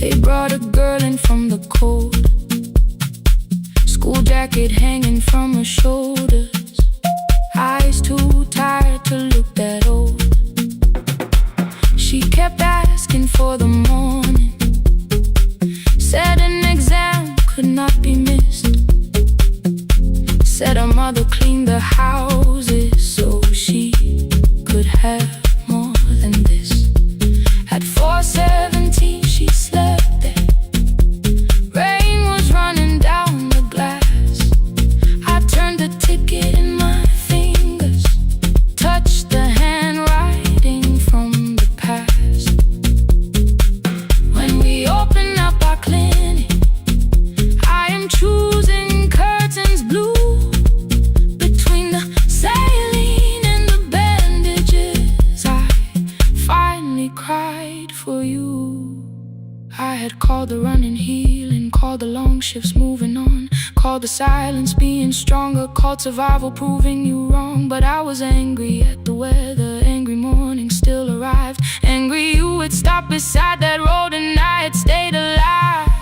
They brought a girl in from the cold, school jacket hanging from her shoulders, eyes too tired to look that old. She kept asking for the morning, said an exam could not be missed, said her mother cleaned the houses so she could have more than this. At 4:17 she slept there, rain was running down the glass. I turned the ticket in my fingers, touched the handwriting from the past. When we open up our clinic, I am choosing curtains blue. Between the saline and the bandages, I finally cried for you. I had called the running healing, called the long shifts moving on, called the silence being stronger, called survival proving you wrong. But I was angry at the weather, angry morning still arrived, angry you had stopped beside that road and I had stayed alive.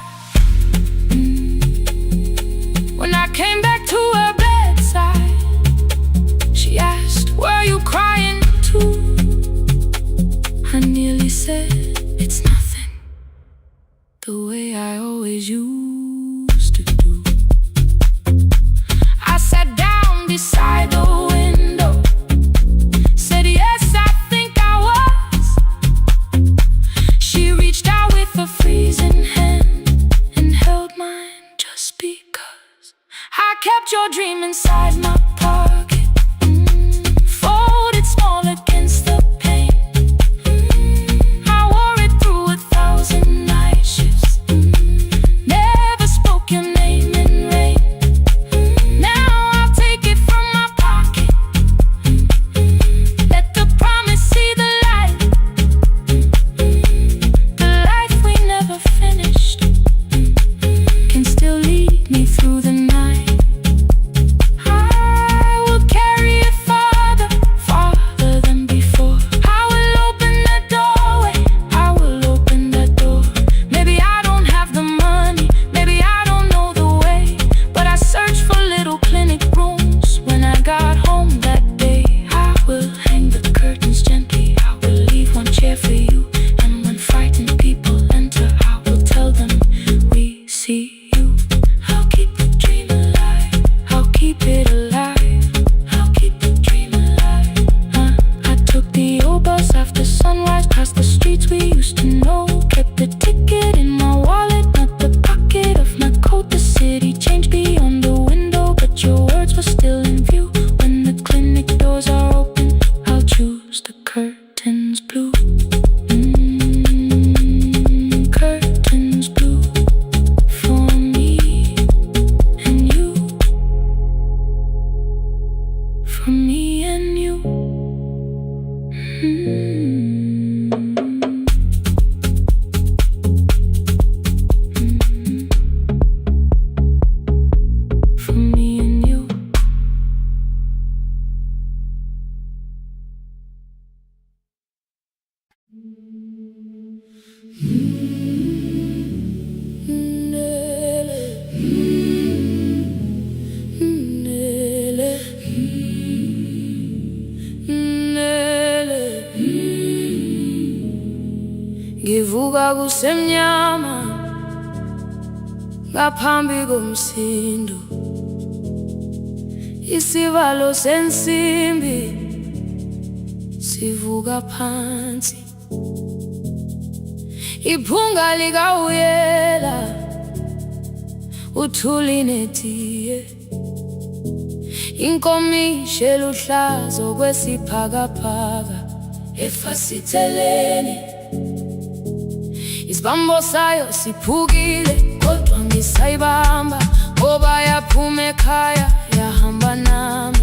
When I came back to her bedside, she asked, "Were you crying too?" I nearly said, "It's nothing," the way I always used to do. I sat down beside the window, said, "Yes, I think I was." She reached out with a freezing hand and held mine just because I kept your dream inside my pocket, folded small against the pain. I wore it through 1,000 night shifts, never spoke your name in rain. Now I'll take it from my pocket, let the promise see the light, the life we never finished can still lead me through the night. I will carry it farther, farther than before. I will open that doorway, I will open that door. Maybe I don't have the money, maybe I don't know the way, but I searched for little clinic rooms when I got home that day. I will hang the curtains gently, I will leave one chair for you, and when frightened people enter, I will tell them we see you. I'll keep the dream alive, I'll keep it alive, I'll keep the dream alive. I took the old bus after sunrise, past the streets we used to know, kept the ticket in my wallet, not the pocket of my coat. The city changed beyond the window, but your words were still in view. When the clinic doors are open, I'll choose the curtains blue. Curtains blue for me and you, for me and you. For me and you. Ngivuka kusemnyama ngaphambi komsindo, isivalo sensimbi sivuka phansi, iphunga likawuyela uthuli netiye, inkomishi eluhlaza okwesiphakapaka efasiteleni. Isibambo sayo siphukile kodwa ngisayibamba, ngoba yaphuma ekhaya yahamba nami.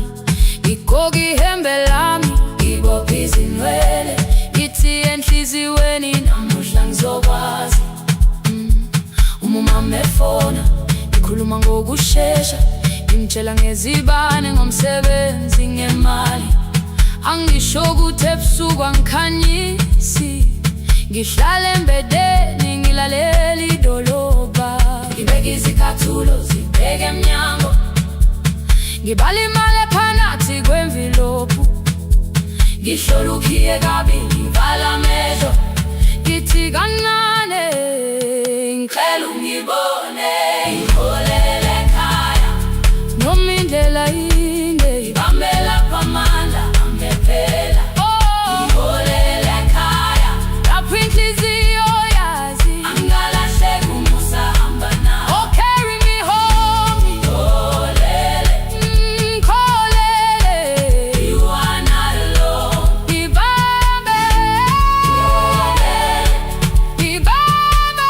Igoga ihembe lami, ibopha izinwele, ithi enhliziyweni namuhla ngizokwazi. Umama efona, ikhuluma ngokushesha, imtshela ngezibane ngomsebenzi ngemali. Angisho ukuthi ebusuku angikhanyisi, ngihlala embedeni ngilalela leli doloba. Ngibeke izicathulo zibheke emnyango, ngibala imali phakathi kwemvilophu. Ngihlola ukhiye kabili, ngivala amehlo, ngithi kancane ngicela ungibone. Ngiholele ekhaya noma indlela inde, ngibambela phamandla angephela. Ngiholele ekhaya lapho inhliziyo yazi angalahleki umusa hamba nawe. Oh, carry me home. Ngiholele, ngiholele, you are not alone. Ngibambe, ngibambe.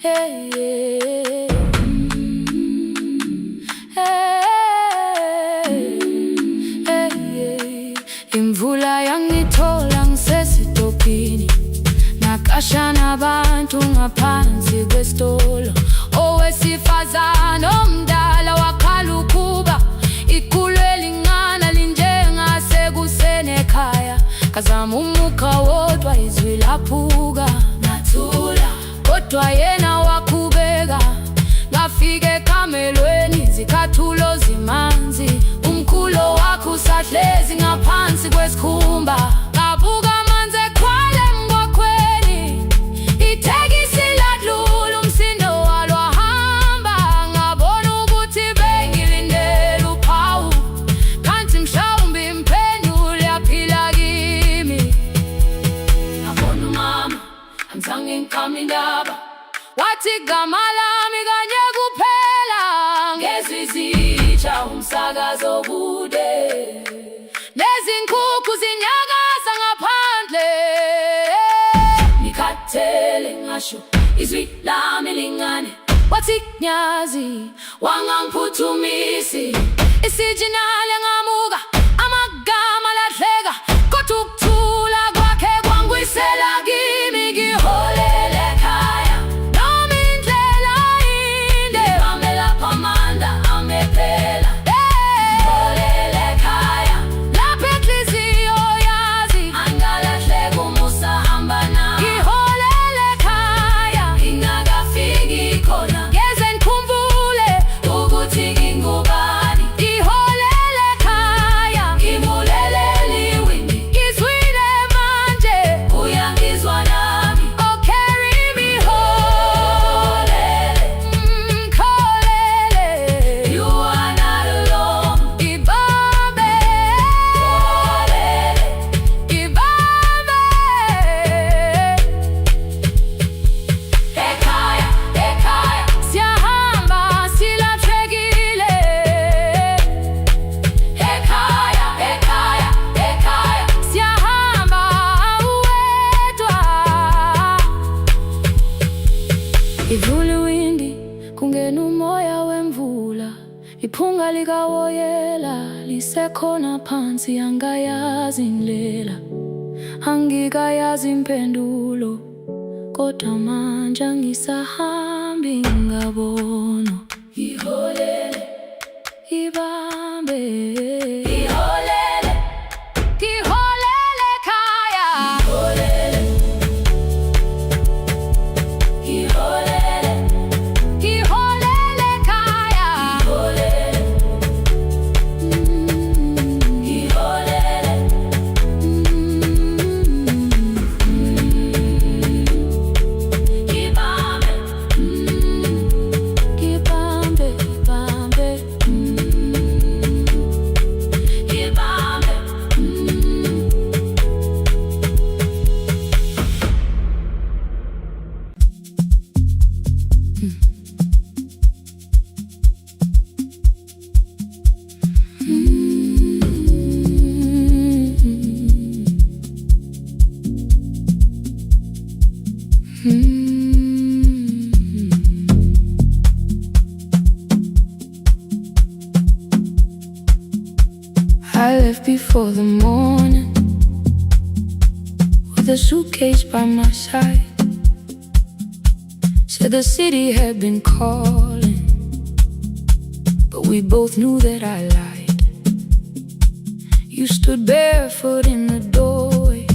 Hey, hey, hey, hey. Imvula yangithola ngisesitopini, nakasha nabantu ngaphansi kwesitolo. Owesifazane omdala wakhala ukuba ikhulu elingana linjengasekuseni ekhaya. Ngazama umuka wodwa, izwi laphuka, ngathula kodwa yena wakhubeka. Ngafika ekamelweni, izicathulo zimanzi, umkhulo wakhe usahlezi ngaphansi kwesikhumba. Ngabuka amanzi ekhwale emgwaqweni, itekisi ladlula, umsindo walo wahamba. Ngabona ukuthi bengilindele uphawu, kanti mhlawumbe impendulo yaphila kimi. Ngabona umama angizange ngiqame indaba, wathi gama lami kanye kuphela. Ngezwi izitsha, umsakazo kude, nezinkukhu zinyakaza ngaphandle. Ngikhathele ngasho izwi lami lingane, wathi nyazi wangangiphuthumisi. Isijinali ngamuka, amagama lahleka, kodwa ukuthula kwakhe kwangwisela kimi. Ngiholele ekhaya noma indlela inde, ngibambela phamandla angephela. Ngiholele ekhaya lapho inhliziyo yazi angalahleki umusa hamba nawe. Ngiholele ekhaya ngingakafiki khona, ngeze ngikhumbule ukuthi ngingubani. Ngiholele ekhaya ngibulelele iwindi, ngizwile manje uyangizwa nami. Oh, carry me home. Ngikholele, you are not alone. Ngibambe, ngibambe. Ekhaya, ekhaya siyahamba silahlekile. Ekhaya, ekhaya, ekhaya siyahamba uwedwa. Ivula iwindi, kungena umoya wemvula, iphunga likawoyela lisekhona phansi. Angayazi indlela, angikayazi impendulo, kodwa manje angisahambi ngabona. Ngiholele, ngibambe, ngiholele, ngiholele ekhaya. Ngiholele, ngiholele, ngiholele ekhaya. Ngiholele, ngiholele, ngibambe, ngibambe, ngibambe, ngibambe. I left before the morning, with a suitcase by my side. Said the city had been calling, but we both knew that I lied. You stood barefoot in the doorway,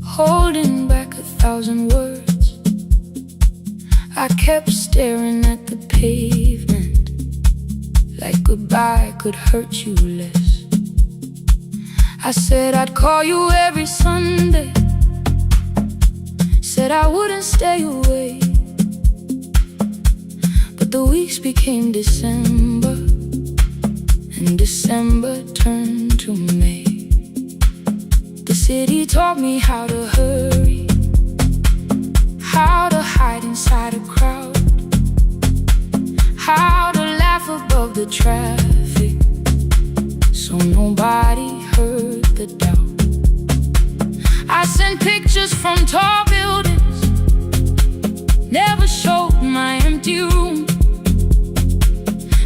holding back 1,000 words. I kept staring at the pavement, like goodbye could hurt you less. I said I'd call you every Sunday, said I wouldn't stay away. But the weeks became December, and December turned to May. The city taught me how to hurry, how to hide inside a crowd, how to laugh above the traffic, so nobody heard the doubt. I sent pictures from tall buildings, never showed my empty room,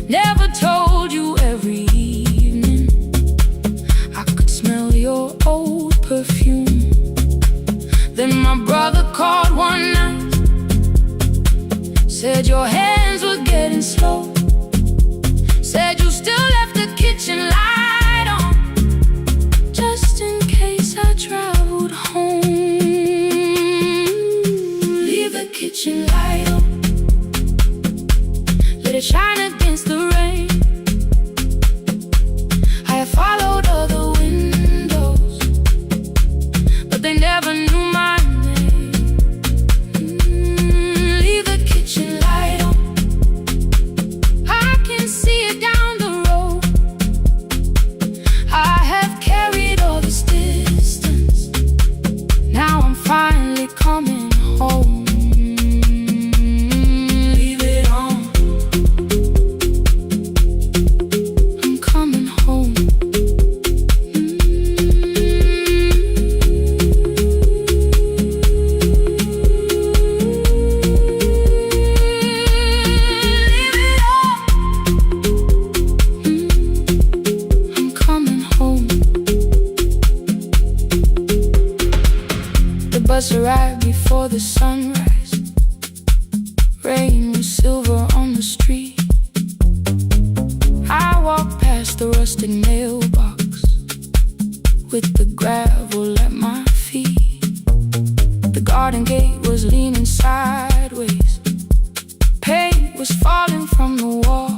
never told you every evening I could smell your old perfume. Then my brother called one night, said your hands were getting slow, said you still left the kitchen light on, just in case I traveled home. Leave the kitchen light on, let it shine against the rain. I have followed other windows, but they never knew my name. Leave the kitchen light on, I can see it down the road. I have carried all this distance, now I'm finally coming home. Leave it on, I'm coming home. Leave it on, I'm coming home. The bus arrived before the sunrise. Rain was silver on the street. I walked past the rusted mailbox with the gravel at my feet. The garden gate was leaning sideways, paint was falling from the wall,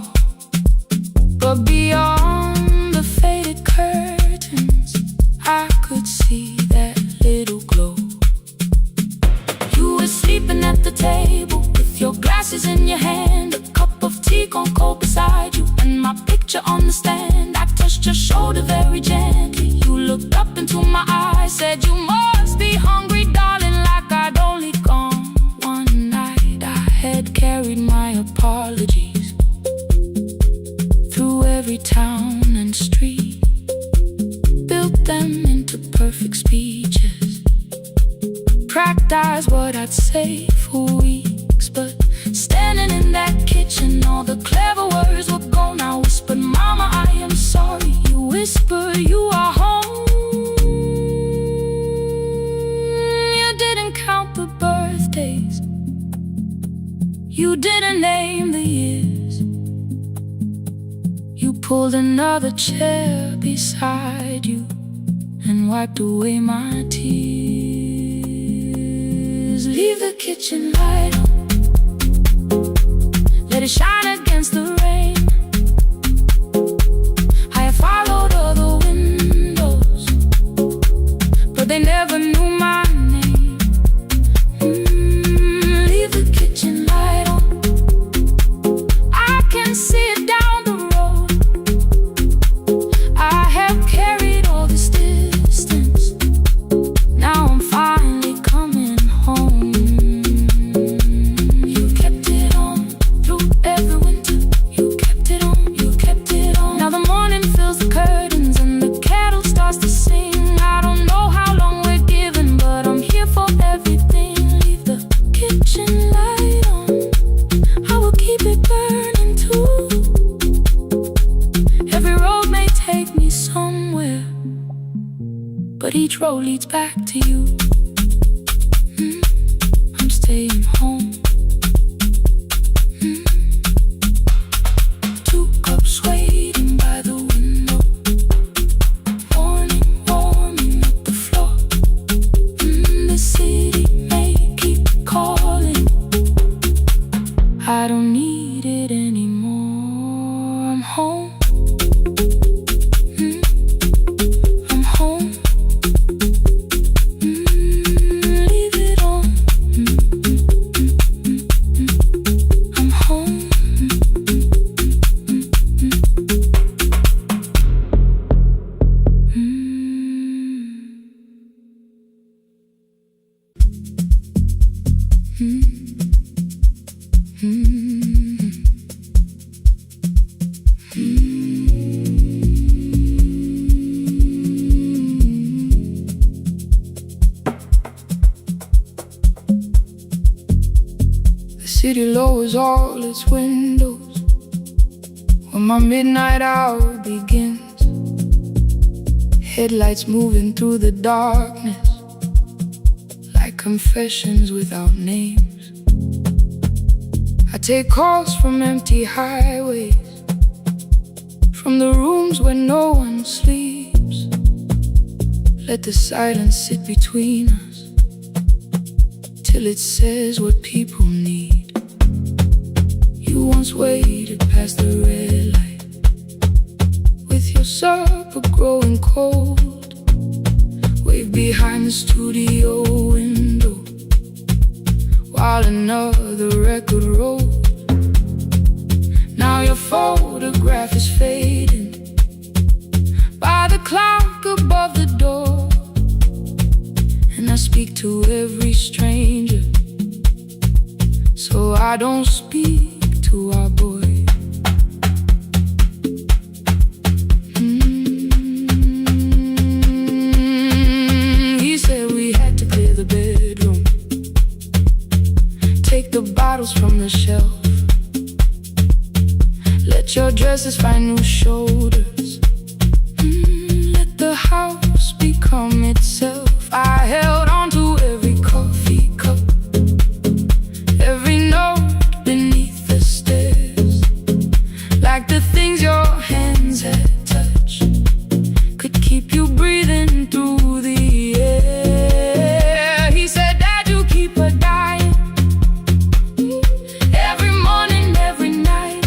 but beyond the faded curtains I could see that little glow. You were sleeping at the table with your glasses in your hand, a cup of tea gone cold beside you, and my picture on the stand. I touched your shoulder very gently. You looked up into my eyes, said you must be hungry, darling, like I'd only gone one night. I had carried my apologies through every town and street, built them into perfect speeches, practiced what I'd say for weeks. But standing in that kitchen, all the clever words were gone. I whispered, Mama, I am sorry. You whisper, you are home. You didn't count the birthdays, you didn't name the years. You pulled another chair beside you and wiped away my tears. Leave the kitchen light on, let it shine against the rain. I have followed other windows, but they never knew my name. Leave the kitchen light on, I can see it down the road. I have carried all this distance, now I'm finally coming home. You kept it on through every winter, you kept it on, you kept it on. Now the morning fills the curtains and the kettle starts to sing. I don't know how long we're given, but I'm here for everything. Leave the kitchen light on, I will keep it burning too. Every road may take me somewhere, but each road leads back to you. I'm staying home. 2 cups waiting by the window, city lowers all its windows when my midnight hour begins. Headlights moving through the darkness like confessions without names. I take calls from empty highways, from the rooms where no one sleeps. Let the silence sit between us till it says what people need. You once waited past the red light with your supper growing cold. Wave behind the studio window while another record rolled. Now your photograph is fading by the clock above the door, and I speak to every stranger, so I don't speak to our boy. He said we had to clear the bedroom, take the bottles from the shelf, let your dresses find new shoulders, let the house become itself. I held on to every coffee cup, every note beneath the stairs, like the things your hands had touched could keep you breathing through the air. He said, Dad, you keep her dying every morning, every night.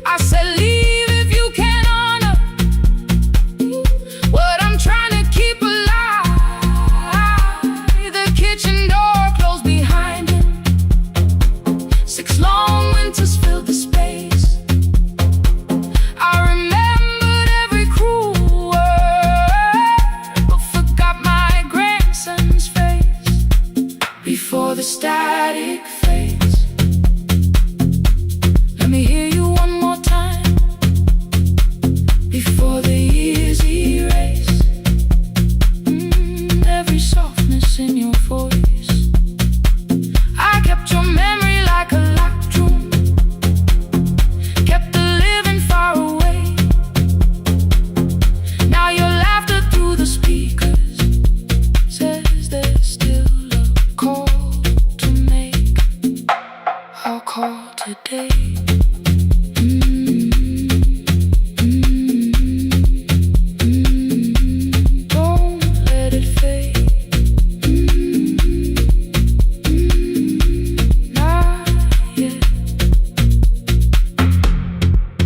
I said, leave if you can honor what I'm trying to keep alive. The kitchen door closed behind him, 6 long winters filled the space. I remembered every cruel word, but forgot my grandson's face before the static fades. Let me hear you one more time before the years erase every softness in your voice. I kept your memory like a locked room, kept the living far away. Now your laughter through the speakers says there's still a call to make. I'll call today. Don't let it fade. Not yet.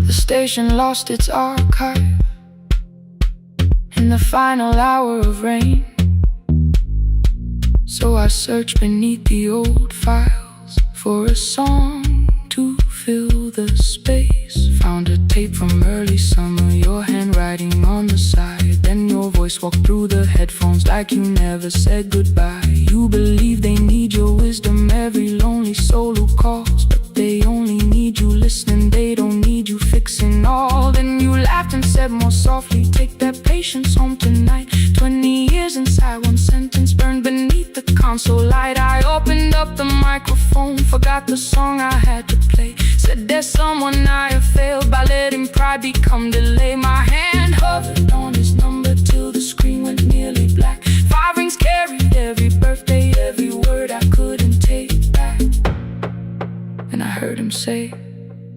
The station lost its archive in the final hour of rain, so I searched beneath the old files for a song to fill the space. Found a tape from early summer, your handwriting on the side. Then your voice walked through the headphones like you never said goodbye. You believe they need your wisdom, every lonely soul who calls, but they only need you listening, they don't need you fixing all. Then you laughed and said more softly, take that patience home tonight. 20 years inside one sentence burned beneath the console light. I opened up the microphone, forgot the song I had to play. Said there's someone I have failed by letting pride become delay. My hand hovered on his number till the screen went nearly black. 5 rings carried every birthday, every word I couldn't take back. And I heard him say,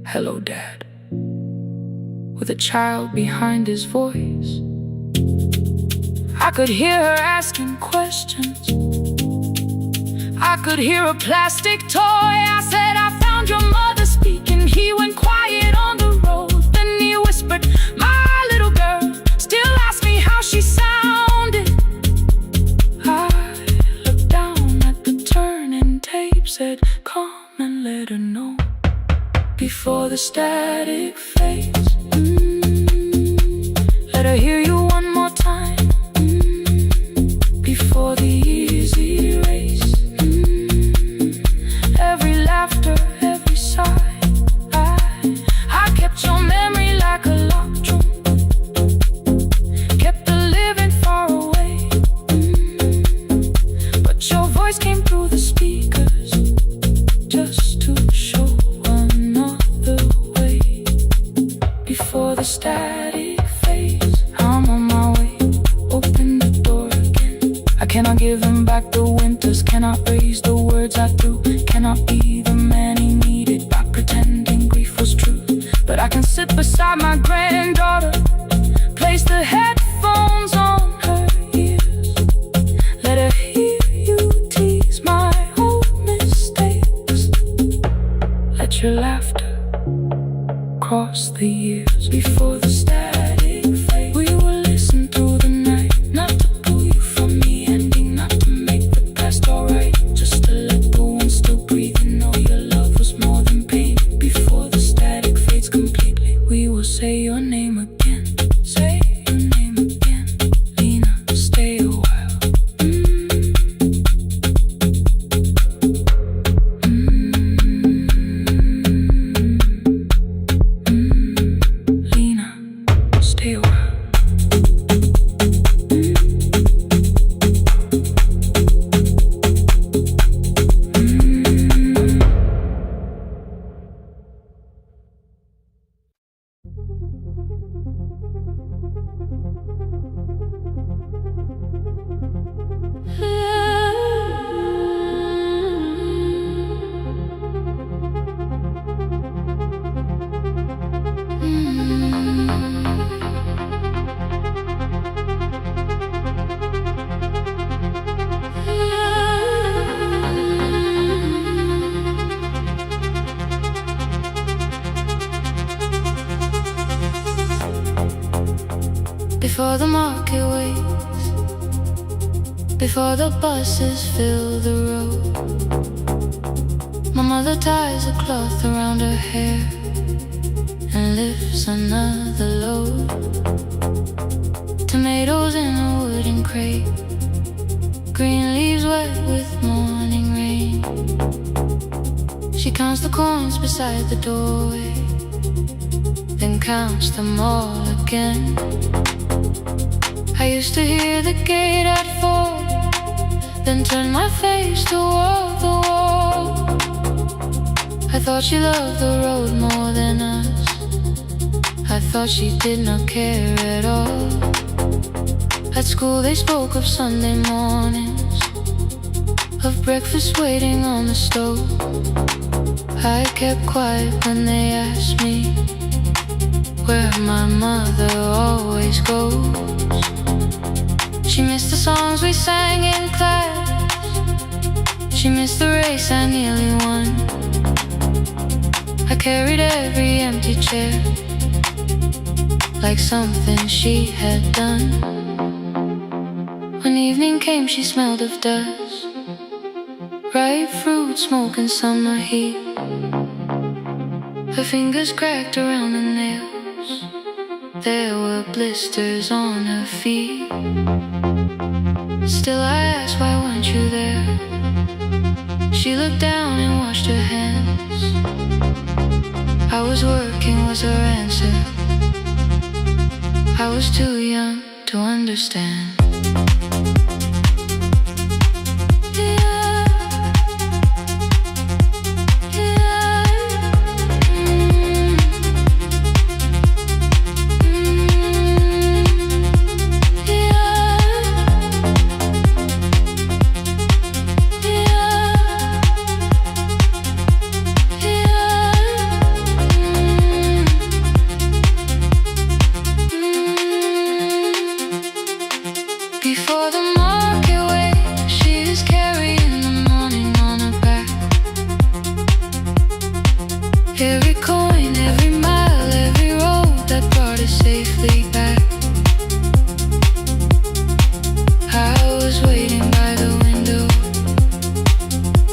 hello, Dad, with a child behind his voice. I could hear her asking questions, I could hear a plastic toy. I said, I found your mother speaking. He went quiet on the road, then he whispered, my little girl still asks me how she sounded. I looked down at the turning tape, said, come and let her know before the static fades. Let her hear you one more time before the years erase every laughter, every sigh. I kept your memory like a locked room, kept the living far away, but your voice came through the speakers the static fades, I'm on my way, open the door again. I cannot give him back the winters, cannot raise the words I threw, cannot be the man he needed by pretending grief was true. But I can sit beside my granddaughter, place the headphones on her ears, let her hear you tease my old mistakes. Let your laughter cross the years. Before the static fade, we will listen through the night, not to pull you from the ending, not to make the past alright, just to let the one still breathe and know your love was more than pain. Before the static fades completely, we will say your name again. Say your name again. Lena, stay a while. Lena, stay a while. Before the market waits, before the buses fill the road, my mother ties a cloth around her hair and lifts another load. Tomatoes in a wooden crate, green leaves wet with morning rain. She counts the coins beside the doorway, then counts them all again. I used to hear the gate at 4, then turn my face toward the wall. I thought she loved the road more than us, I thought she did not care at all. At school they spoke of Sunday mornings, of breakfast waiting on the stove. I kept quiet when they asked me where my mother always goes. She missed the songs we sang in class, she missed the race I nearly won. I carried every empty chair like something she had done. When evening came she smelled of dust, ripe fruit, smoke and summer heat. Her fingers cracked around the nails, there were blisters on her feet. Still I asked, why weren't you there? She looked down and washed her hands. I was working was her answer, I was too young to understand. Every coin, every mile, every road that brought us safely back. I was waiting by the window,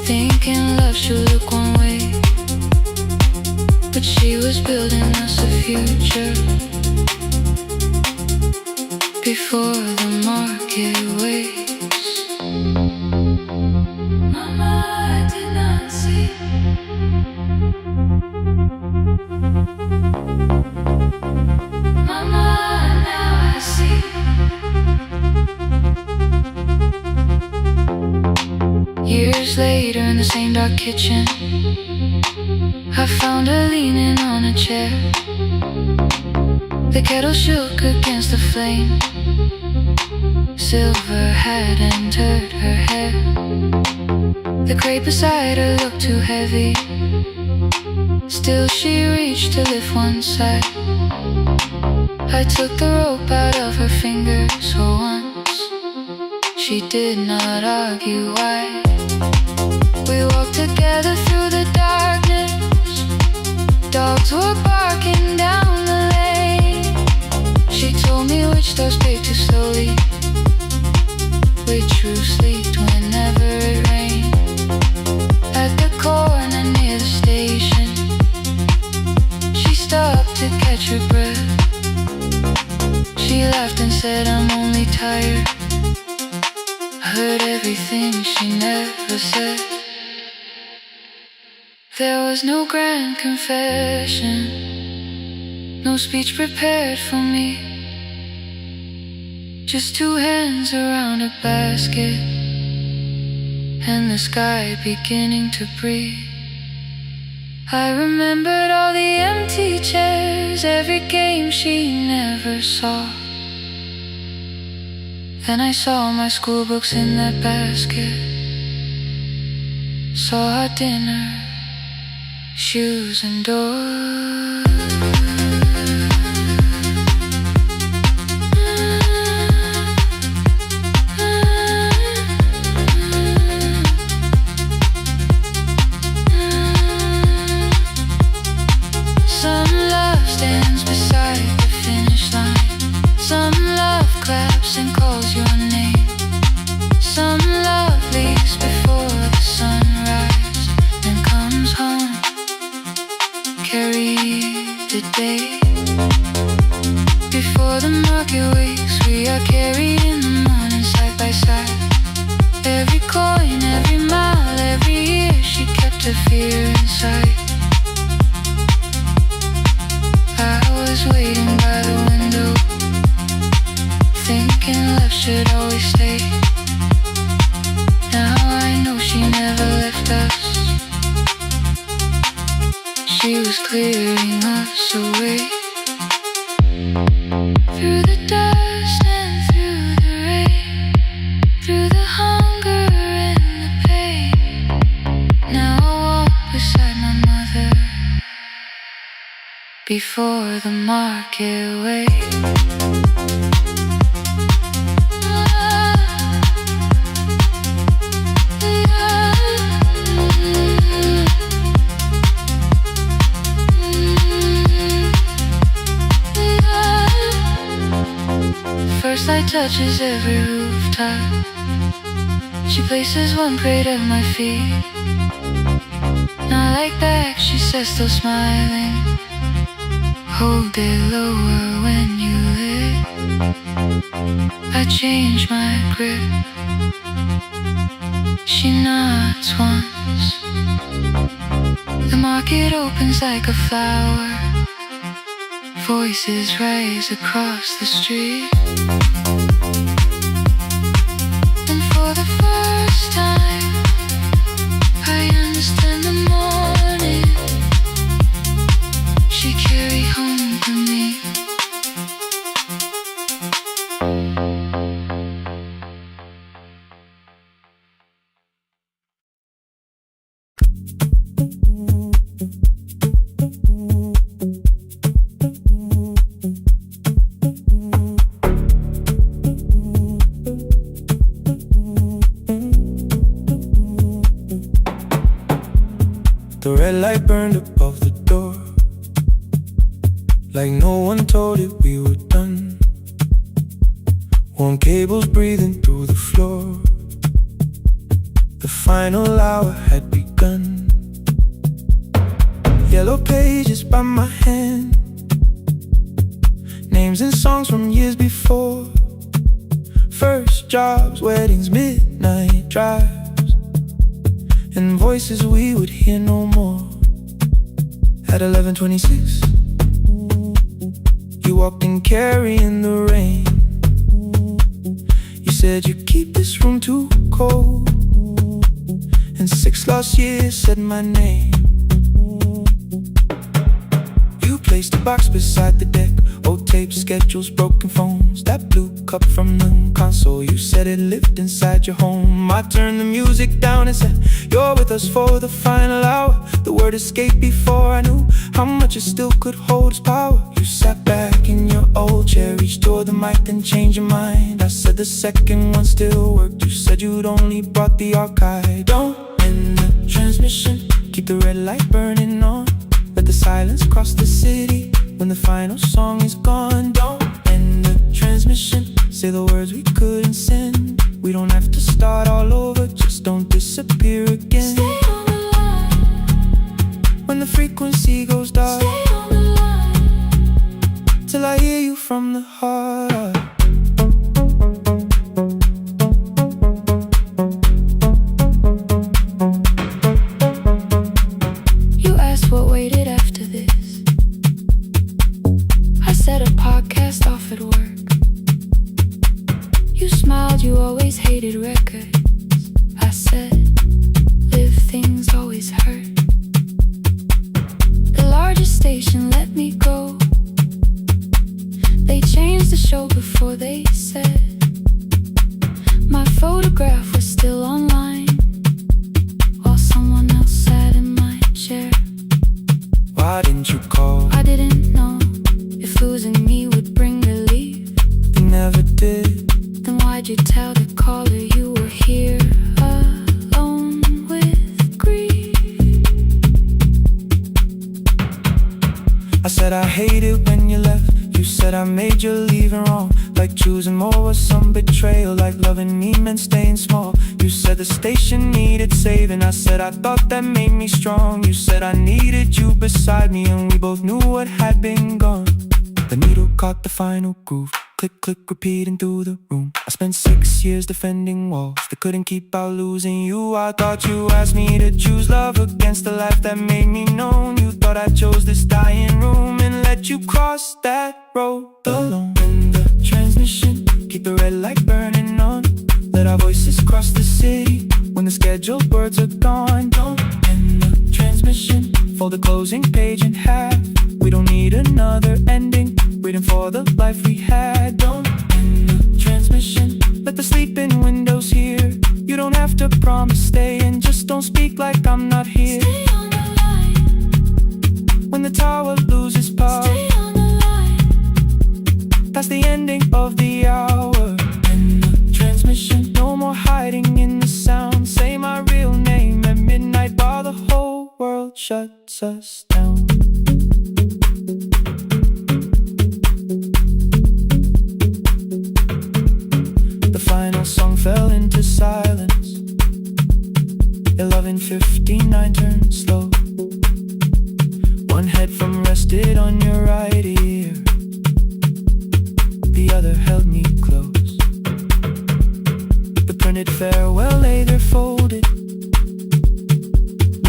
thinking love should look one way, but she was building us a future before the market waits. Mama, I did not see. Mama, now I see. Years later in the same dark kitchen, I found her leaning on a chair, The kettle shook against the flame. Silver had entered her hair. The crate beside her looked too heavy. Still she reached to lift one side. I took the rope out of her fingers for once. She did not argue why. We walked together through the darkness. Dogs were barking down the lane. She told me which stars played too slowly, which roofs leaked whenever it rained. At the corner near the station, she stopped to catch her breath. She laughed and said, I'm only tired. I heard everything she never said. There was no grand confession, no speech prepared for me. Just two hands around a basket, and the sky beginning to breathe. I remembered all the empty chairs, every game she never saw. Then I saw my school books in that basket, saw our dinner, shoes and doors. Some love stands beside the finish line. Some love claps and calls your name. Some love leaves before the sunrise and comes home. Carry the day. Before the market wakes, we are carried in the morning side by side. Every coin, every mile, every year, she kept her fear inside. I was waiting by the window, thinking left should always stay. Now I know she never left us. She was clearing us away. Through the dust and through the rain, through the hunger and the pain. Now I walk beside my mother before the market waits. First light touches every rooftop. She places one crate at my feet. Not like back, she says, still smiling. Hold it lower when you lit. I change my grip. She nods once. The market opens like a flower. Voices rise across the street. And for the first time, I understand the morning she carried home to me. The red light burned above the door, like no one told it we were done. Warm cables breathing through the floor. The final hour had begun. Yellow pages by my hand, names and songs from years before. First jobs, weddings, midnight drives, and voices we would hear no more. At 11:26, you walked in carrying the rain. You said you keep this room too cold, and 6 lost years said my name. You placed a box beside the deck, Old tapes, schedules, broken phones. That blue cup from the console, you said it lived inside your home. I turned the music down and said, you're with us for the final hour. The word escaped before I knew how much it still could hold its power. You sat back in your old chair, reached toward the mic, then changed your mind. I said the second one still worked. You said you'd only brought the archive. Don't end the transmission, keep the red light burning on. Let the silence cross the city when the final song is gone. Don't end the transmission, say the words we couldn't send. We don't have to start all over, just don't disappear again. Stay on the line when the frequency goes dark. Stay on the line Till I hear you from the heart. You asked what waited after this. I said a podcast off at work. You smiled, you always hated records. I said, live things always hurt. The largest station let me go. They changed the show before they said my photograph was still online, while someone else sat in my chair. Why didn't you call? I didn't know if losing me would bring relief. You never did. Then why'd you tell the caller you were here alone with grief? I said I hate it when you left. You said I made you leaving wrong, like choosing more was some betrayal, like loving me meant staying small. You said the station needed saving. I said I thought that made me strong. You said I needed you beside me, and we both knew what had been gone. The needle caught the final groove. Click, click, repeating through the room. I spent 6 years defending walls that couldn't keep out losing you. I thought you asked me to choose love against the life that made me known. You thought I chose this dying room and let you cross that road alone. In the transmission, keep the red light burning on. Let our voices cross the city when the scheduled words are gone. Don't end the transmission, fold the closing page in half. We don't need another ending, waiting for the life we had. Don't end the transmission, let the sleeping windows hear. You don't have to promise staying, just don't speak like I'm not here. Stay on the line When the tower loses power, Stay on the line that's the ending of the hour. End the transmission, no more hiding in the sound. Say my real name at midnight while the whole world shuts us down. The final song fell into silence. 11:59 turned slow. One headphone rested on your right ear, the other held me close. The printed farewell lay there folded.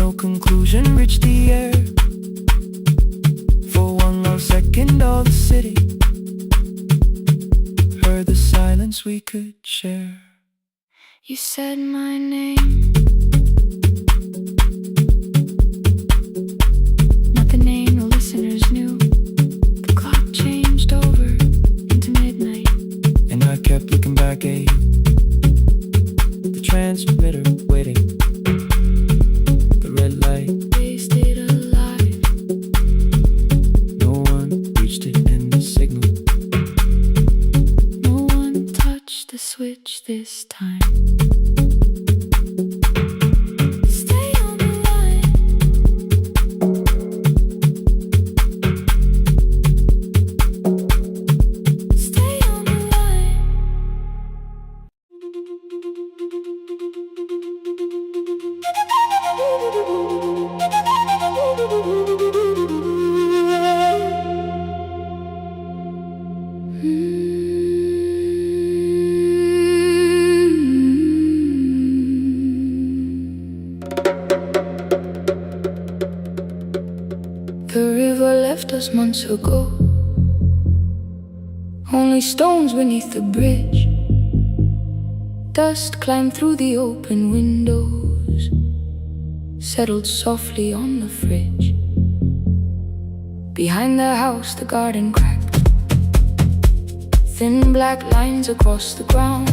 No conclusion reached the air. For one long second all the city heard the silence we could share. You said my name, not the name the listeners knew. The clock changed over into midnight, And I kept looking back at you, the transmitter waiting, the red light, wasted alive. no one reached it and the signal. No one touched the switch this time. Stay on the line Stay on the line The river left us months ago. Only stones beneath the bridge. Dust climbed through the open windows, settled softly on the fridge. Behind the house the garden cracked. thin black lines across the ground.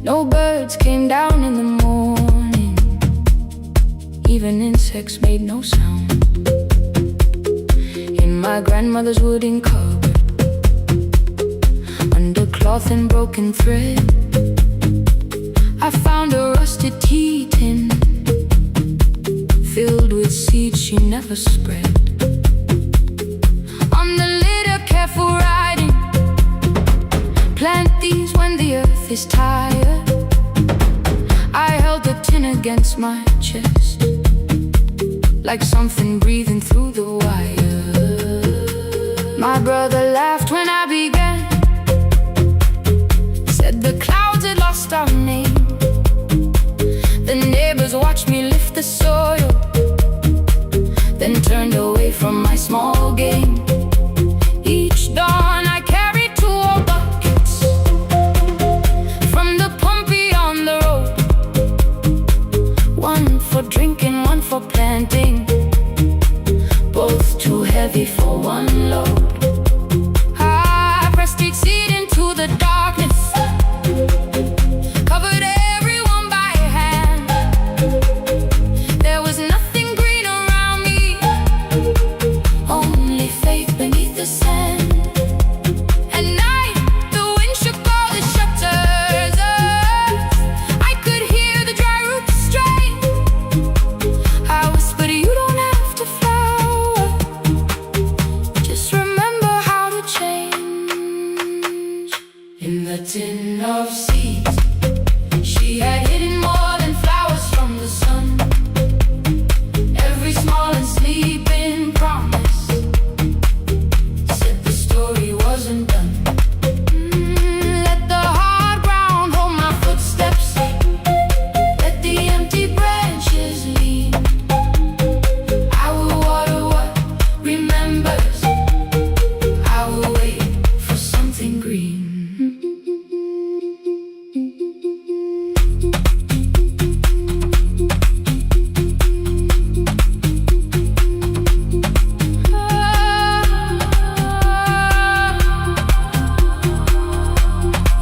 No birds came down in the morning, even insects made no sound. In my grandmother's wooden cupboard, under cloth and broken thread, I found a rusted tea tin filled with seeds she never spread. On the lid a careful writing, plant these when the earth is tired. I held the tin against my chest, like something breathing through the wire. My brother laughed when I began, said the clouds had lost our name. The neighbors watched me lift the soil, then turned away from my small game. Each dawn I carried 2 old buckets from the pump beyond the road, one for drinking, one for planting, both too heavy for one load. I pressed each seed into the darkness, covered everyone by hand. There was nothing green around me, only faith beneath the sand. At night, the wind shook all the shutters. I could hear the dry roots strain. I whispered, you don't have to flower, just remember how to change. In the tin of seeds, she had hidden more than flowers from the sun. Every small and sleeping promise said the story wasn't done. Let the hard ground hold my footsteps, let the empty branches lean. I will water what remembers, I will wait for something green.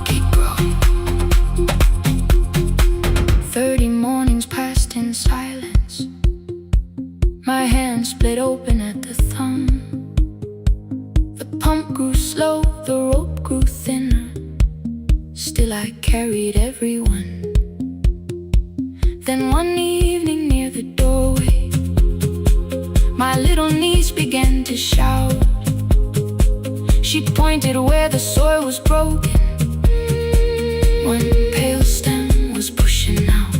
Keep growing. 30 mornings passed in silence. My hand split open at the thumb. The pump grew slow, the rope grew thinner. Still I carried everyone. Then one evening near the doorway, my little niece began to shout. She pointed where the soil was broken. One pale stem was pushing out.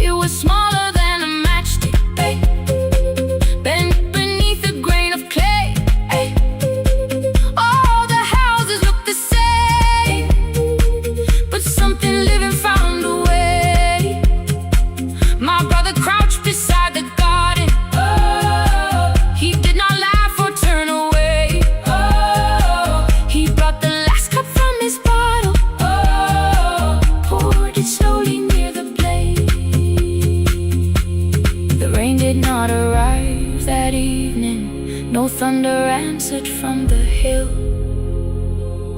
It was smaller than a matchstick, babe, bent beneath a grain of clay. All the houses looked the same, but something living found a way. My brother crouched beside the garden. He did not laugh or turn away. He brought the last cup from his bottle, poured it slowly near the blaze. The rain did not arrive that evening, no thunder answered from the hill.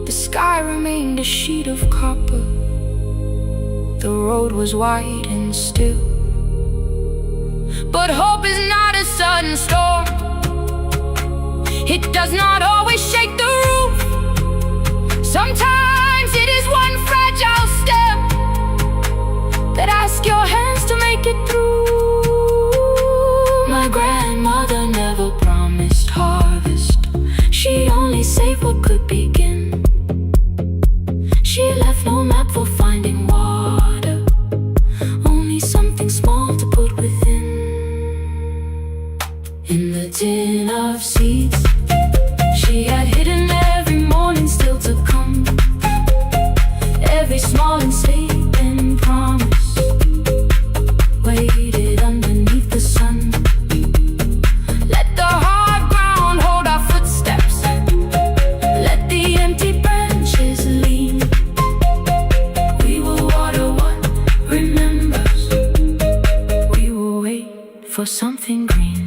The sky remained a sheet of copper, the road was wide and still. But hope is not a sudden storm, it does not always shake the roof. Sometimes it is one fragile step that asks your hands to make it through. My grandmother never promised harvest, she only saved what could begin. She left no map for finding water, only something small to put within. In the tin of seeds, she had hidden every morning still to come. Every small and sleeping promise waited underneath the sun. Let the hard ground hold our footsteps, let the empty branches lean. We will water what remembers, we will wait for something green.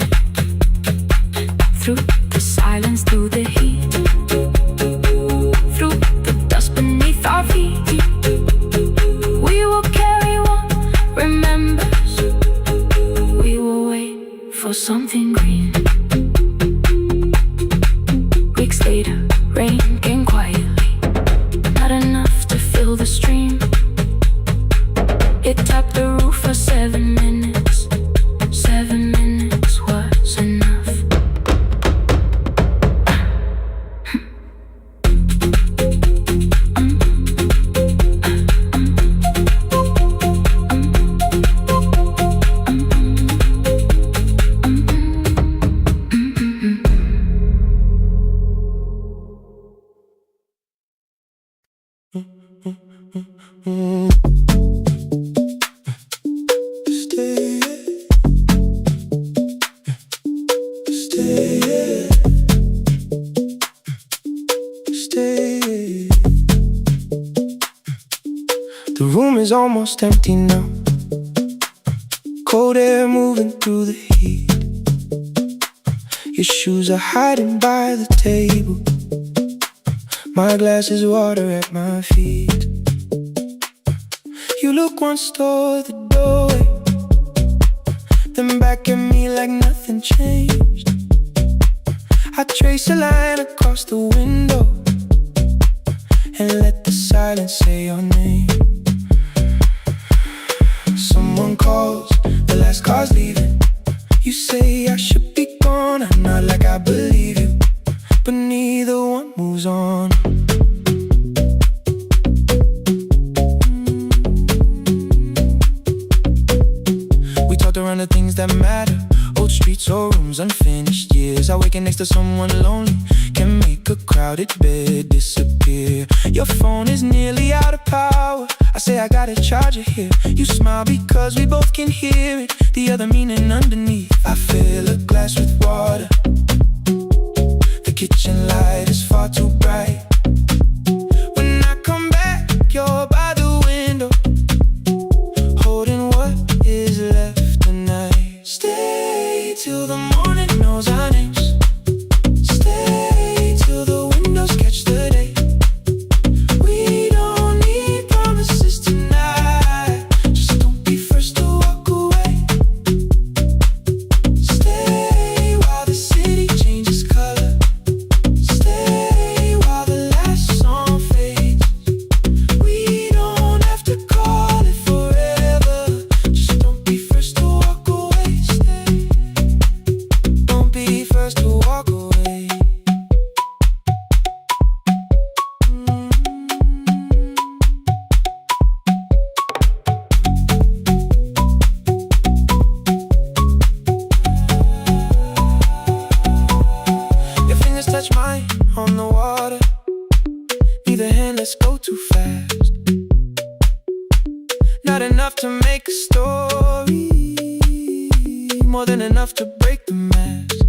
Through the silence, through the heat, Stay. The room is almost empty now. Cold air moving through the heat. Your shoes are hiding by the table. My glass is water at my feet. You look once toward the doorway, then back at me like nothing changed. I trace a line across the window and let the silence say your name. Someone calls, the last car's leaving. You say I should be gone, I nod like I believe you, but neither one moves on. We talked around the things that matter, old streets or rooms, unfinished years. I waking next to someone lonely can make a crowded bed disappear. Your phone is nearly out of power. I say I got a charger here. You smile because we both can hear it, the other meaning underneath. I fill a glass with water. The kitchen light is far too bright. When I come back, you're by the window, holding what is left tonight. Stay till the morning knows our names. Stay till the windows catch the day. We don't need promises tonight. Just don't be first to walk away. Stay while the city changes color. Stay while the last song fades. We don't have to call it forever. Just don't be first to walk away. Stay. Don't be first to walk away. Your fingers touch mine on the water. Neither hand, let's go too fast. Not enough to make a story, more than enough to break the mask.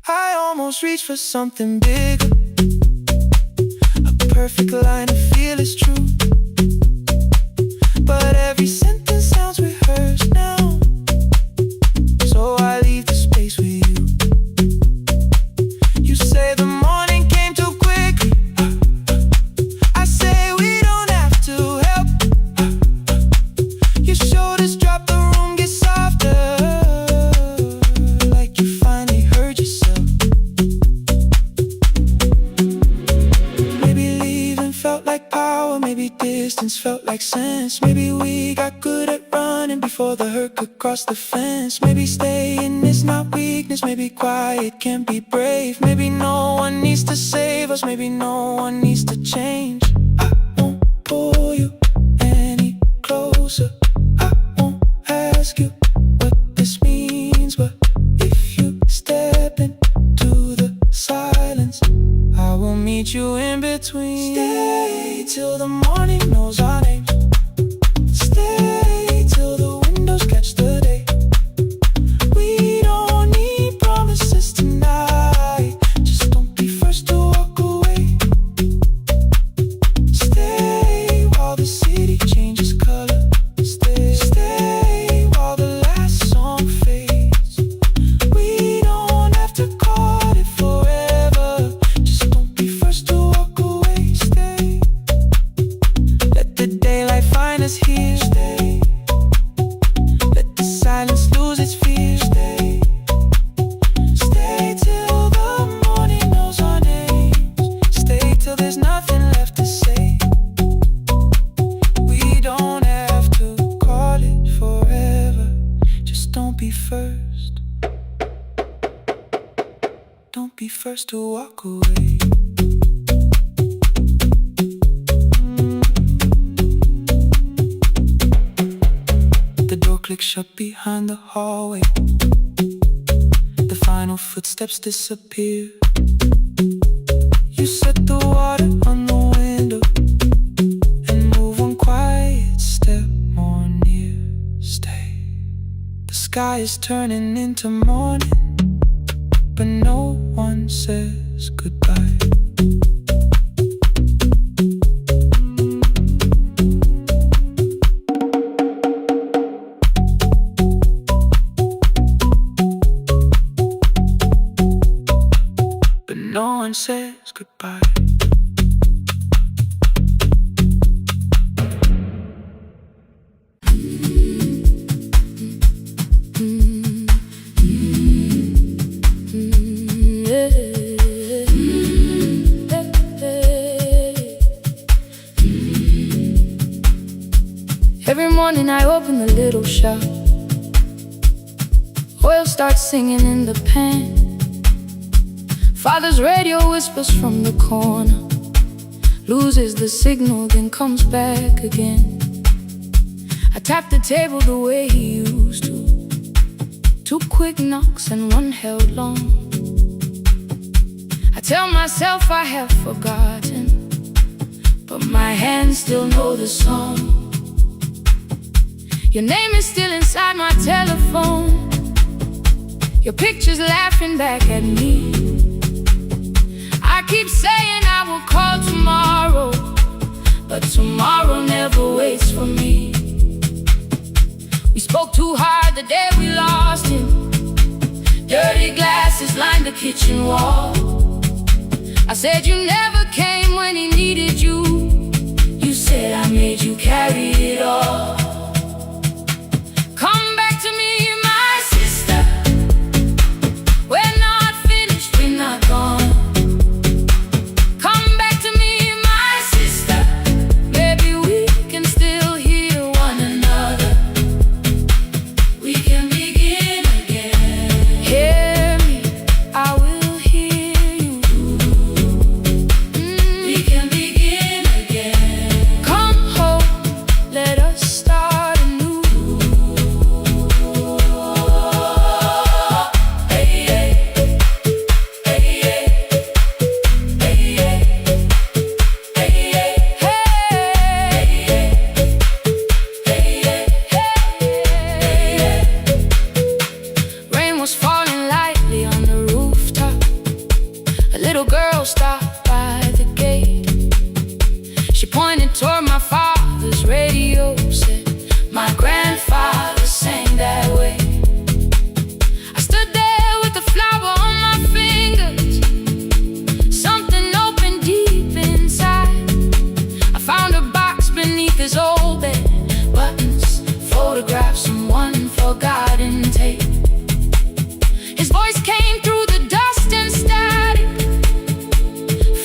I almost reach for something bigger, a perfect line to feel is true. But every sentence sounds rehearsed now, so I leave the space with you. You say the morning came too quick. I say we don't have to help. Your shoulders drop, the room gets softer, like you finally heard yourself. Maybe leaving felt like power, maybe distance felt like sense. Maybe we got good at running before the hurt could cross the fence. Maybe staying is not weakness, maybe quiet can be brave. Maybe no one needs to save us, maybe no one needs to change. I won't pull you any closer. I won't ask you what this means, but if you step into the silence, I will meet you in between. Stay till the morning knows our names. Stay till the windows catch the day. We don't need promises tonight. Just don't be first to walk away. Stay while the city changes color. Stay while the last song fades. We don't have to call it forever. Just don't be first to walk away. Stay. Let the daylight find us here. Stay. Let the silence lose its fear. Stay. Stay till the morning knows our names. Stay till there's nothing left to say. We don't have to call it forever. Just don't be first. Don't be first to walk away. The door clicks shut behind the hallway. The final footsteps disappear. You set the water on the window and move one quiet step more near. Stay. The sky is turning into morning. says goodbye. But no one says goodbye. Every morning I open the little shop. Oil starts singing in the pan. Father's radio whispers from the corner, loses the signal, then comes back again. I tap the table the way he used to. 2 quick knocks and 1 held long. I tell myself I have forgotten, but my hands still know the song. Your name is still inside my telephone. Your picture's laughing back at me. I keep saying I will call tomorrow, but tomorrow never waits for me. We spoke too hard the day we lost him. Dirty glasses lined the kitchen wall. I said you never came when he needed you. You said I made you carry it all. Come back to me, my sister. We're not finished, we're not gone. Come back to me, my sister. Maybe we can still hear one another. We can begin again. Hear me, I will hear you. We can begin again. Come home, let us start anew. Rain was falling lightly on the rooftop. A little girl stopped by the gate. She pointed toward my father's radio, said, my grandfather sang that way. I stood there with a flower on my fingers. Something opened deep inside. I found a box beneath his old bed. Buttons, photographs, and 1 forgotten tape. His voice came through the dust and static,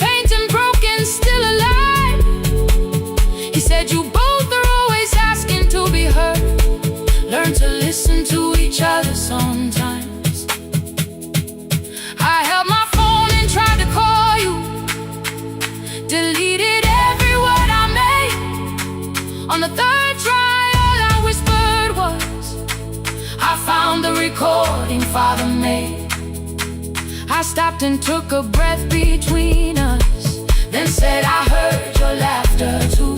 faint and broken, still alive. He said, you both are always asking to be heard. Learn to listen to each other sometimes. I held my phone and tried to call you, deleted every word I made. On the 3rd try, all I whispered was, I found the recording Father made. I stopped and took a breath between us, then said I heard your laughter too.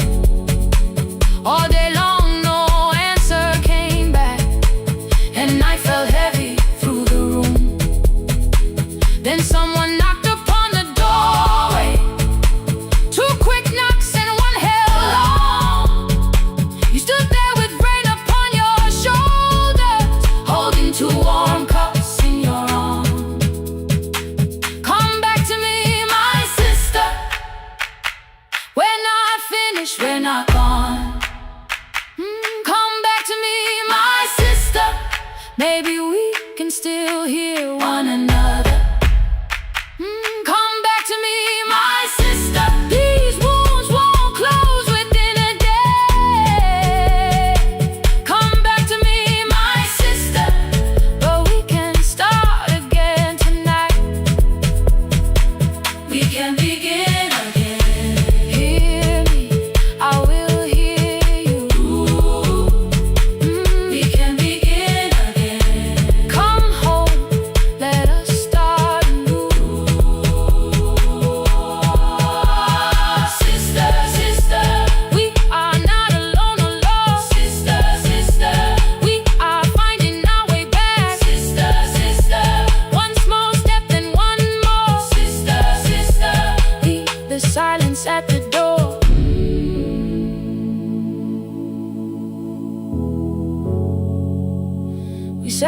All day long no answer came back, and night fell heavy through the room. Then someone knocked upon the doorway. 2 quick knocks and 1 held long. You stood there with rain upon your shoulders, holding 2 warm cups in your arms. Come back to me, my sister. We're not finished, we're not gone. Come back to me, my sister. Maybe we can still hear one another.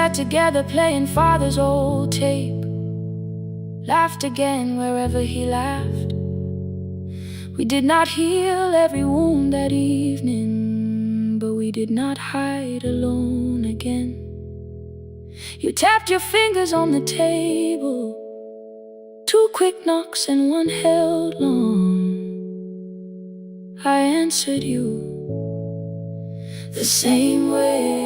sat together playing father's old tape, laughed again wherever he laughed. We did not heal every wound that evening, but we did not hide alone again. You tapped your fingers on the table, 2 quick knocks and 1 held long. I answered you the same way.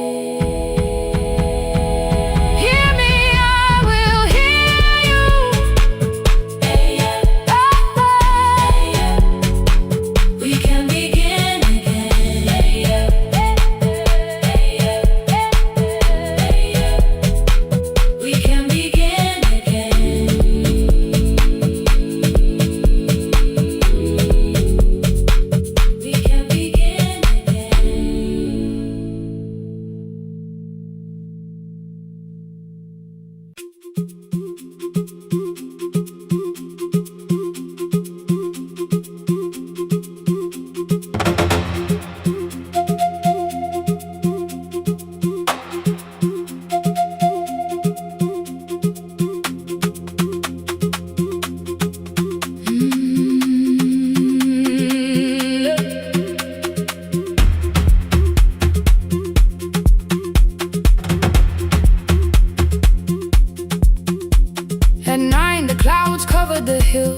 At 9, the clouds covered the hill,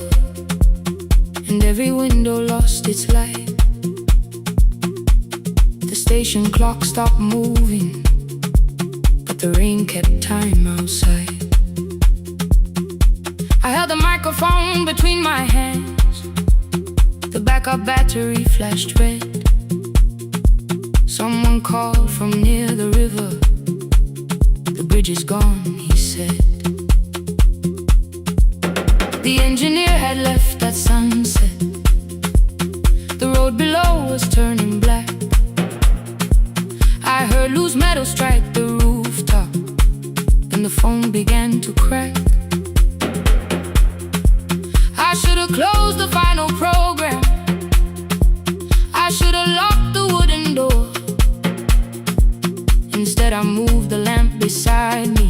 and every window lost its light. The station clock stopped moving, but the rain kept time outside. I held the microphone between my hands. The backup battery flashed red. Someone called from near the river. The bridge is gone, he said. The engineer had left at sunset. The road below was turning black. I heard loose metal strike the rooftop, and the phone began to crack. I should have closed the final program. I should have locked the wooden door. Instead I moved the lamp beside me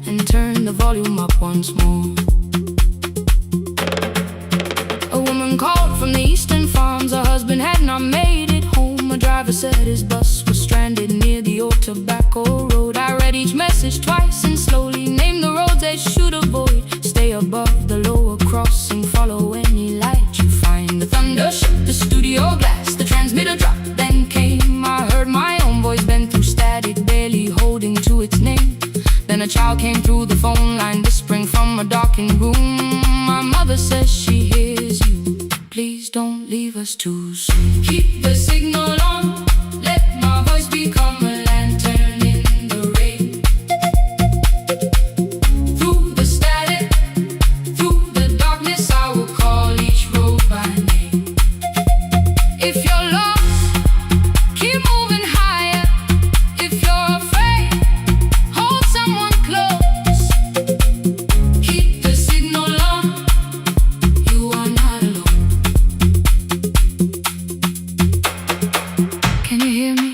and turned the volume up once more. A woman called from the eastern farms. Her husband had not made it home. A driver said his bus was stranded near the old tobacco road. I read each message twice and slowly named the roads they should avoid. Stay above the lower crossing, follow any light you find. The thunder shook the studio glass, the transmitter dropped, then came. I heard my own voice bend through static, barely holding to its name. Then a child came through the phone line, whispering from a darkened room. My mother says she hears you. Please don't leave us too soon. Keep the signal on, let my voice become a lantern in the rain. Through the static, through the darkness, I will call each road by name. If you're lost, keep moving higher. If you're afraid, hold someone close. Keep the signal on, you are not alone. Can you hear me?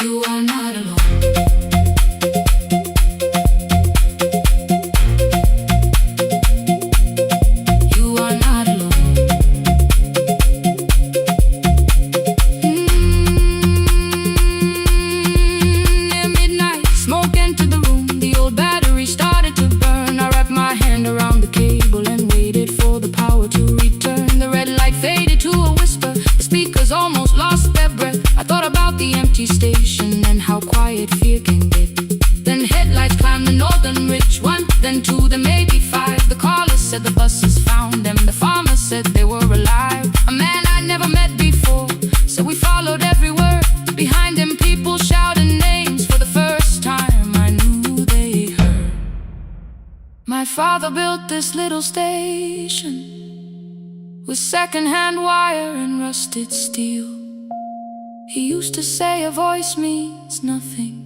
You are not alone. You are not alone. Near midnight, smoke entered the room. The old battery started to burn. I wrapped my hand around the cable and waited for the power to return. The red light faded to a whisper. The speakers almost lost their breath. I thought about the empty station and how quiet fear can get. Then headlights climbed the northern ridge, 1, then 2, then maybe 5. The caller said the buses found them. The farmer said they were alive. A man I'd never met before, so we followed every word. Behind him people shouted names. For the first time I knew they heard. My father built this little station with second-hand wire and rusted steel. He used to say a voice means nothing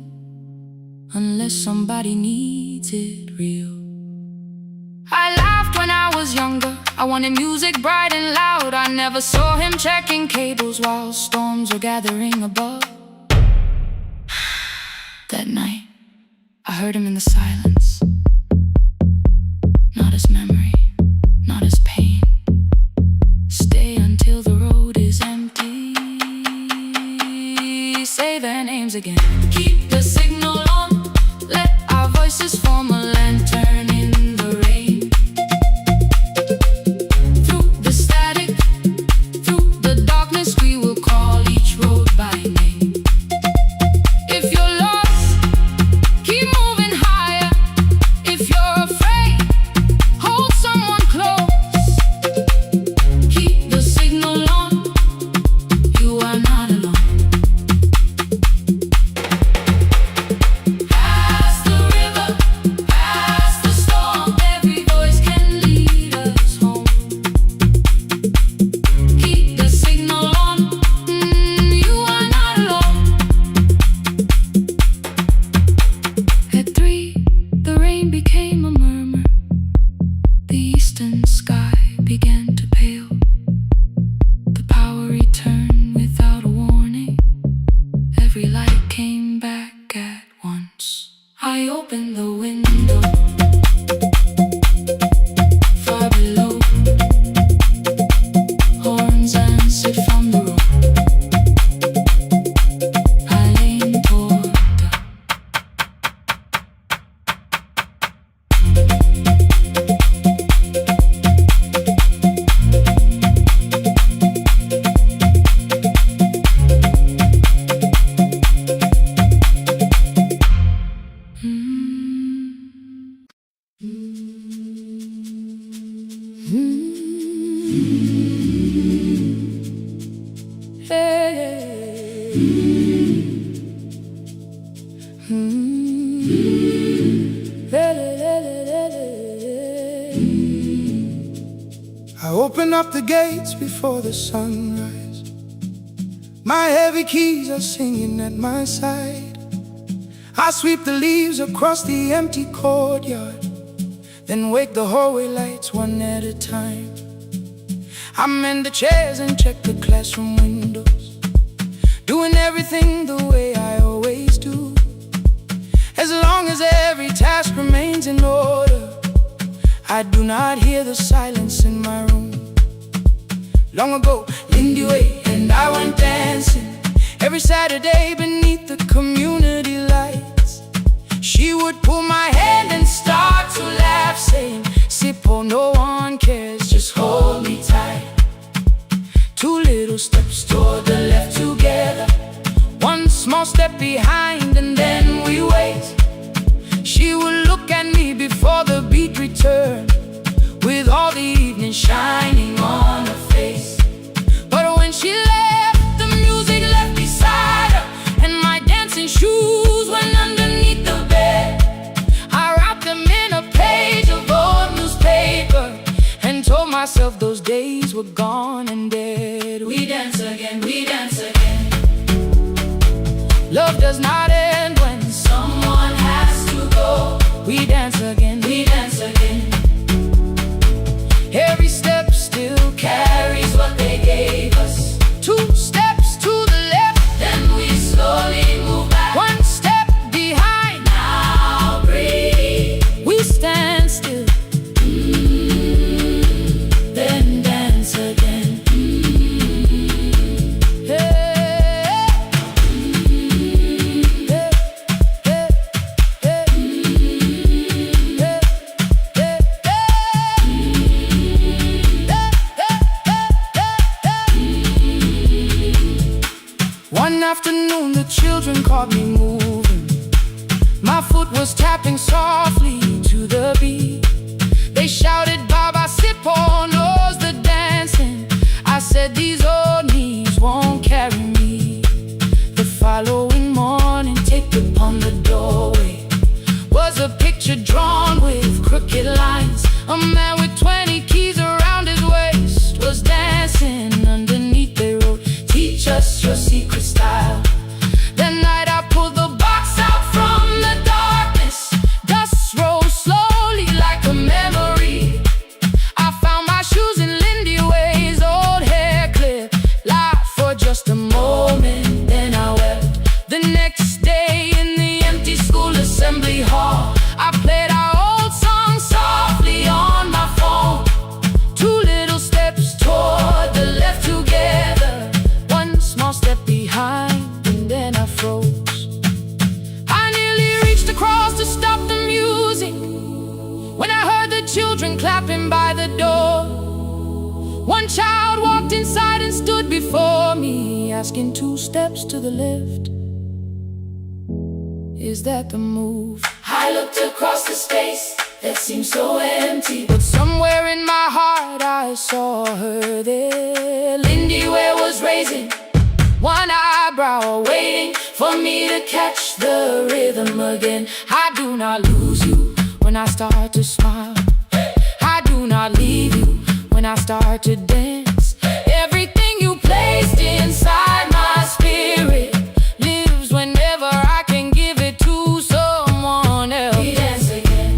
unless somebody needs it real. I laughed when I was younger. I wanted music bright and loud. I never saw him checking cables while storms were gathering above. That night, I heard him in the silence. Not as memory, not as pain. Stay until the road is empty. Say their names again. Keep the signal on. Let our voices form a lantern in the rain. Through the static, through the darkness, we will call each road by name. If you're lost, keep moving higher. If you're afraid, hold someone close. Keep the signal on. You are not alone. Past the river, past the storm, every voice can lead us home. Keep the signal on. You are not alone. At 3, the rain became a murmur. The eastern sky began to pale. The power returned without a warning. Every light came back at once. I opened the window. Far below, horns answered from the road. I leaned toward the I open up the gates before the sunrise. My heavy keys are singing at my side. I sweep the leaves across the empty courtyard, then wake the hallway lights one at a time. I mend the chairs and check the classroom windows, doing everything the way I always do. As long as every task remains in order, I do not hear the silence in my room. Long ago, Lindy Way and I went dancing every Saturday beneath the community lights. She would pull my hand and start to laugh, saying, "Sippo, no one cares, just hold me tight." 2 little steps toward the left together, 1 small step behind, and then we wait. She would look at me before the beat returned, with all the evening shining on her face. But when she left, the music left beside her, and my dancing shoes went underneath the bed. I wrapped them in a page of old newspaper and told myself those days were gone and dead. We dance again, we dance again. Love does not end when someone has to go. We dance again, we dance again. Every step still carries what they gave us. 2 steps to the left, then we slowly move back. 1 step behind, now breathe. We stand still, then dance again. One afternoon the children caught me moving. My foot was tapping softly to the beat. They shouted, "Baba Sippo knows the dancing." I said, "These old knees won't carry me." The following morning, taped upon the doorway was a picture drawn with crooked lines. A man with 20 keys around his waist was dancing underneath. They wrote, "Teach us your secret style." That night I pulled the box out from the darkness. Dust rose slowly like a memory. I found my shoes in Lindy Way's old hair clip. Laughed for just a moment, then I wept. The next day in the empty the children clapping by the door. One child walked inside and stood before me, asking 2 steps to the left, is that the move? I looked across the space that seemed so empty, but somewhere in my heart I saw her there. Lindy Ware was raising one eyebrow, waiting for me to catch the rhythm again. I do not lose you when I start to smile. I do not leave you when I start to dance. Everything you placed inside my spirit lives whenever I can give it to someone else. We dance again,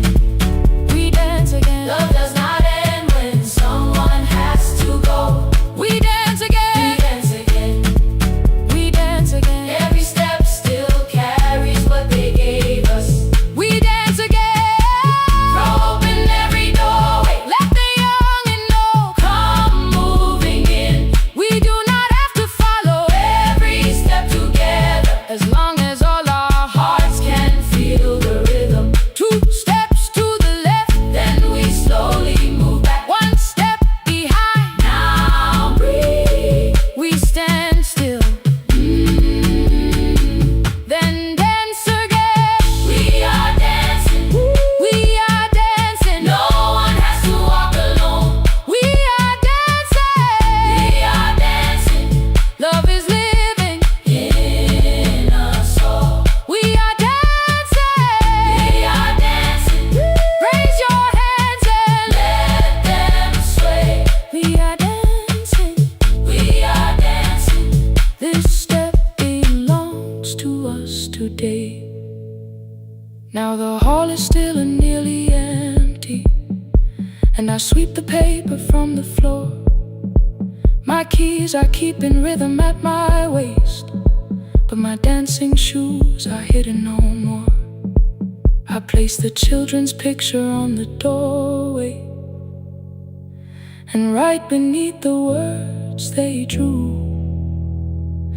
we dance again. Love does not end when someone has to go. We dance again, we dance again, we dance again. Every step still carries what they gave us. We dance again, throw open every doorway, let the young and old come moving in. We do not have to follow every step together, as long as all our hearts can feel the rhythm. 2 steps to the left, then we slowly move back 1 step behind. Now breathe, we stand still, then dance again. We are dancing, we are dancing. No one has to walk alone. We are dancing, we are dancing. Love is living in us all. We are dancing, we are dancing. Raise your hands and let them sway. We are dancing, we are dancing. This step belongs to us today. Now the hall is still and nearly empty, and I sweep the paper from the floor. My keys I keep in rhythm at my waist, but my dancing shoes are hidden no more. I place the children's picture on the doorway, and right beneath the words they drew,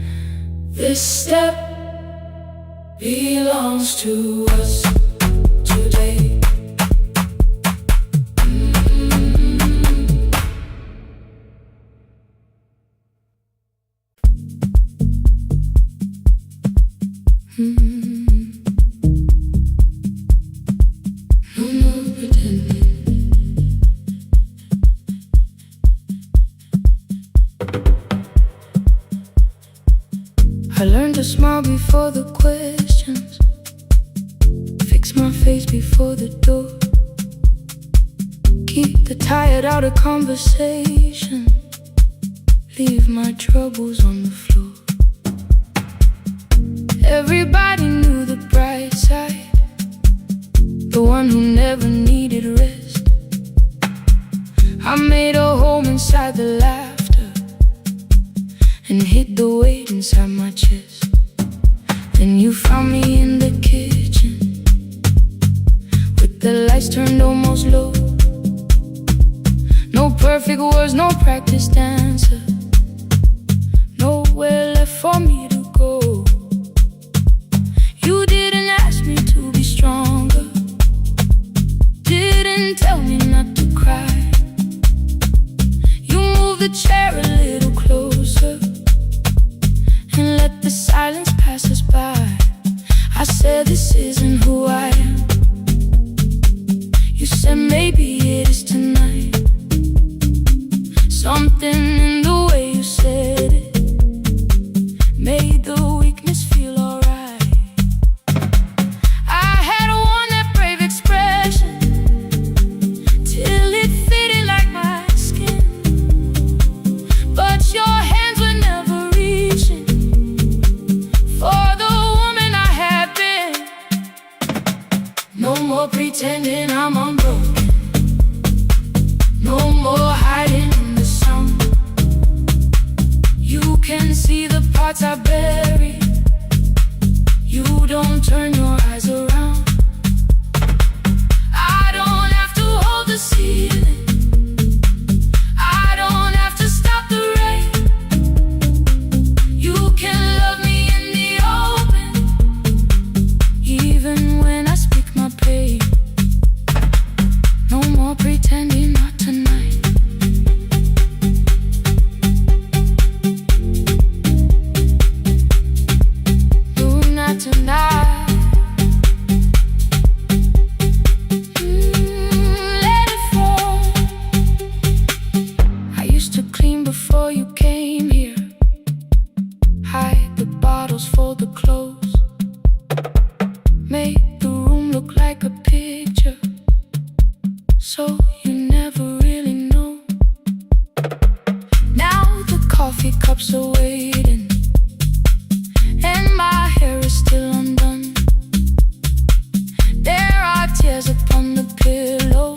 this step belongs to us today. No more pretending. I learned to smile before the questions, fix my face before the door, keep the tired out of conversation, leave my troubles on the floor. Everybody knew the bright side, the one who never needed rest. I made a home inside the laughter and hid the weight inside my chest. Then you found me in the kitchen with the lights turned almost low. No perfect words, no practice dancer, nowhere left for me to go. You didn't ask me to be stronger, didn't tell me not to cry. You moved the chair a little closer and let the silence pass us by. I said this isn't who I am. You said maybe it is tonight. Something in the way you said it made the weakness feel alright. I had worn that brave expression till it fitted like my skin, but your hands were never reaching for the woman I had been. No more pretending I'm unbroken, no more hiding in the sound. You can see the parts I bury, you don't turn your eyes around. I don't have to hold the ceiling, I don't have to stop the rain. You can love me in the open, even when I speak my pain. No more pretending, not tonight. No, not tonight. Let it fall. I used to clean before you came here. Hide the bottles, fold the clothes. Make the room look like a picture, so you never really know. Now the coffee cups are waiting, and my hair is still undone. There are tears upon the pillow.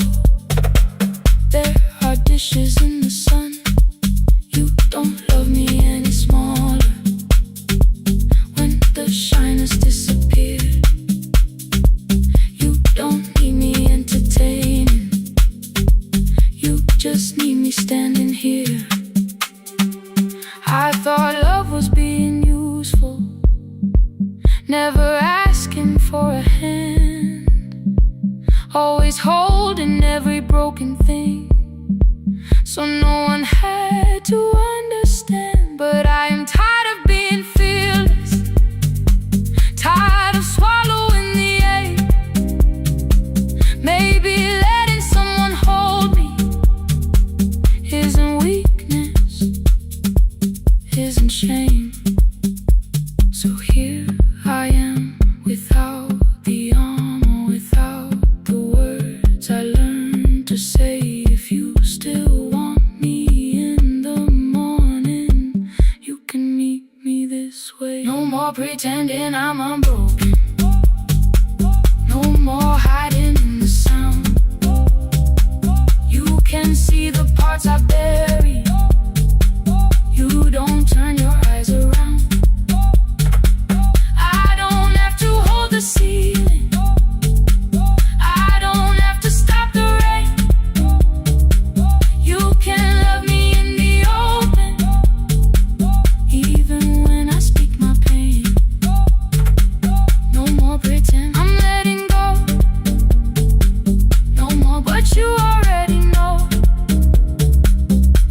There are dishes in the sun. You don't love me any smaller when the shine has disappeared. You don't need me entertaining. You just need me standing here. I thought love was being useful, never asking for a hand, always holding every broken thing, so no one had to understand. But I am tired of being fearless, tired of swallowing the ache. Maybe letting someone hold me isn't weakness, isn't shame. So here I am, without the armor, without the words I learned to say. If you still want me in the morning, you can meet me this way. No more pretending I'm unbroken. No more hiding in the sound. You can see the parts I bury. You don't turn your eyes around. I don't have to hold the ceiling. I don't have to stop the rain. You can love me in the open, even when I speak my pain. No more pretend, I'm letting go. No more, but you already know.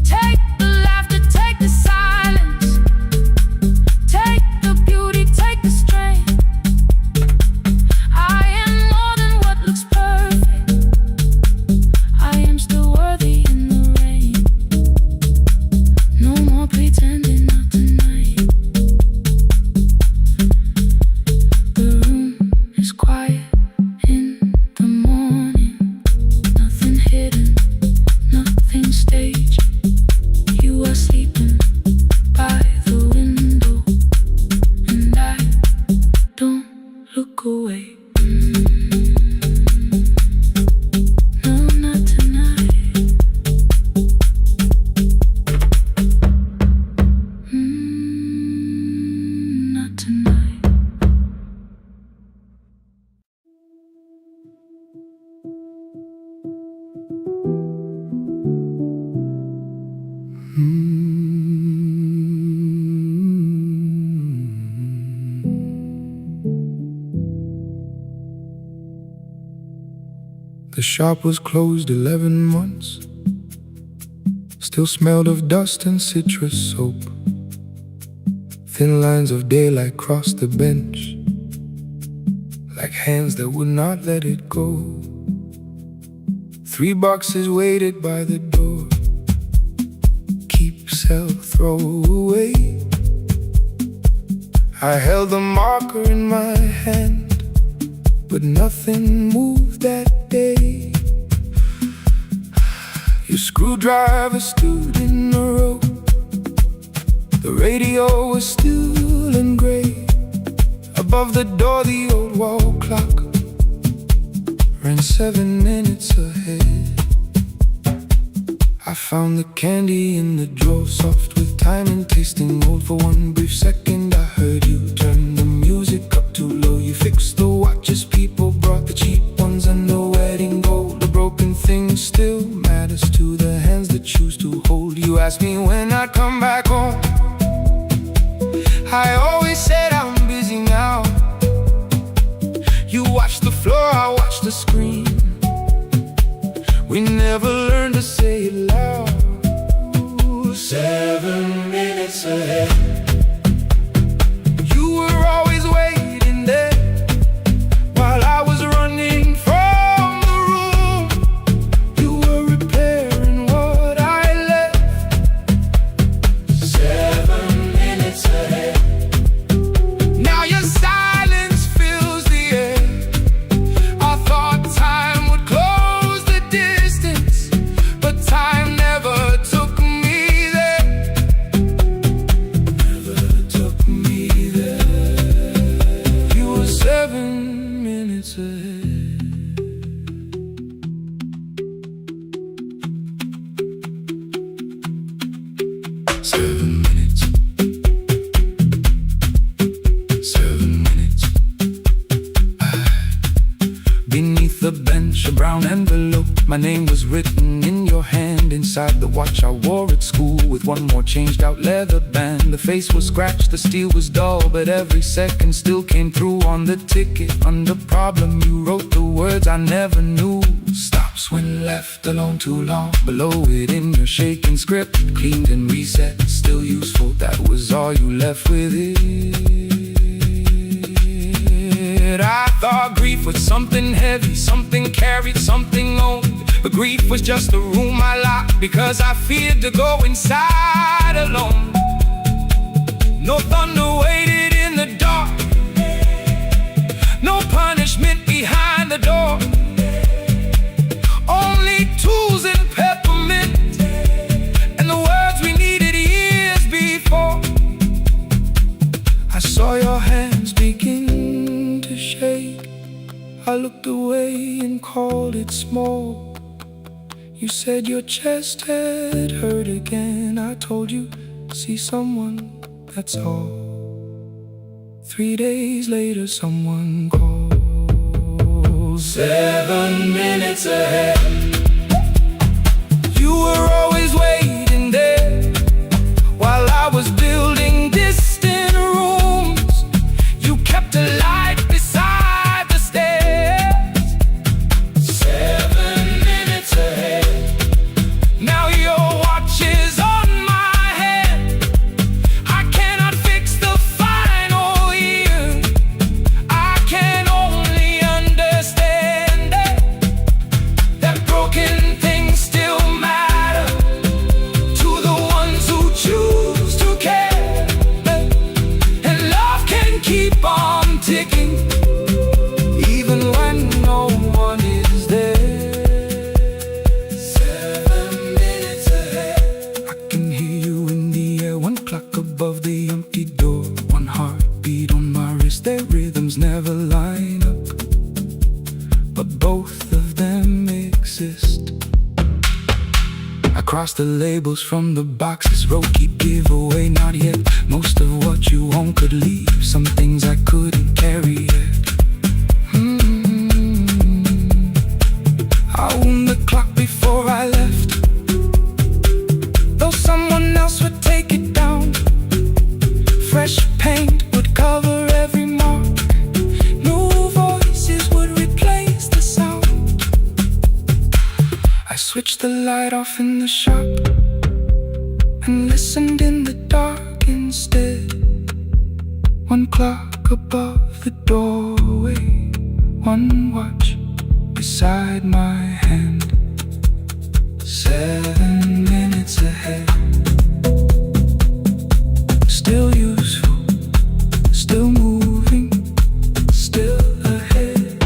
Take the laughter, take the silence, take the beauty, take the strength. I am more than what looks perfect. I am still worthy in the rain. No more pretending, not tonight. The room is quiet in the morning. Nothing hidden, nothing staged. You are sleeping by the window, and I don't look away. No, not tonight. Not tonight. The shop was closed 11 months. Still smelled of dust and citrus soap. Thin lines of daylight crossed the bench, like hands that would not let it go. 3 boxes waited by the door. Keep, sell, throw away. I held the marker in my hand, but nothing moved that day. Your screwdriver stood in the road. The radio was still and gray. Above the door, the old wall clock ran 7 minutes ahead. I found the candy in the drawer, soft with time and tasting old. For one brief second I heard you turn the music up too low. You fixed the watches, people brought the cheap ones and the wedding gold. The broken thing still matters to the hands that choose to hold. You asked me when I'd come back home. I always said I'm busy now. You watched the floor, I watched the screen. We never learned to say it loud. 7 minutes ahead. You were always waiting there while I was running from the room. You were repairing what I left. 7 minutes ahead. Now your silence fills the air. I thought time would close the distance, but time never took me there. Never took me there. You were 7 minutes ahead. 7 minutes. 7 minutes. Beneath the bench, a brown envelope. My name was written in your hand. Inside the watch I wore at school, with one more changed out leather band. The face was scratched, the steel was dull, but every second still came through on the ticket. Under problem you wrote the words I never knew. Stops when left alone too long. Below it in your shaking script, cleaned and reset, still useful. That was all you left with it. I thought grief was something heavy, something carried, something owned. But grief was just a room I locked because I feared to go inside alone. No thunder waited in the dark, no punishment behind the door. Only tools and peppermint, and the words we needed years before. I saw your hands begin to shake. I looked away and called it small. You said your chest had hurt again. I told you, see someone, that's all. 3 days later someone called. 7 minutes ahead. You were always waiting there while I was building distant rooms. You kept a light beside the stairs. 7 minutes ahead. Now your watch is on my head. I cannot fix the final year. I can only understand that broken things still matter to the ones who choose to care. And love can keep on ticking even when no one is there. 7 minutes ahead. I can hear you in the air, one clock above the empty door, one heartbeat on my wrist. Their rhythms never line up, but both of them exist. I cross the labels from the boxes, wrote keep, give away, not yet. Most of what you own could leave, some things I couldn't carry yet. I wound the clock before I left, though someone else would take it down. Fresh paint would cover every mark, new voices would replace the sound. I switched the light off in the shop and listened in the dark instead. One clock above the doorway, one watch beside my hand. 7 minutes ahead. Still useful, still moving, still ahead.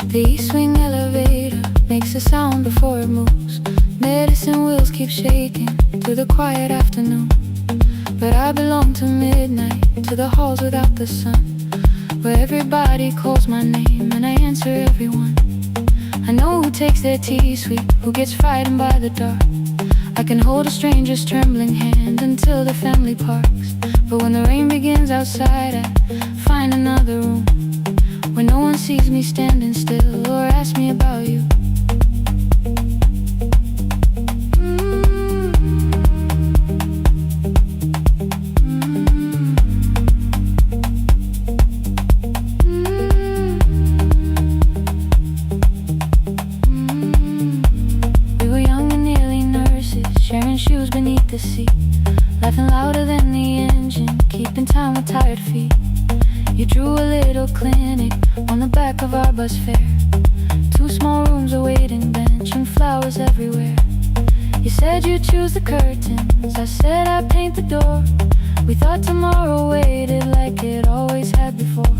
The east wing elevator makes a sound before it moves. Medicine wheels keep shaking through the quiet afternoon. But I belong to midnight, to the halls without the sun, where everybody calls my name and I answer everyone. I know who takes their tea sweet, who gets frightened by the dark. I can hold a stranger's trembling hand until the family parks. But when the rain begins outside, I find another room sees me standing still or asks me about you. We were young and nearly nurses, sharing shoes beneath the seat, laughing louder than the engine, keeping time with tired feet. You drew a little clinic on the back of our bus fare. 2 small rooms, a waiting bench, and flowers everywhere. You said you'd choose the curtains, I said I'd paint the door. We thought tomorrow waited like it always had before.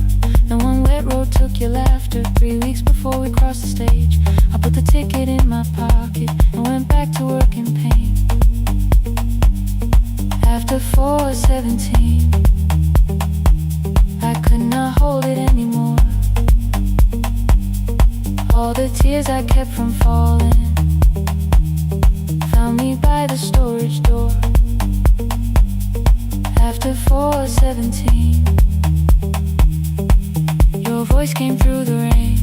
Then one wet road took your laughter. 3 weeks before we crossed the stage, I put the ticket in my pocket and went back to work in pain. After 4:17, I could not hold it anymore. All the tears I kept from falling found me by the storage door. After 4:17, your voice came through the rain,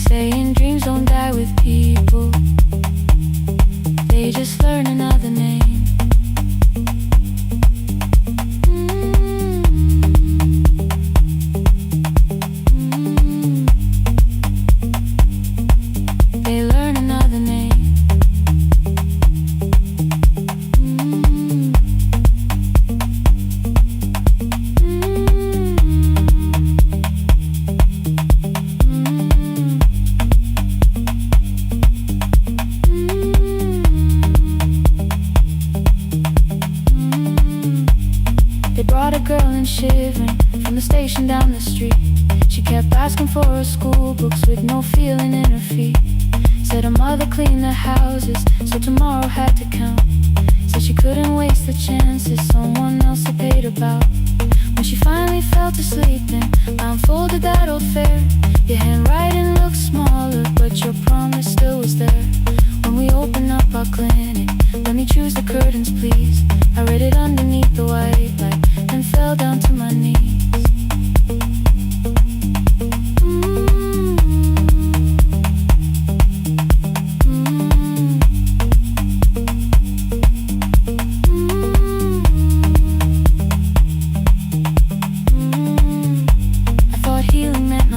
saying dreams don't die with people, they just learn another name. They learn another name. They brought a girl in shivering from the station down the street. She kept asking for her school books with no feeling in her feet. Said her mother cleaned the houses, so tomorrow had to count. Said she couldn't waste the chances someone else had paid about. When she finally fell to sleep, then I unfolded that old fare. Your handwriting looked smaller, but your promise still was there. When we opened up our clinic, let me choose the curtains, please. I read it underneath the white light, then fell down to my knees.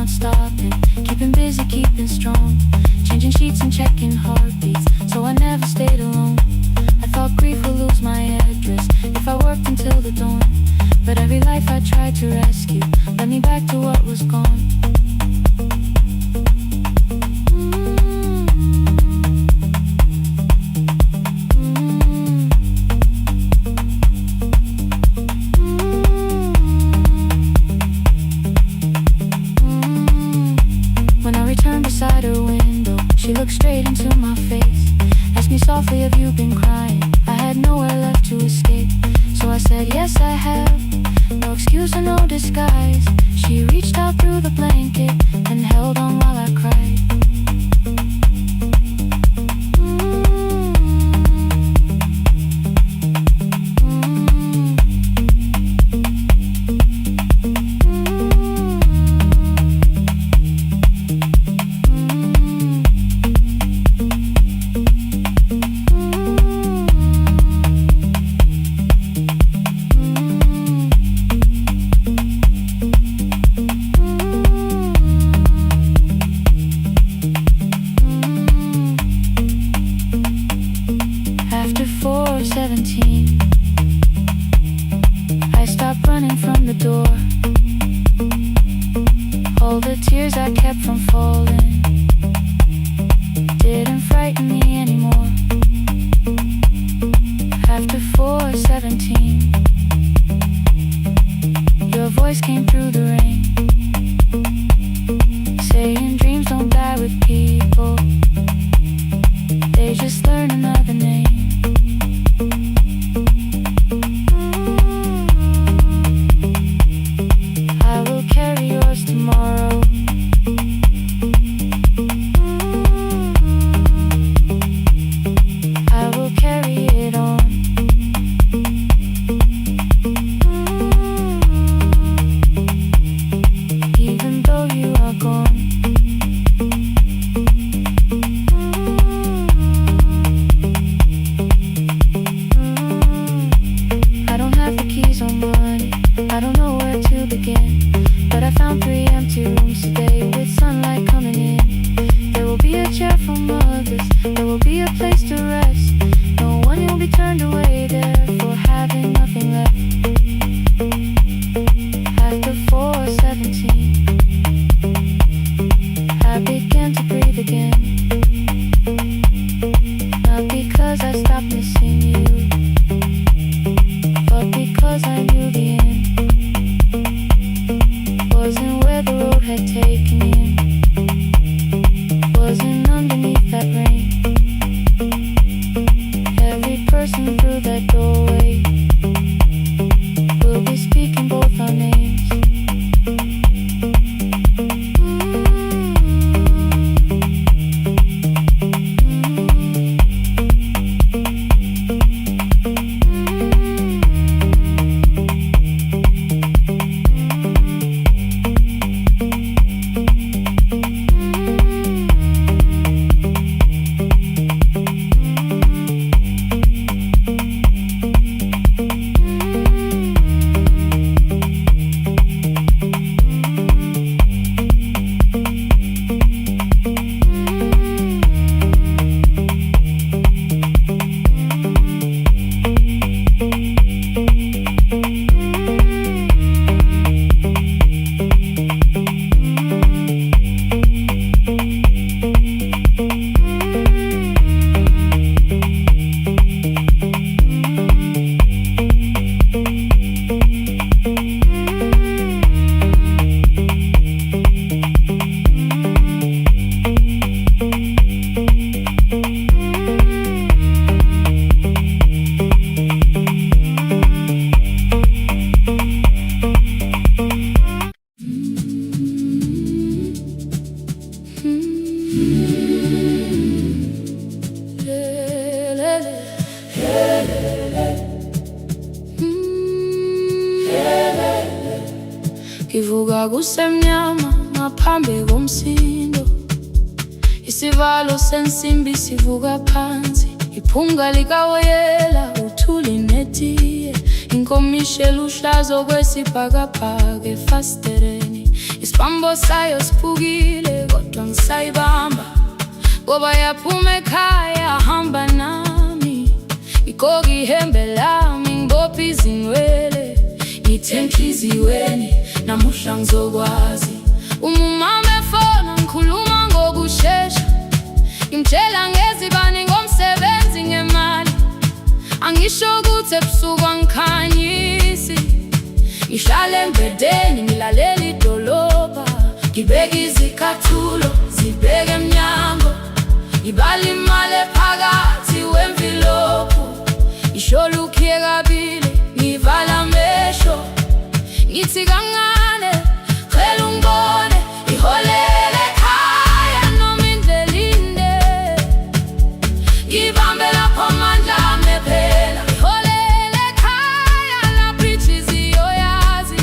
Stopping, keeping busy, keeping strong, changing sheets and checking heartbeats, so I never stayed alone. I thought grief would lose my address if I worked until the dawn, but every life I tried to rescue led me back to what was gone. Beside her window, she looked straight into my face, asked me softly, have you been crying? I had nowhere left to escape, so I said, yes I have, no excuse or no disguise. She reached out through the blanket and held on while I cried. After 4:17, I stopped running from the door. All the tears I kept from falling didn't frighten me anymore. After 4:17, your voice came through the rain, saying dreams don't die with people, they just learn another name. I will carry yours tomorrow. I will carry it on. Even where the road had taken him wasn't underneath that rain. Every person through that doorway will be speaking both our names. Ngivuka kusemnyama ngaphambi komsindo, isivalo sensimbi sivuka phansi, iphunga likawoyela uthuli netiye, inkomishi eluhlaza okwesibhakabhaka efasitereni, isibambo sayo siphukile kodwa ngisayibamba, ngoba yaphuma ekhaya hamba nami, igqoka ihembe lami ngibophe izinwele, ngithe enhliziyweni namuhla ngizokwazi. Umama efona ngikhuluma ngokushesha, ngimtshela ngezibani ngomsebenzi ngemali, angisho ukuthi ebusuku angikhanyisi, ngihlale embedeni ngilalela idolobha, ngibeka izicathulo zibheke emnyango, ngibala imali ephakathi wemvilophu, isho lukhiye kabili ngivala amehlo, ngithi kancane cela ungibone, iholele ekhaya noma indlela inde, ngibambe lapho amandla ami ephela, iholele ekhaya lapho inhliziyo yazi,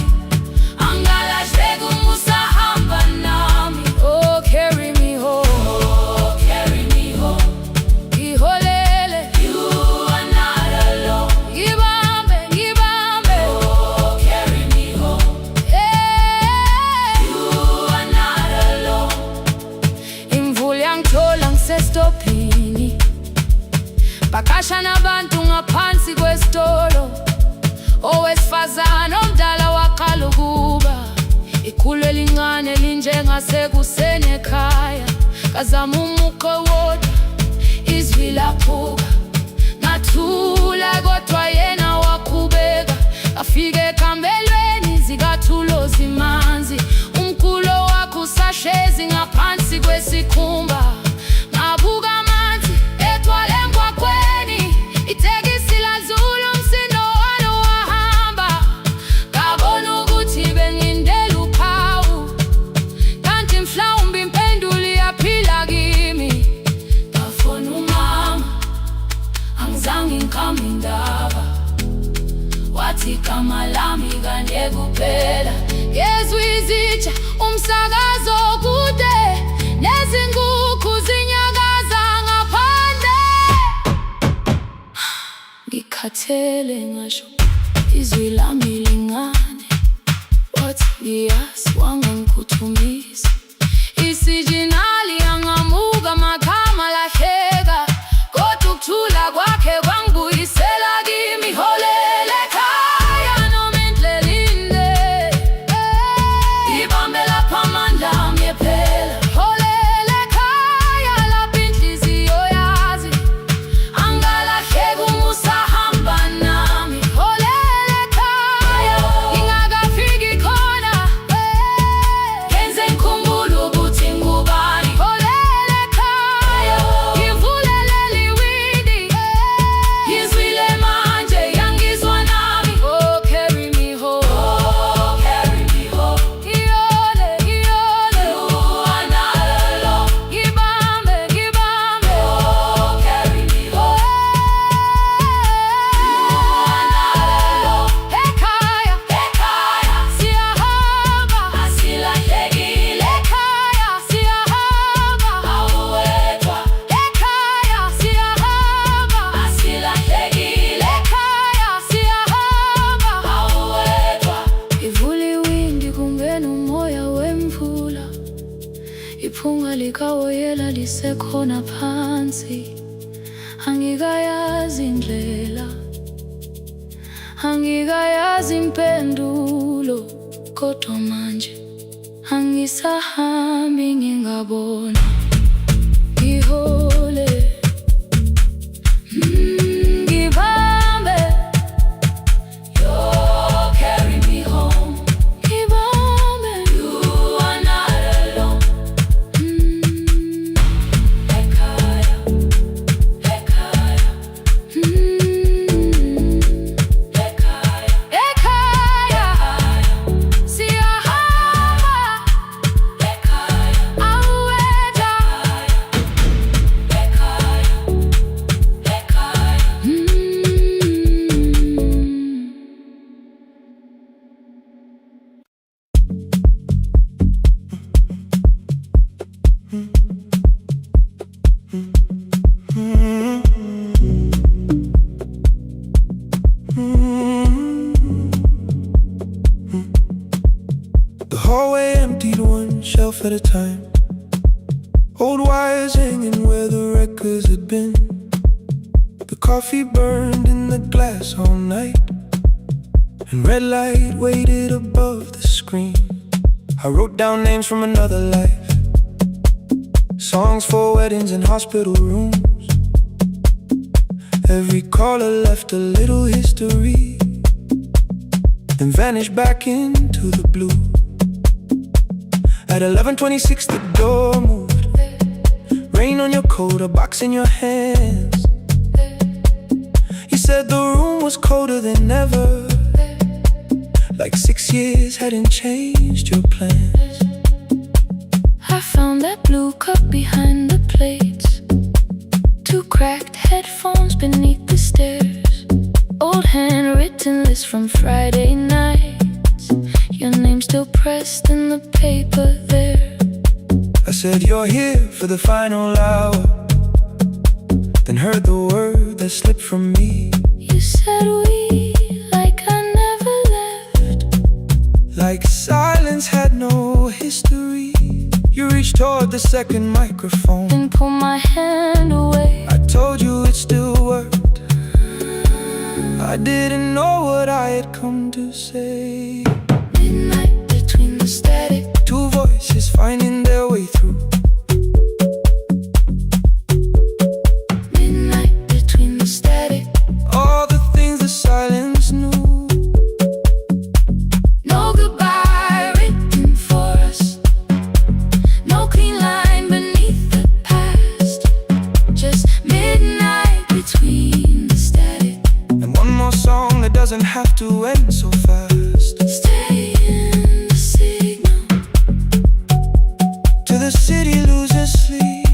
angalahleki uma usahamba nami. Oh carry me home, oh carry me home, iholele, you are not alone, ngibambe ngibambe, oh carry me home, yeah, you are not alone. Imvula yangithola ngisestophini, bakasha nabantu ngaphansi kwesitolo, owesifazane omdala waqala ukuba, ikhulu elincane linjengasekuseni ekhaya, kazama umuqo wodwa izwi laphuka, ngathula kodwa yena waqhubeka, afike ekambelweni zikathulo zimanzi, umkhulo wakho usahlezi ngaphansi kwesikhumba, ngabuka amanzi ethwala emgwaqweni, itekisi ladlula umsindo walo wahamba, ngabona ukuthi bengindela uphawu, kanti mhlawumbe impendulo iyaphila kimi, ngafona umama angizange ngikhambe indaba, wathi igama lami kanye kuphela, ngezwe izitsha umsakazo kude, nezinkukhu zinyakaza ngaphandle, ngikhathele ngasho izwi lami lingane, wathi ngiyazi wangangikhuthumisa, isijinali yangamuka magama lahleka, kodwa ukuthula kwakhe kwangibuyisela kimi, iholele ekhaya noma indlela inde, ngibambe lapho amandla ami ephela, iholele ekhaya lapho inhliziyo yazi, angalahleki uma usahamba nami, iholele iphunga likawoyela lisekhona phansi. Angikayazi indlela, angikayazi impendulo, kodwa manje angisahambi ngingabona. Ngihole, ngibambe, you carry me home. Ngibambe, you are not alone. Ekhaya, ekhaya, ekhaya, ekhaya, siyahamba. Ekhaya, aweta. The hallway emptied one shelf at a time. Old wires hanging where the records had been. The coffee burned in the glass all night, and red light waited above the screen. I wrote down names from another life, songs for weddings and hospital rooms. Every caller left a little history, then vanished back into the blue. At 11:26 the door moved. Rain on your coat, a box in your hands. You said the room was colder than ever, like 6 years hadn't changed your plans. I found that blue cup behind the plates, 2 cracked headphones beneath the stairs, old handwritten list from Friday nights, your name still pressed in the paper there. I said you're here for the final hour, then heard the word that slipped from me. You said we, like I never left, like silence had no history. You reached toward the second microphone, then pulled my hand away. I told you it still worked. I didn't know what I had come to say. Midnight between the static, 2 voices finding their way through. midnight between the static. All the things the silence knew. No goodbye written for us, no clean line beneath the past, just midnight between the static. And one more song that doesn't have to end so fast. Stay in the signal, Till the city loses sleep.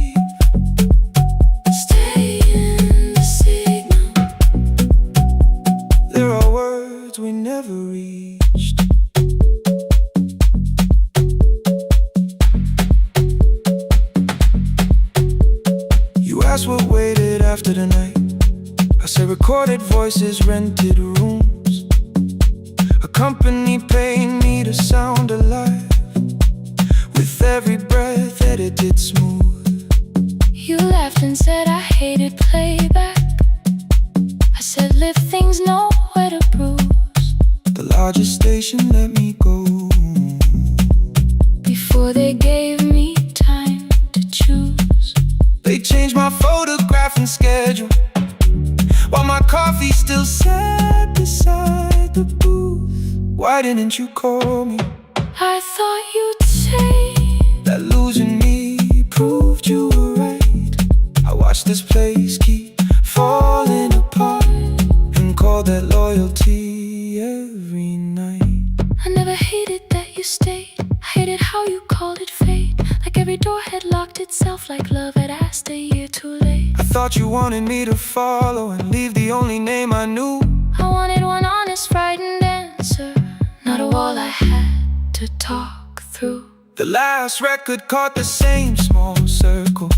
stay in the signal. There are words we never reached. You asked what waited after the night. I said recorded voices, rented rooms, a company paying me to sound alive, with every breath edited smooth. You laughed and said I hated playback. I said live things nowhere to bruise. The largest station let me go. Before they gave me time to choose, They changed my photograph and schedule, while my coffee still sat beside the booth. Why didn't you call me? I thought you'd say That losing me proved you were right. I watched this place keep falling apart, and called that loyalty every night. I never hated that you stayed. I hated how you called it fate, like every door had locked itself, like love had asked a year too late. I thought you wanted me to follow and leave the only name I knew. I wanted one honest, frightened answer, not a wall I had to talk through. The last record caught the same small circle,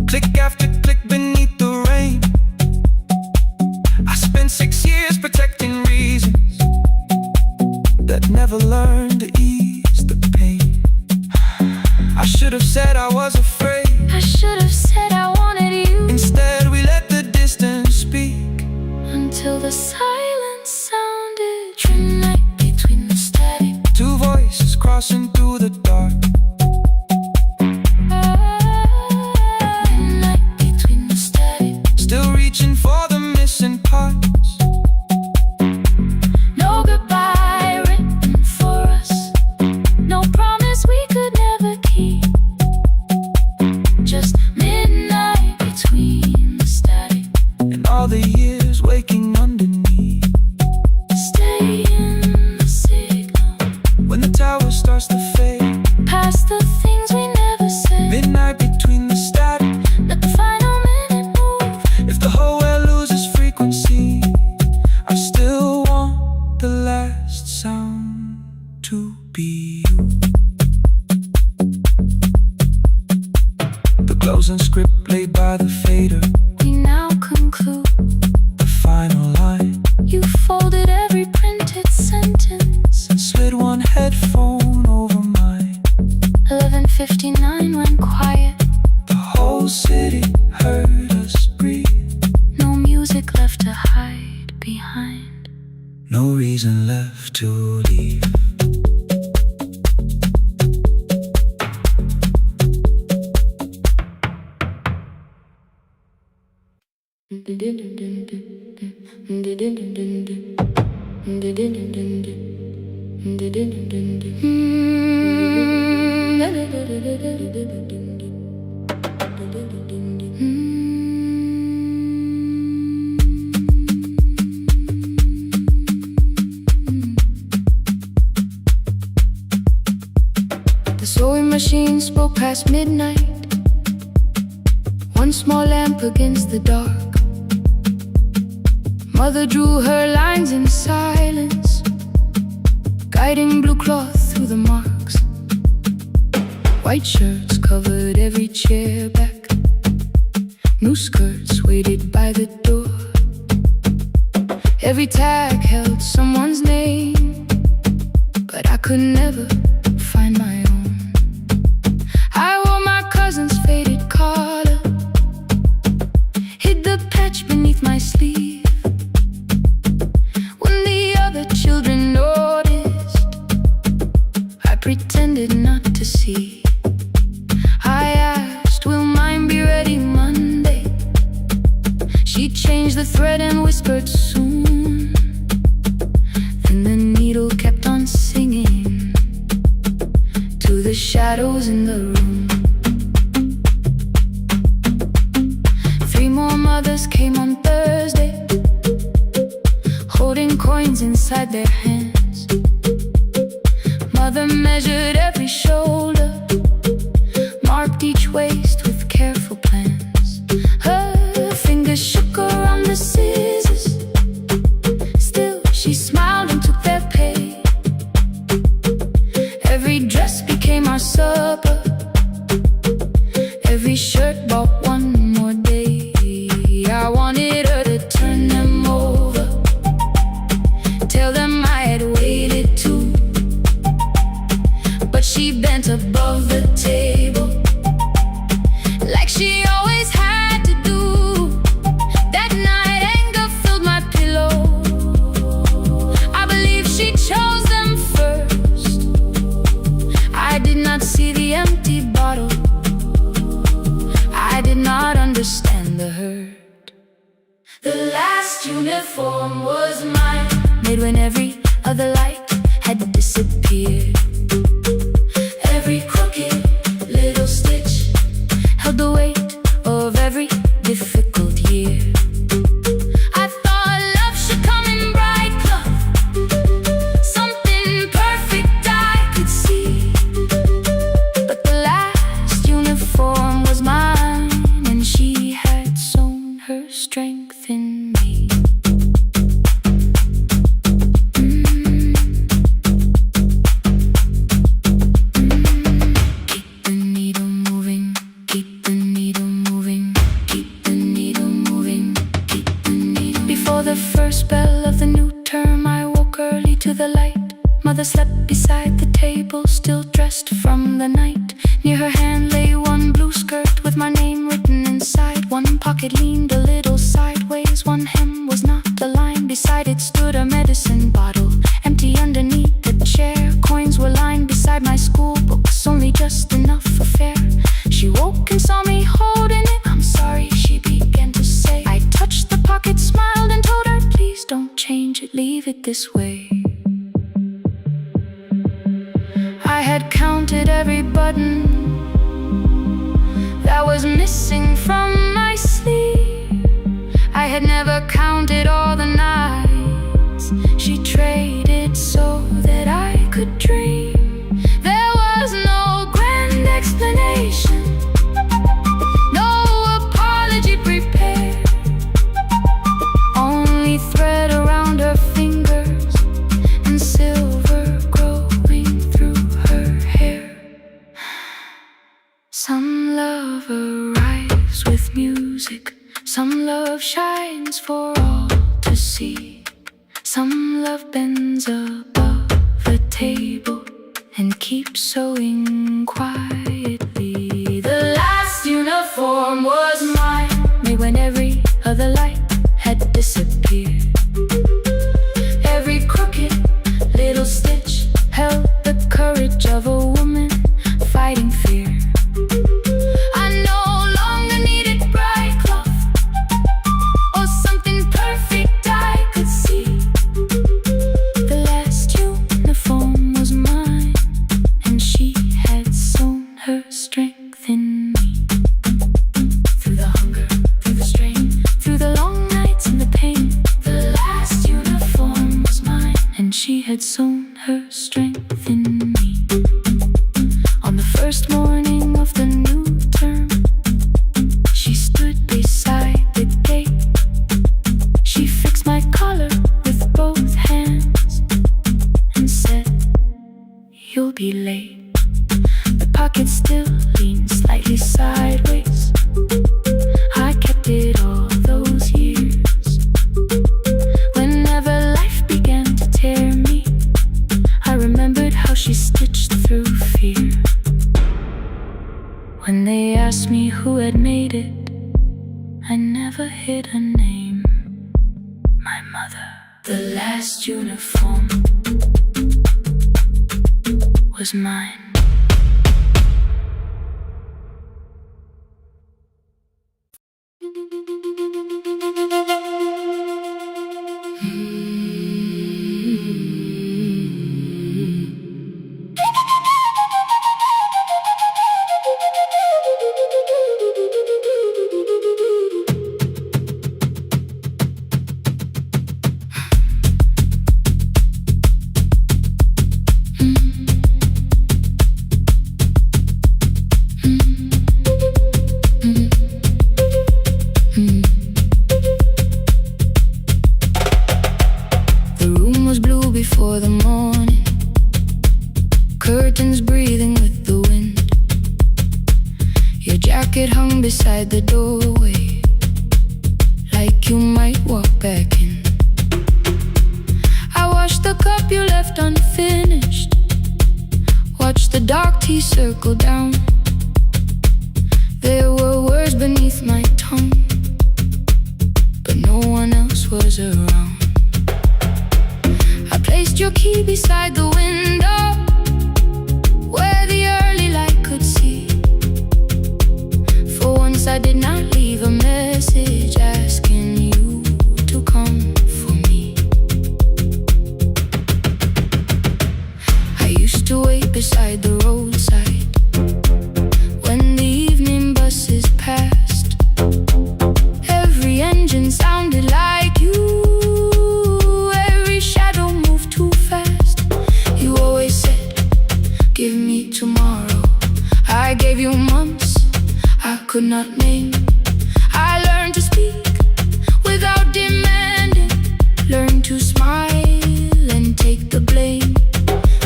click after click beneath the rain. I spent 6 years protecting reasons that never learned to ease the pain. I should have said I was afraid. I should have said I wanted you. Instead we let the distance speak, until the silence sounded. Midnight between the static. Two voices crossing through the dark. Midnight between the static. Still reaching for the missing parts. No goodbye written for us. No promise we could never keep. Just midnight between the static. And all the years waking underneath. Stay in the signal. When the tower starts to fade. Past the things we never said. Midnight between the static. Let the final minute move. If the whole world loses frequency, I still want the last sound to be you. The closing script laid by the fader. We now conclude. The final line. You folded every printed sentence And slid one headphone over mine. 11:59 went quiet. The whole city heard us breathe. No music left to hide behind. No reason left to leave. The sewing machine spoke past midnight. One small lamp against the dark. Mother drew her lines in silence, guiding blue cloth through the marks. White shirts covered every chair back. New skirts waited by the door. Every tag held someone's name, but I could never find my own. I wore my cousin's faded collar, hid the patch beneath my sleeve. When the other children noticed, I pretended not to see. I asked, will mine be ready Monday? She changed the thread and whispered soon. Then the needle kept on singing to the shadows in the room. 3 more mothers came on Thursday, holding coins inside their hands. Mother measured every shoulder, marked each waist with careful plans. Her fingers shook around the scissors. Still she smiled and took their pay. Every dress became our supper. Every shirt bought one more day. I wanted her to turn them over, tell them I had waited too. But she bent above the table, like she always had to do. That night anger filled my pillow. I believe she chose them first. I did not see the empty bottle. I did not understand the hurt. The last uniform was mine, made when every other light had disappeared. Every crooked little stitch held the weight of every difficult year. I thought love should come in bright cloth, something perfect I could see. But the last uniform was mine, and she had sown her strength in me. Keep the needle moving, keep the needle moving, keep the needle moving, keep the needle. Before the first bell of the new term, I woke early to the light. Mother slept beside the table, still dressed from the night. Near her hand it this way. I had counted every button that was missing from my sleeve. I had never counted all the nights she traded so that I could dream. There was no grand explanation, no apology prepared, only thread around her fingers and silver growing through her hair. Some love arrives with music, some love shines for all to see. Some love bends above a table and keeps sewing quietly. The last uniform was mine, made when every other light had disappeared. Every crooked little stitch held the courage of a woman fighting fear. I no longer needed bright cloth or something perfect I could see. The last uniform was mine, and she had sewn her strength in me. Through the hunger, through the strain, through the long nights and the pain, the last uniform was mine, and she had sewn her strength in me. On the first morning of the new term, she stood beside the gate. She fixed my collar with both hands and said, "You'll be late." The pocket still leaned slightly sideways. I kept it all those years. Whenever life began to tear me, I remembered how she stitched through fear. When they asked me who had made it, I never hid her name. My mother. The last uniform was mine. Before the morning, curtains breathing with the wind. Your jacket hung beside the doorway, like you might walk back in. I washed the cup you left unfinished, watched the dark tea circle down. There were words beneath my tongue, but no one else was around. Placed your key beside the window, where the early light could see. For once I did not leave a message asking you to come for me. I used to wait beside the roadside when the evening buses passed. Every engine sounded like you. Give me tomorrow. I gave you months I could not name. I learned to speak without demanding, learned to smile and take the blame.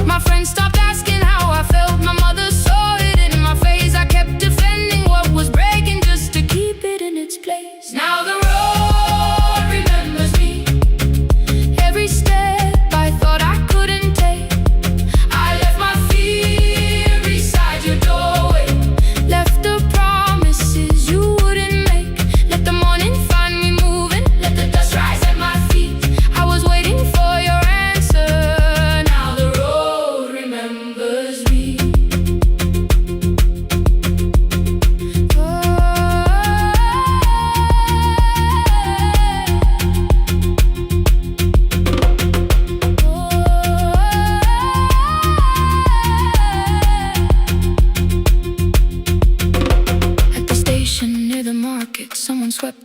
My friends stopped asking how I felt. My mother saw it in my face. I kept defending what was breaking just to keep it in its place. Now the road remembers me. Every step I thought I couldn't take, I left my fear beside your doorway, left the promises you wouldn't make. Let the morning find me moving, let the dust rise at my feet. I was waiting for your answer. Now the road remembers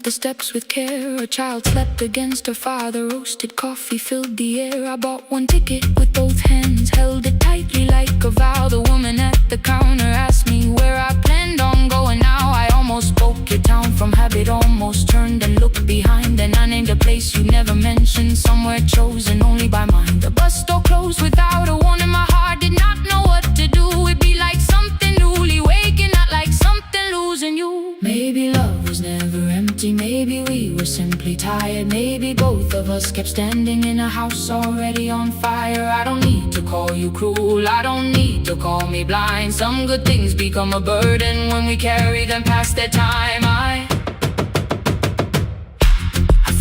the steps with care. A child slept against her father. Roasted coffee filled the air. I bought one ticket with both hands, held it tightly like a vow. The woman at the counter asked me where I planned on going. Now I almost spoke your town from habit, almost turned and looked behind. And I named a place you never mentioned, somewhere chosen only by mine. The bus door closed without a warning. My heart did not know what to do. It'd be like something newly waking, not like something losing you. Maybe love was never empty, maybe we were simply tired. Maybe both of us kept standing in a house already on fire. I don't need to call you cruel, I don't need to call me blind. Some good things become a burden when we carry them past their time. I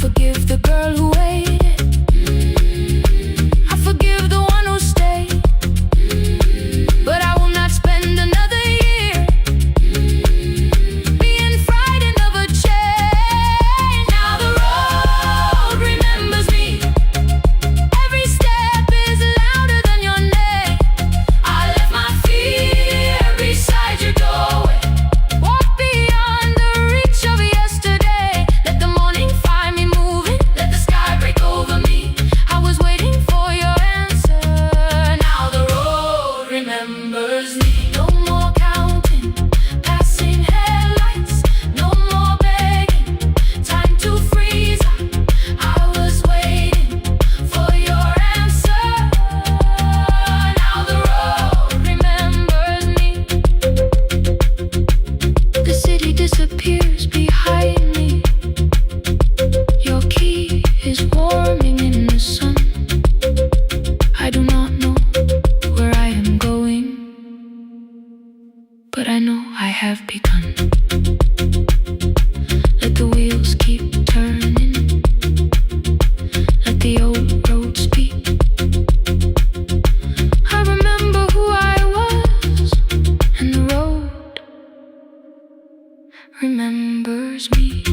forgive the girl who waited, I forgive the one who stayed, but I will not spend another year being frightened of a change. Now the road remembers me, every step is louder than your name. I left my fear beside your doorway, walk beyond the reach of yesterday. Let the morning find me moving, let the sky break over me. I was waiting for your answer. Now the road remembers me. No more counting, passing headlights, no more begging, time to freeze up. I was waiting for your answer. Now the road remembers me. The city disappears behind me. Your key is warming in the sun. I do not know where I am going, but I know I have begun. Let the wheels keep turning, let the old road speak. I remember who I was, and the road remembers me.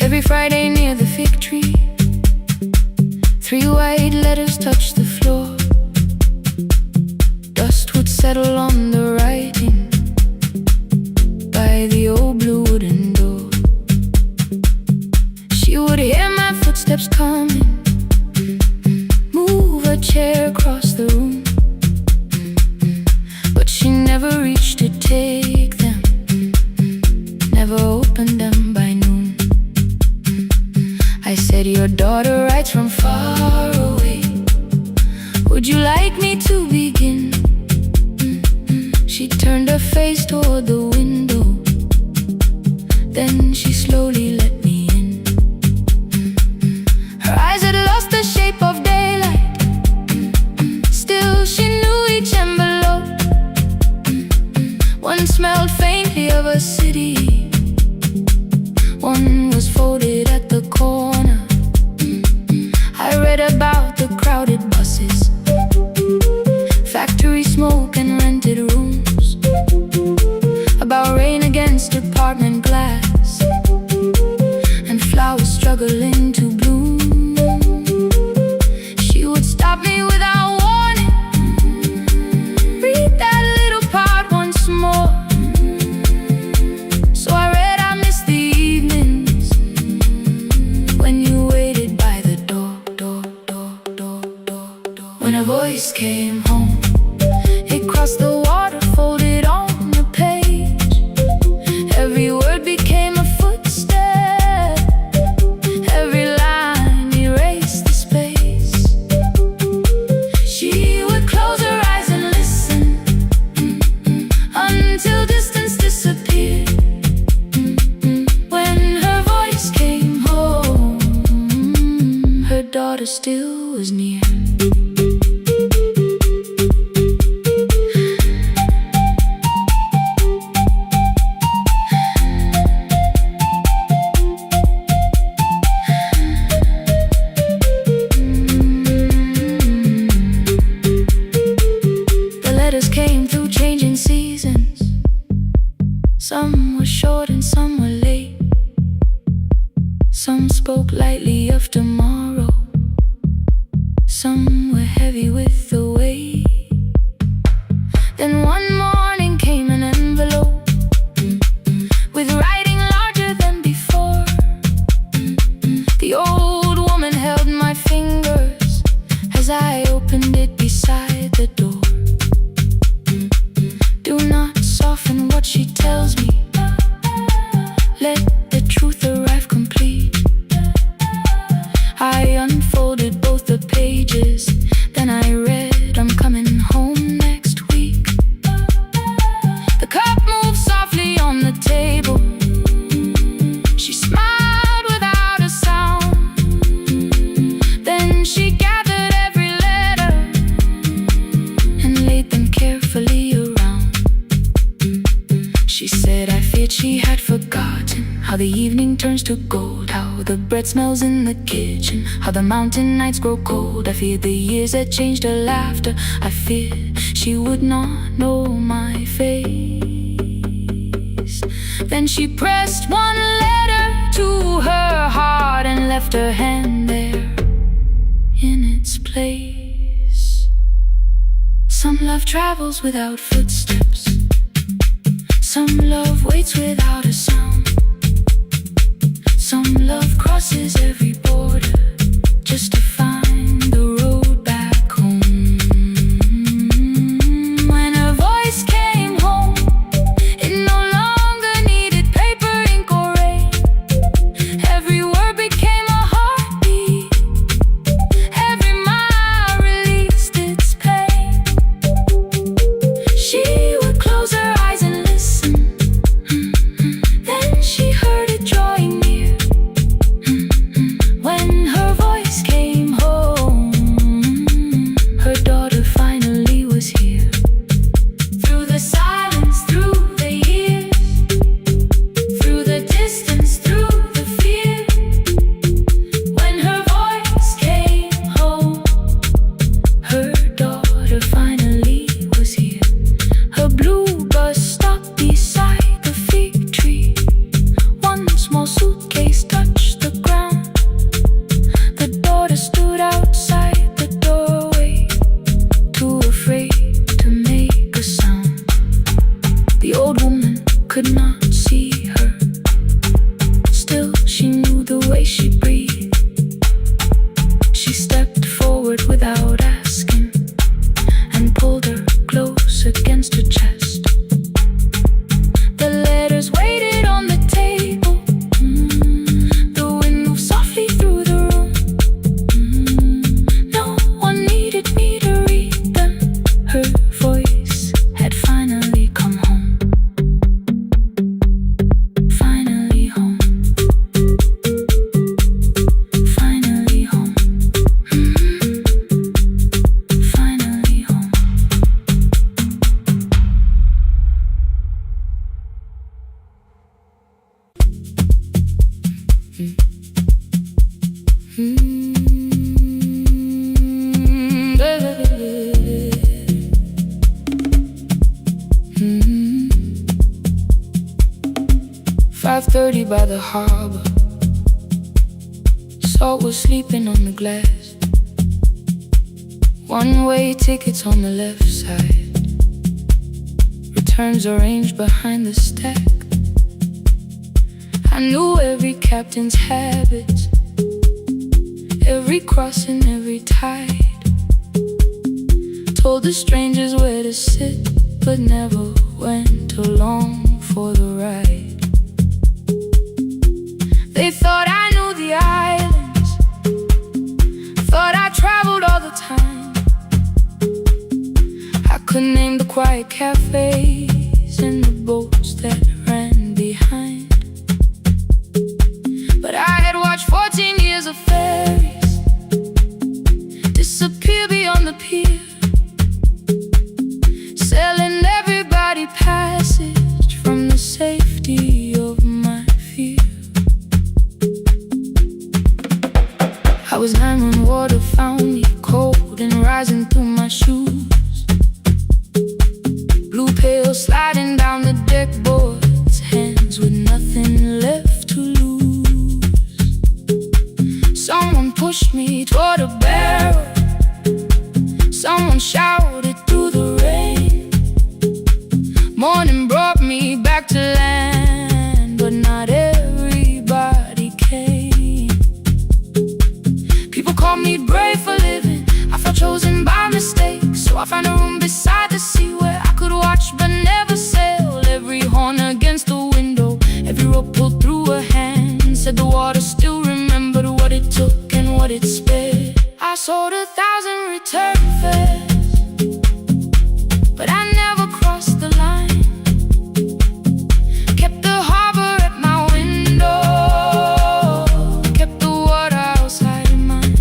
Every Friday near the fig tree, 3 white letters touched the floor. Dust would settle on the writing by the old blue wooden door. She would hear my footsteps coming, move a chair across the room, but she never reached to take them, never opened them by noon. I said, your daughter writes from far away, would you like me to begin? She turned her face toward the window, then she slowly let me in. Her eyes had lost the shape of daylight, still she knew each envelope. One smelled faintly of a city, one was folded at the corner. I read about the crowded buses, factory smoke and rented rooms, about rain against apartment glass, and flowers struggling to bloom. She would stop me without warning, read that little part once more. So I read, I miss the evenings Some were short and some were late. Some spoke lightly of tomorrow. Some were heavy with the weight. Then one morning came an envelope with writing larger than before. The old woman held my fingers as I opened it beside the door. Do not soften what she tells me. Let the truth arrive complete. I unfolded both the pages, then I read, I'm coming home next week. The cup moved softly on the table. She smiled without a sound. Then she gathered every letter and laid them carefully around. She said, I feared she had forgotten how the evening turns to gold, how the bread smells in the kitchen, how the mountain nights grow cold. I feared the years had changed her laughter. I feared she would not know my face. Then she pressed one letter to her heart and left her hand there in its place. Some love travels without footsteps. Some love waits without a sound. Some love crosses every border just to find the road back home. When her voice came home, it no longer needed paper, ink, or rain. Every word became a heartbeat. Every mile released its pain. She would close her eyes and listen. Then she heard it drawing near. When her voice came home, her daughter finally was here. Through the silence, through the years, through the distance, through the fear. When her voice came home, her daughter finally was here. Her blue bus stopped beside the fig tree. One small suitcase touched the ground. The daughter stood outside the doorway, too afraid to make a sound. The old woman could not see her. Still, she knew the way she breathed. She stepped forward without asking and pulled her close against her chest. The letters waited on the table. The wind moved softly through the room. No one needed me to read them. Her voice had finally come home. Finally home. Finally home. Finally home. 5:30 by the harbor. Salt was sleeping on the glass. One-way tickets on the left side. Returns arranged behind the stack. I knew every captain's habits, every crossing, every tide. Told the strangers where to sit, but never went along for the ride. They thought I knew the islands, thought I traveled all the time. I could name the quiet cafes and the boats that ran behind. But I had watched 14 years of ferries disappear beyond the pier, selling everybody passage from the safety of my fear. I was 9 when water found me, cold and rising through my shoes. Blue pale to land, but not everybody came. People call me brave for living. I felt chosen by mistake, so I found a room beside the sea where I could watch but never sail. Every horn against the window, every rope pulled through a hand, said the water still remembered what it took and what it spared. I sold 1,000 return fares, but I never crossed the line. Kept the harbor at my window, kept the water outside of mine.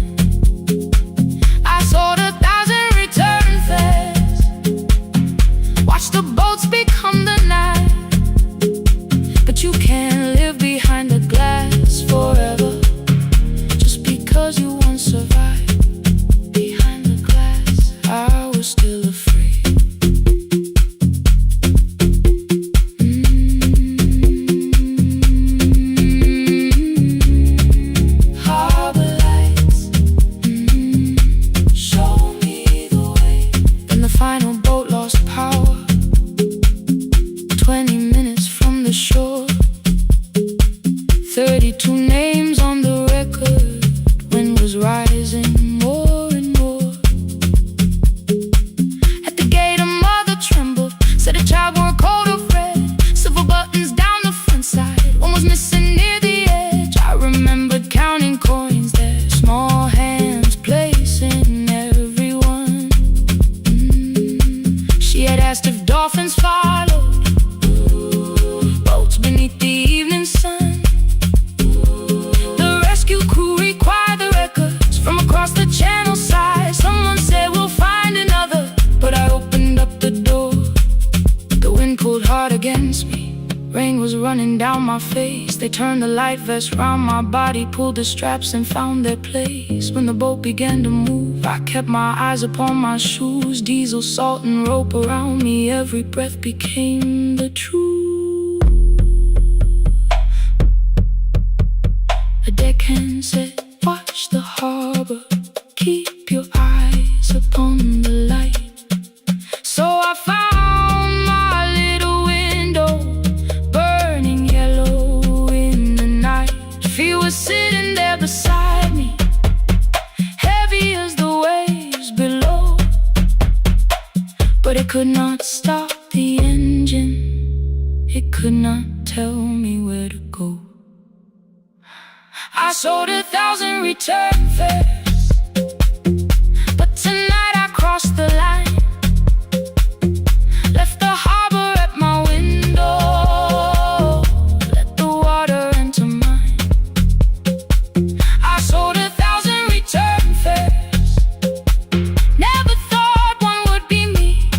I sold 1,000 return fares, watched the boats become the night. But you can't live behind the glass forever, just because you once survived. Behind the glass, I was still afraid. Harbor lights, show me the way. Then the final boat lost power, 20 minutes from the shore. 32 names on the record, wind was rising more and more. At the gate a mother trembled, said a child wore a coat of red, silver buttons down the front side, one was missing near the edge. I remembered counting coins there, small hands placing everyone. She had asked if dolphins followed, boats beneath the evening sun. The rescue crew required the records from across the channel side. Someone said we'll find another, but I opened up the door. The wind pulled hard against me, rain was running down my face. They turned the life vest round my body, pulled the straps and found their place. When the boat began to move, I kept my eyes upon my shoes. Diesel, salt and rope around me, every breath became the truth. A deckhand said, watch the harbor, keep your eyes upon the light. So I found my little window, burning yellow in the night. Fear was sitting there beside me, heavy as the waves below, but it could not stop the engine, it could not tell me where to go. I sold 1,000 return fares, but tonight I crossed the line. Left the harbor at my window, let the water enter mine. I sold 1,000 return fares, never thought one would be me.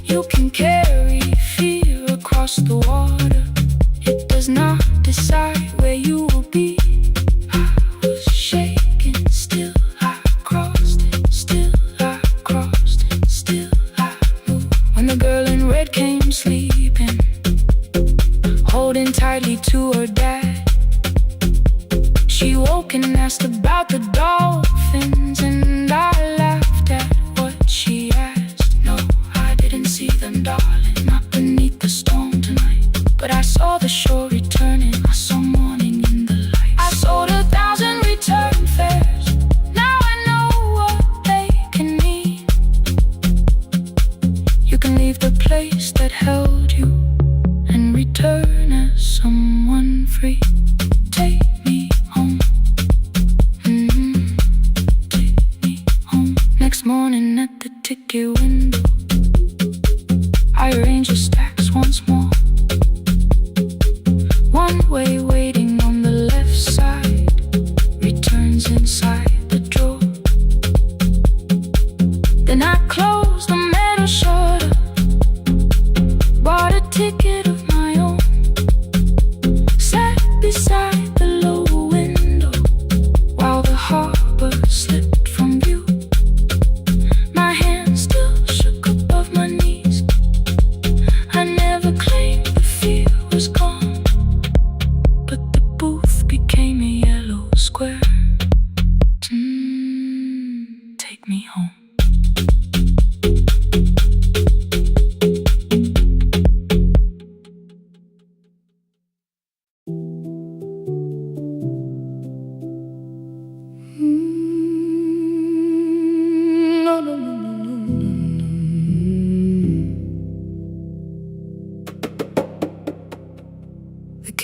You can carry fear across the water, it does not decide where you will be. Shaking, still I crossed it, still I crossed it, still I moved. When the girl in red came sleeping, holding tightly to her dad, she woke and asked about the dolphins, and I laughed at what she asked. No, I didn't see them, darling, not beneath the storm tonight, but I saw the shore returning, I saw morning in the light. I sold 1,000 return fares, now I know what they can mean. You can leave the place that held you and return as someone free. Take me home, take me home. Next morning at the ticket window, I arrange the stacks once more. One way waiting on the left side, returns inside the drawer. Then I closed the metal shutter, bought a ticket of my own, sat beside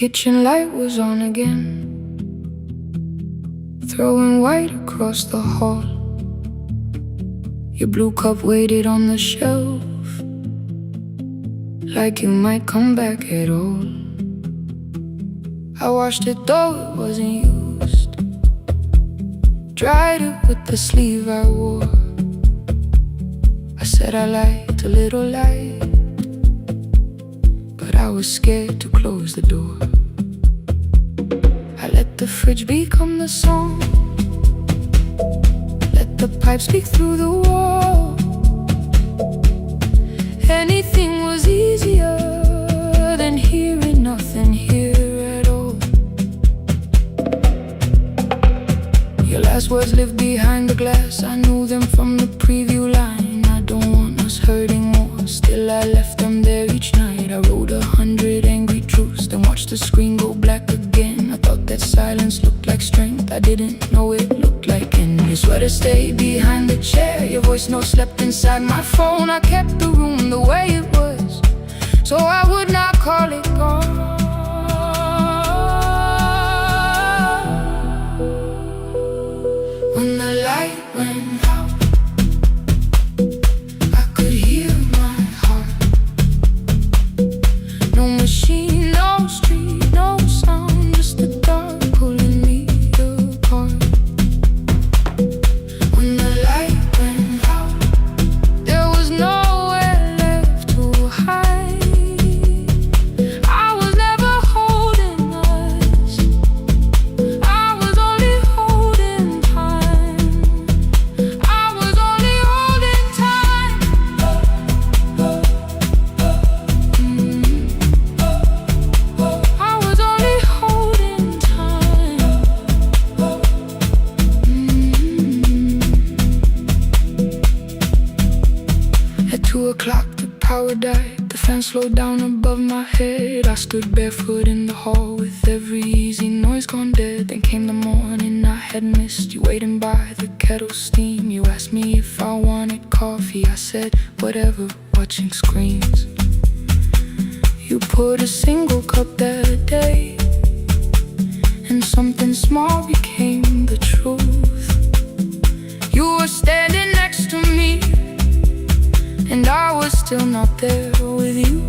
kitchen light was on again, throwing white across the hall. Your blue cup waited on the shelf, like you might come back at all. I washed it though it wasn't used, dried it with the sleeve I wore. I said I liked a little light, but I was scared to close the door. I let the fridge become the song, let the pipe speak through the wall. Anything was easier than hearing nothing here at all. Your last words lived behind the glass, I knew them from the preview line. I don't want us hurting more, still I left them there each night. I wrote 100 angry truths, then watched the screen go black again. I thought that silence looked like strength, I didn't know it looked like end. Your sweater stayed behind the chair, your voice note slept inside my phone. I kept the room the way it was, so I would not call it gone. When the light went out, I could hear my heart. No machine, no street, no sound, just the dark pulling me apart. When the light went out, there was nowhere left to hide. I was never holding us, I was only holding time. I was only holding time. I was only holding time. At 2 o'clock the power died, the fan slowed down above my head. I stood barefoot in the hall with every easy noise gone dead. Then came the morning I had missed, you waiting by the kettle steam. You asked me if I wanted coffee, I said whatever, watching screens. You poured a single cup that day, and something small became the truth. You were standing next to me, and I was still not there with you.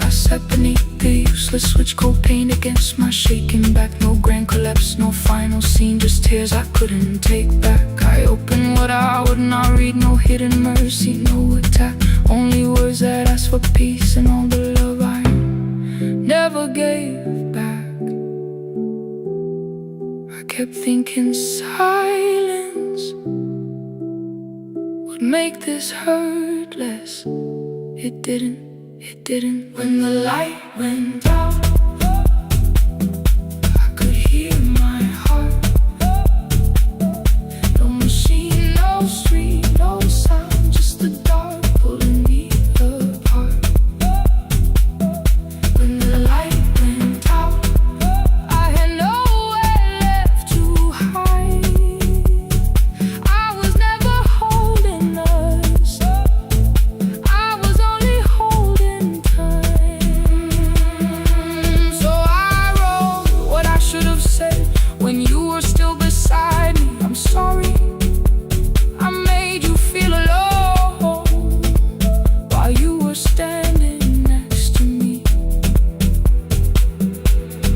I sat beneath the useless switch, cold paint against my shaking back. No grand collapse, no final scene, just tears I couldn't take back. I opened what I would not read, no hidden mercy, no attack, only words that asked for peace and all the love I never gave back. I kept thinking silence would make this hurt less. It didn't, it didn't. When the light went out, I could hear my heart. No machine, no street, no sound, just the dark pulling me apart. When the light went out, I had nowhere left to hide. I was never holding us, I was only holding time. So I wrote what I should have said when you were still beside me. I'm sorry, I made you feel alone while you were standing next to me.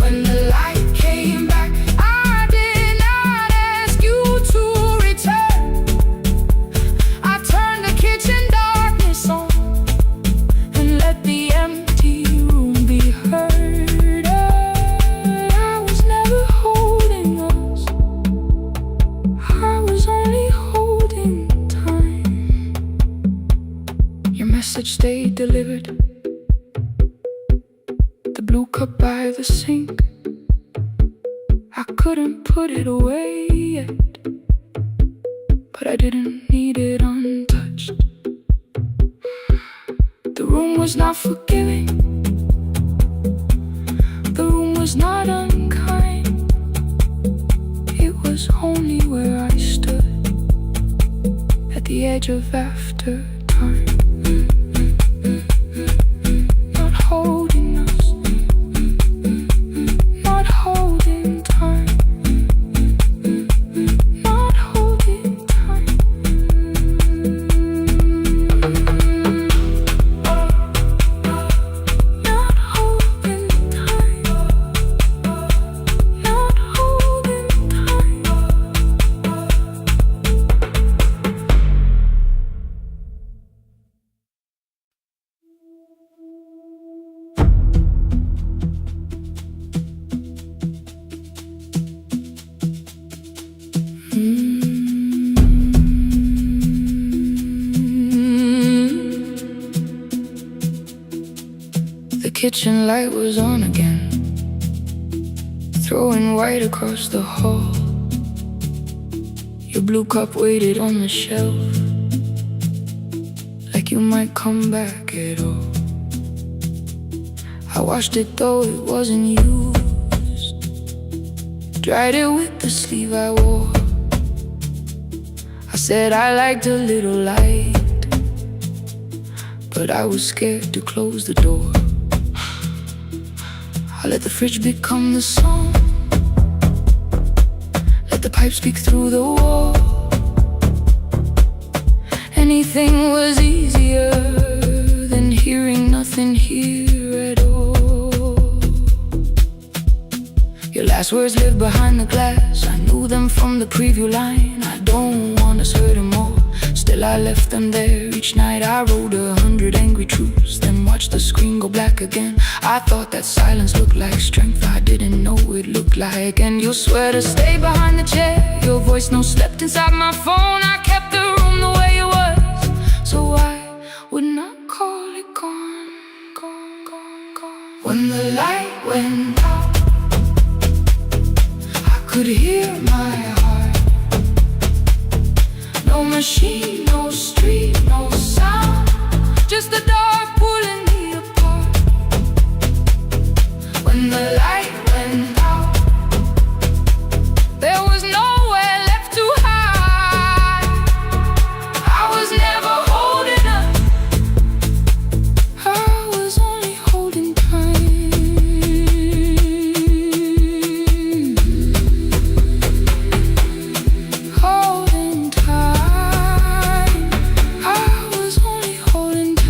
When the light came back, I did not ask you to return. I turned the kitchen darkness on and let the empty room be heard. I was never holding us, I was only holding time. Your message stayed delivered, the blue cup by the sink. I couldn't put it away yet, but I didn't need it untouched. The room was not forgiving, the room was not unkind. It was only where I stood at the edge of after time. Not holding us, kitchen light was on again, throwing white across the hall. Your blue cup waited on the shelf, like you might come back at all. I washed it though it wasn't used, dried it with the sleeve I wore. I said I liked a little light, but I was scared to close the door. I let the fridge become the song, let the pipe speak through the wall. Anything was easier than hearing nothing here at all. Your last words live behind the glass, I knew them from the preview line. I don't want us hurting more, still I left them there. Each night I wrote 100 angry truths, then watched the screen go black again. I thought that silence looked like strength, I didn't know it looked like. And you swear to stay behind the chair, your voice no slept inside my phone. I kept the room the way it was, so I would not call it gone, gone, gone, gone. When the light went out, I could hear my heart. No machine, no street, no sound, just the dark pulling me apart. When the light went out, there was nowhere left to hide. I was never holding up, I was only holding time. Holding time, I was only holding time.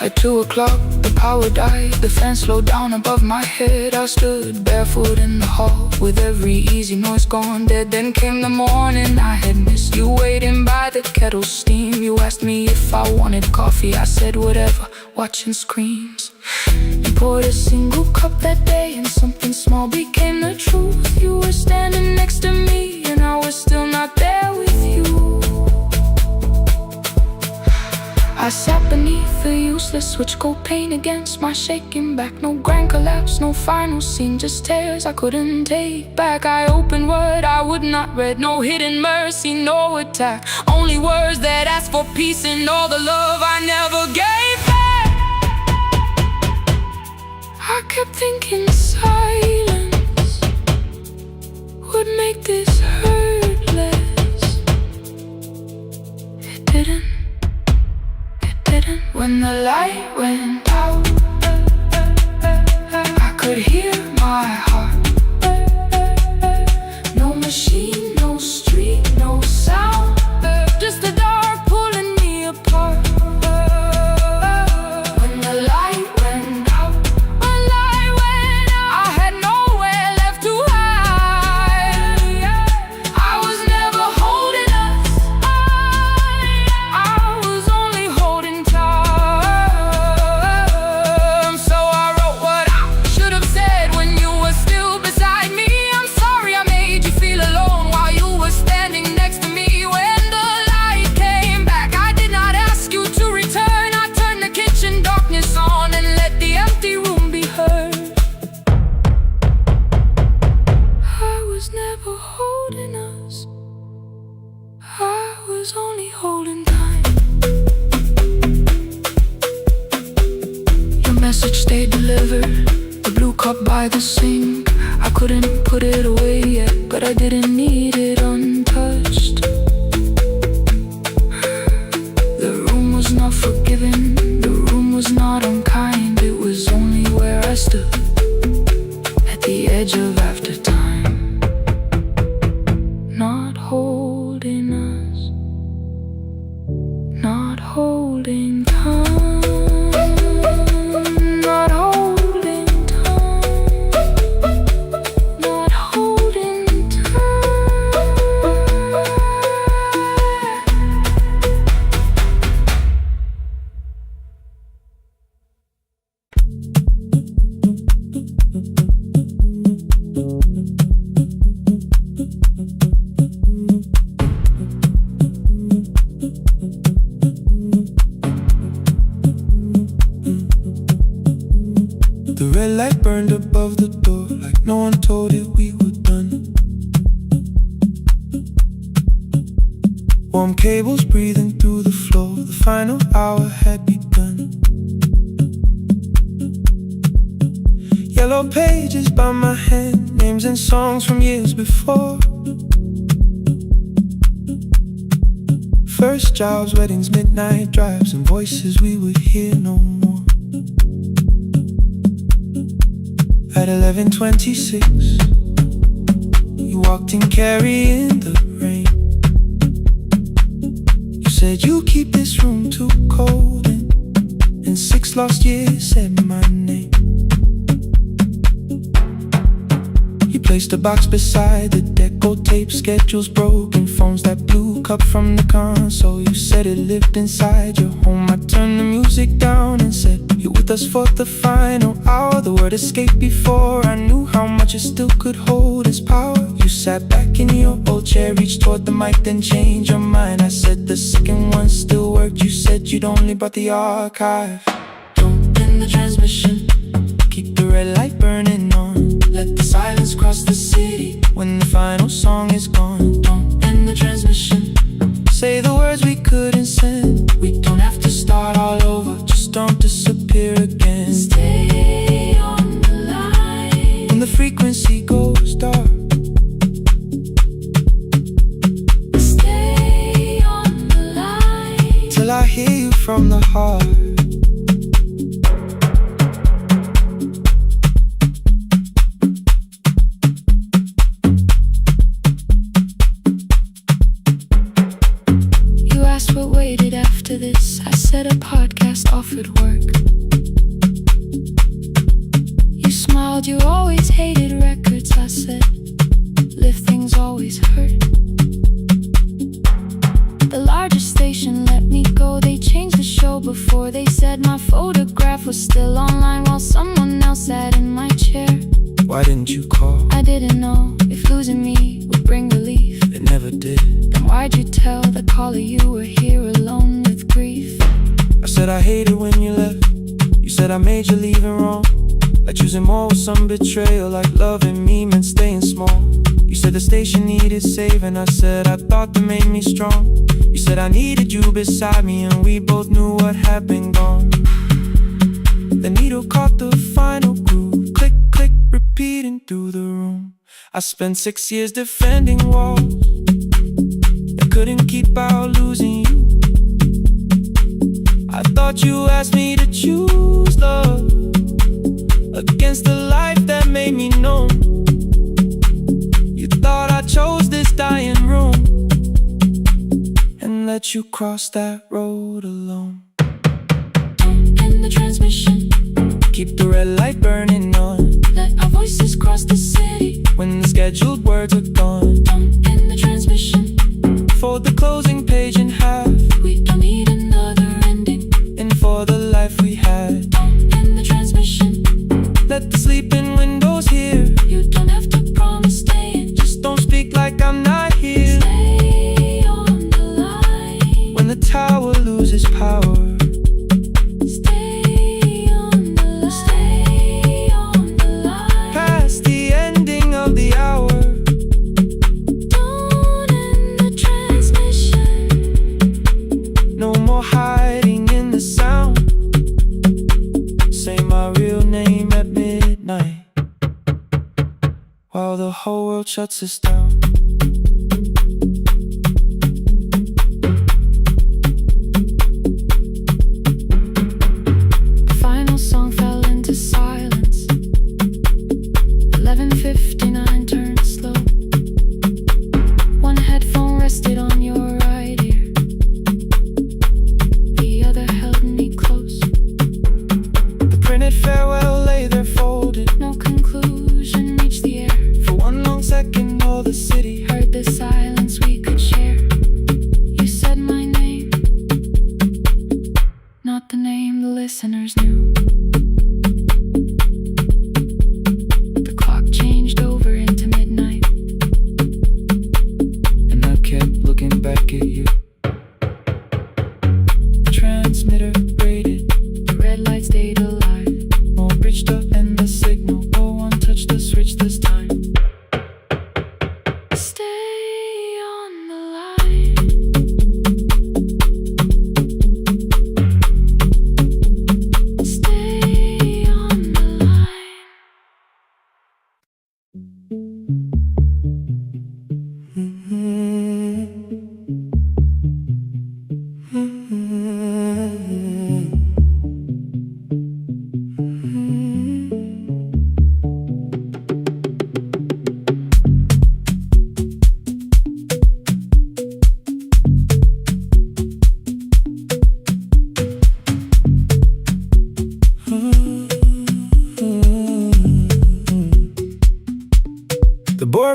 At 2 o'clock, the power died, the fan slowed down above my head. I stood barefoot in the hall, with every easy noise gone dead. Then came the morning, I had missed you waiting by the kettle steam. You asked me if I wanted coffee, I said whatever, watching screens. You poured a single cup that day, and something small became the truth. You were standing next to me, and I was still not there with you. I sat beneath the useless switch, cold pain against my shaking back. No grand collapse, no final scene, just tears I couldn't take back. I opened what I would not read, no hidden mercy, no attack, only words that asked for peace and all the love I never gave back. I kept thinking silence would make this hurt less. It didn't. When the light went out, I could hear my heart. No machine, no street, no sound, just the dark pulling me apart. When the light went out, I had nowhere left to hide. I was never holding us, I was only holding time. So I wrote what I should have said when you were still beside me. I'm sorry I made you feel alone while you were standing next to me. When the light came back, I did not ask you to return. I turned the kitchen darkness on and let the empty room be heard. I was never holding us, I was only holding time. Your message stayed delivered, the blue cup by the sink. I couldn't put it away yet, but I didn't need it untouched. The room was not forgiving, the room was not unkind. It was only where I stood, at the edge of after time. Not holding us, not holding time, not holding time, not holding time. red light burned above the door, like no one told it we were done. Warm cables breathing through the floor, the final hour had begun. Yellow pages by my hand, names and songs from years before. First jobs, weddings, midnight drives, and voices we would hear no more. At 11:26, you walked in carrying the rain. You said you keep this room too cold, and in 6 lost years said my name. You placed a box beside the deck, old tape, schedules broken, phones that blew, cup from the console. You said it lived inside your home. I turned the music down and said, you're with us for the final hour. The word escaped before I knew how much it still could hold its power. You sat back in your old chair, reached toward the mic, then changed your mind. I said the second one still worked. You said you'd only brought the archive. Don't end the transmission, keep the red light burning on. Let the silence cross the city when the final song is gone. Don't end the transmission, say the words we couldn't send. We don't have to start all over, just don't disappear again. Stay on the line when the frequency goes dark. Stay on the line till I hear you from the heart. What waited after this? I said a podcast offered work. You smiled, you always hated records. I said, lifting's always hurt. The largest station let me go. They changed the show before they said my photograph was still online while someone else sat in my chair. Why didn't you call? I didn't know if losing me would bring relief. It never did. Then why'd you tell the caller you were here alone with grief? I said I hated when you left. You said I made you leaving wrong, like choosing more with some betrayal, like loving me meant staying small. You said the station needed saving. I said I thought that made me strong. You said I needed you beside me, and we both knew what had been gone. The needle caught the final groove, click, click, repeating through the room. I spent 6 years defending walls that couldn't keep out losing you. I thought you asked me to choose love against the life that made me numb. You thought I chose this dying room and let you cross that road alone. Don't end the transmission, keep the red light burning on. let our voices cross the city when the scheduled words are gone. Don't end the transmission, fold the closing page in half. we don't need another ending. And for the life we had, Don't end the transmission, let the sleeping windows hear. you don't have to promise staying. Just don't speak like I'm not here. Stay on the line When the tower loses power, stay on the line, stay on the line. past the ending of the hour. Don't end the transmission, No more hiding in the sound. Say my real name at midnight while the whole world shuts us down. the final song fell into silence. 11:59 turned slow. One headphone rested on your right ear, the other held me close. The printed farewell lay there folded. No conclusion reached the air. For one long second all the city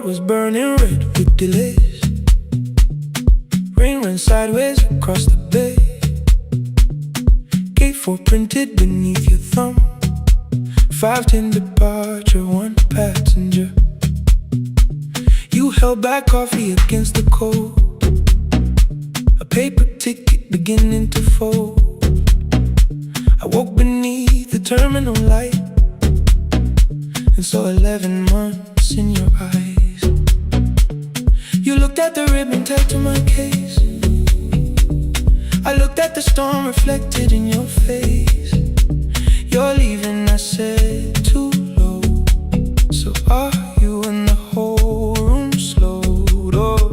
board was burning red with delays. Rain ran sideways across the bay. Gate 4 printed beneath your thumb. 5:10 departure, 1 passenger. You held back coffee against the cold. A paper ticket beginning to fold. I woke beneath the terminal light and saw 11 months in your eyes. You looked at the ribbon tied to my case. I looked at the storm reflected in your face. You're leaving, I said, too low. So are you? And the whole room slowed up.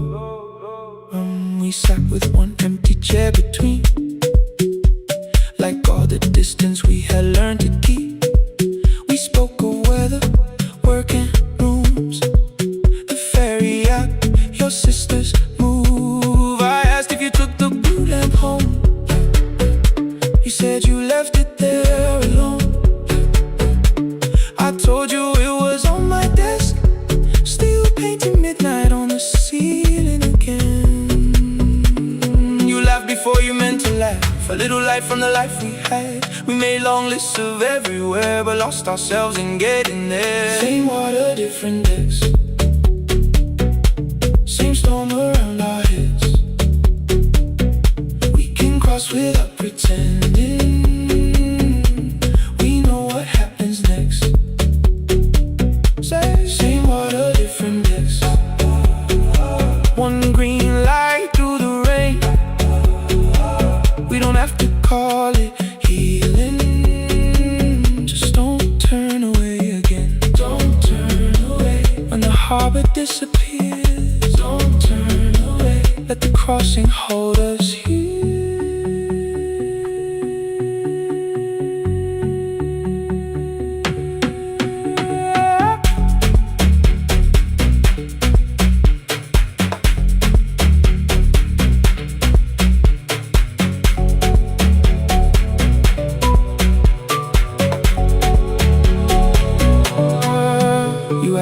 We sat with one empty chair between, like all the distance we had learned to keep. We spoke of weather, work and rooms, the ferry act, your sister's move. I asked if you took the blue lamp home. You said you left it there alone. I told you it was on my desk, still painting midnight on the ceiling again. You laughed before you meant to laugh, a little light from the life we had. We made long lists of everywhere, but lost ourselves in getting there. Same water, different decks, same storm around our heads. We can cross without pretending. We know what happens next. Same water, different decks. One green light through the rain. We don't have to call it healing. Just don't turn away again. Don't turn away. When the harbor disappears, don't turn away. Let the crossing hold us here.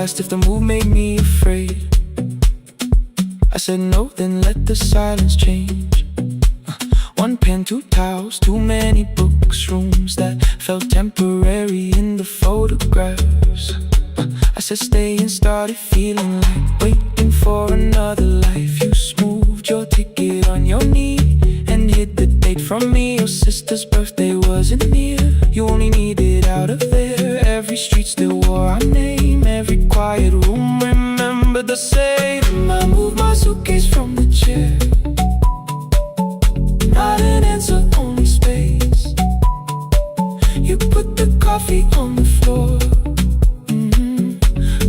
Asked if the move made me afraid. I said no, then let the silence change. One pen, 2 towels, too many books, rooms that felt temporary in the photographs. I said stay and started feeling like waiting for another life. You smoothed your ticket on your knee and hid the date from me. Your sister's birthday wasn't near. You only needed out of there. Every street still wore our name. Every quiet room remembered the same. I moved my suitcase from the chair. Not an answer, only space. You put the coffee on the floor,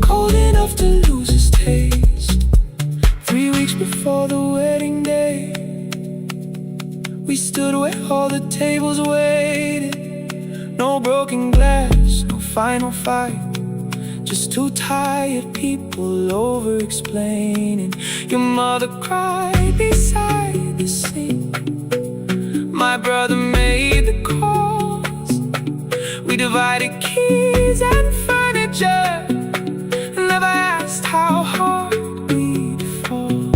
cold enough to lose its taste. 3 weeks before the wedding day, we stood where all the tables waited. No broken glass, no final fight, just 2 tired people over-explaining. Your mother cried beside the sink. My brother made the calls. We divided keys and furniture, never asked how hard we'd fall.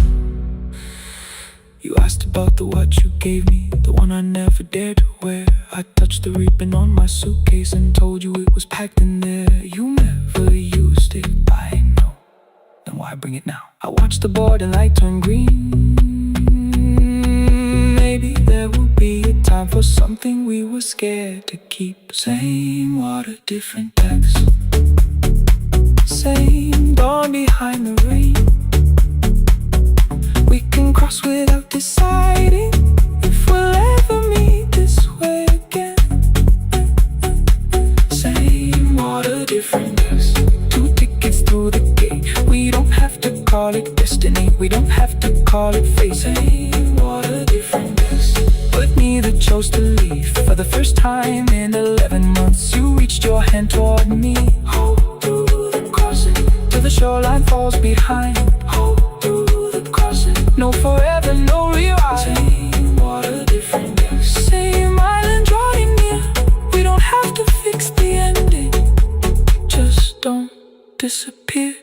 You asked about the watch you gave me, the one I never dared to wear. I touched the ribbon on my suitcase and told you it was packed in there. You never used it, I know. Then why bring it now? I watched the board and light turn green. Maybe there will be a time for something we were scared to keep. Same water, different decks. Same dawn behind the rain. We can cross without deciding if we'll ever meet this way again. Same water, different decks. 2 tickets through the gate. We don't have to call it destiny. We don't have to call it fate. Same water, different decks. But neither chose to leave. For the first time in 11 months, you reached your hand toward me. Hold through the crossing till the shoreline falls behind. Hold through the crossing. No forever, no rewrite. Same water, different decks. Same island drawing near. We don't have to fix the ending. Just don't disappear.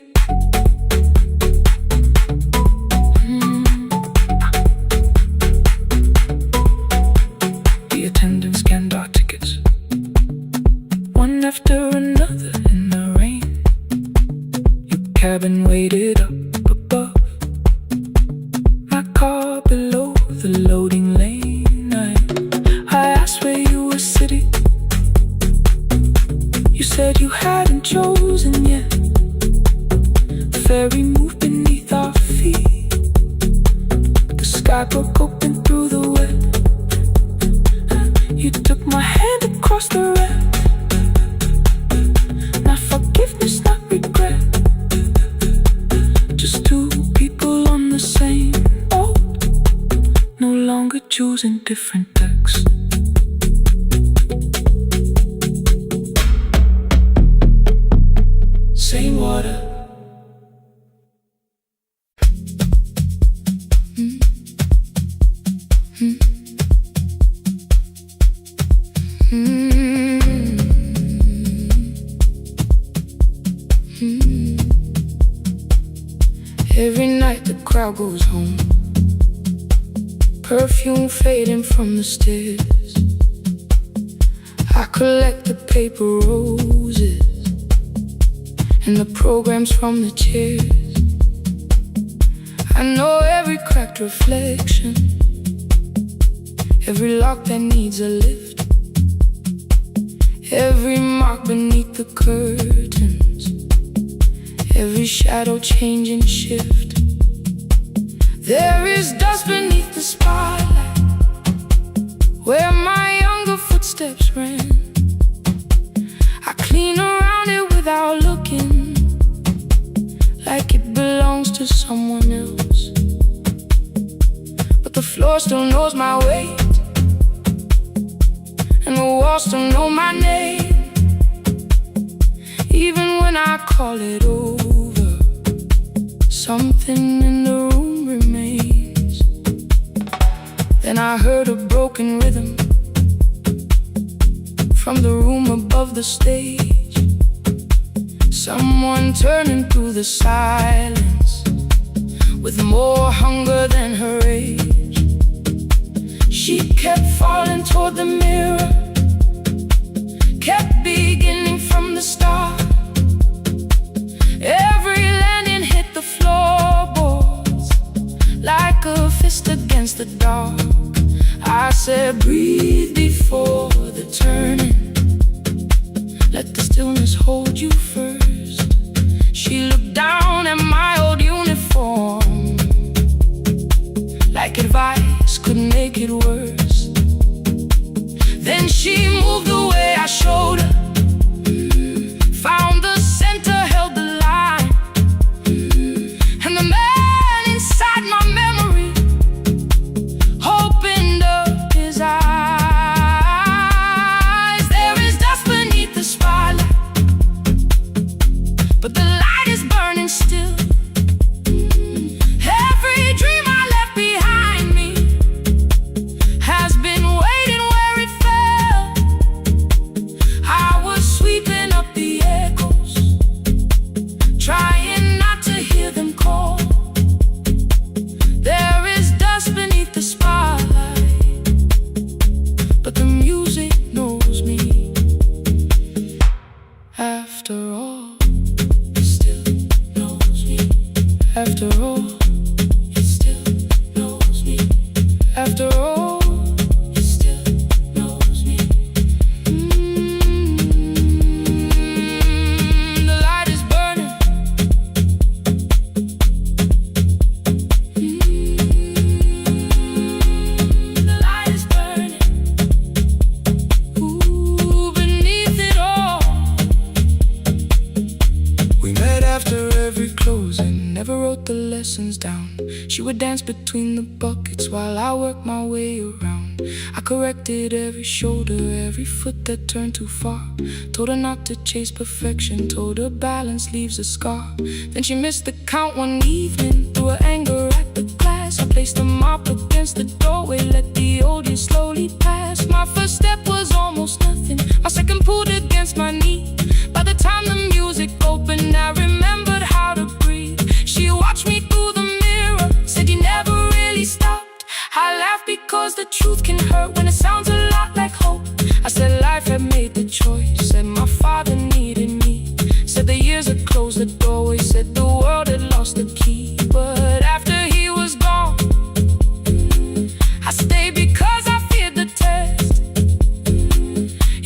using different decks. Same water. Every night the crowd goes home, perfume fading from the stairs. I collect the paper roses and the programs from the chairs. I know every cracked reflection, every lock that needs a lift, every mark beneath the curtains, every shadow change and shift. There is dust beneath the spotlight where my younger footsteps ran. I clean around it without looking, like it belongs to someone else. But the floor still knows my weight, and the walls still know my name. Even when I call it over, something in the room remains. Then I heard a broken rhythm from the room above the stage, someone turning through the silence with more hunger than her age. She kept falling toward the mirror, kept beginning from the start. Every landing hit the floorboards like a fist against the dark. I said, breathe before the turning, let the stillness hold you first. She looked down at my old uniform, like advice could make it worse. Then she moved the way I showed her, found the center, held the line, and the man inside my memory opened up his eyes. There is dust beneath the spotlight, but the light is burning still. Every dream I left behind me has been waiting where it fell. I was sweeping up the echoes, trying not to hear them call. There is dust beneath the spotlight, but the music knows me. After all, it still knows me. After all, it still knows me. After all, it still knows me. The light is burning. The light is burning. Ooh, beneath it all. We met after every closing, never wrote the lessons down. She would dance between the buckets while I worked my way around. I corrected every shoulder, every foot that turned too far. Told her not to chase perfection, told her balance leaves a scar. Then she missed the count one evening, threw her anger at the glass. I placed the mop against the doorway, let the old years slowly pass. My first step was almost nothing, my second pulled against my knee. By the time the music opened, I remembered how to breathe. She watched me through the mirror, said you never really stopped. I laughed because the truth can hurt when it sounds a lot like hope. I said life had made the choice, said my father needed me, said the years had closed the doorway, said the world had lost the key. But after he was gone, I stayed because I feared the test.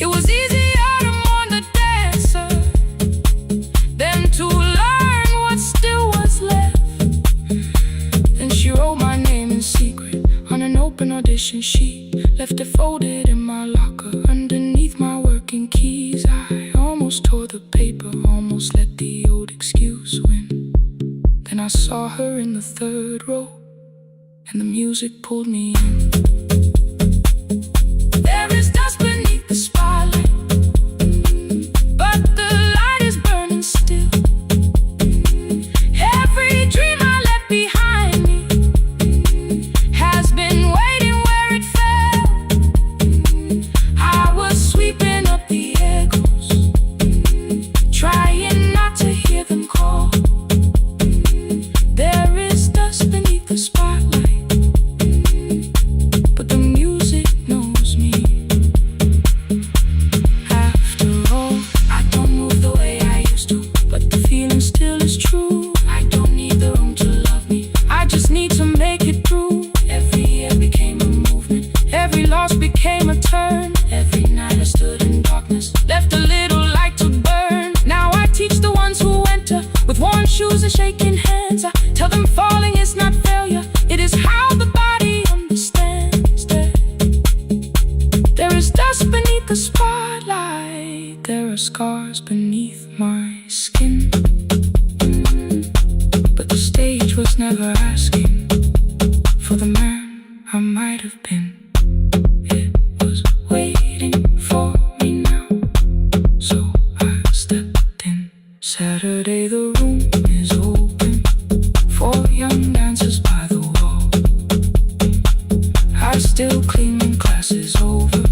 It was easier to mourn the dancer than to learn what still was left. Then she wrote my name in secret on an open audition sheet, left it folded in my locker underneath my working keys. I almost tore the paper, almost let the old excuse win. Then I saw her in the third row, and the music pulled me in. There is dust beneath the spotlight, but the light is burning still. Every dream I left behind me has been waiting where it fell. I was sweeping up the echoes, trying not to hear them call. There is dust beneath the spotlight, but the music knows me. After all, I don't move the way I used to, but the feeling still is true. I don't need the room to love me, I just need to make it through. Every year became a movement, every loss became a turn. Every night I stood in darkness, left a little light to burn. Now I teach the ones who enter with worn shoes and shaking hands. I tell them falling is not failure, it is how the body understands. There is dust beneath the spotlight, there are scars beneath my skin, but the stage was never asking for the man I might have been. It was waiting for me now, so I stepped in. Saturday the room is open for young dancers by the wall. I still clean when class is over,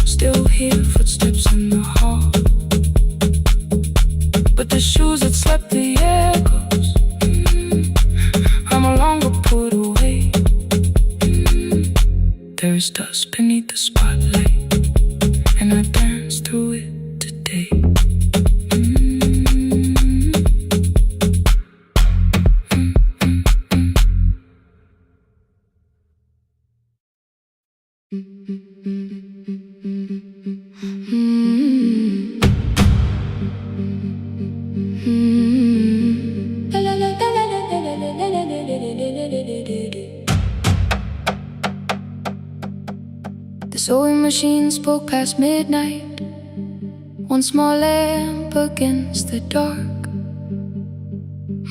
still hear footsteps in the hall, but the shoes that slept the echoes, are no longer put away. There's dust beneath the spotlight, and I dance through it today. The sewing machine spoke past midnight, one small lamp against the dark.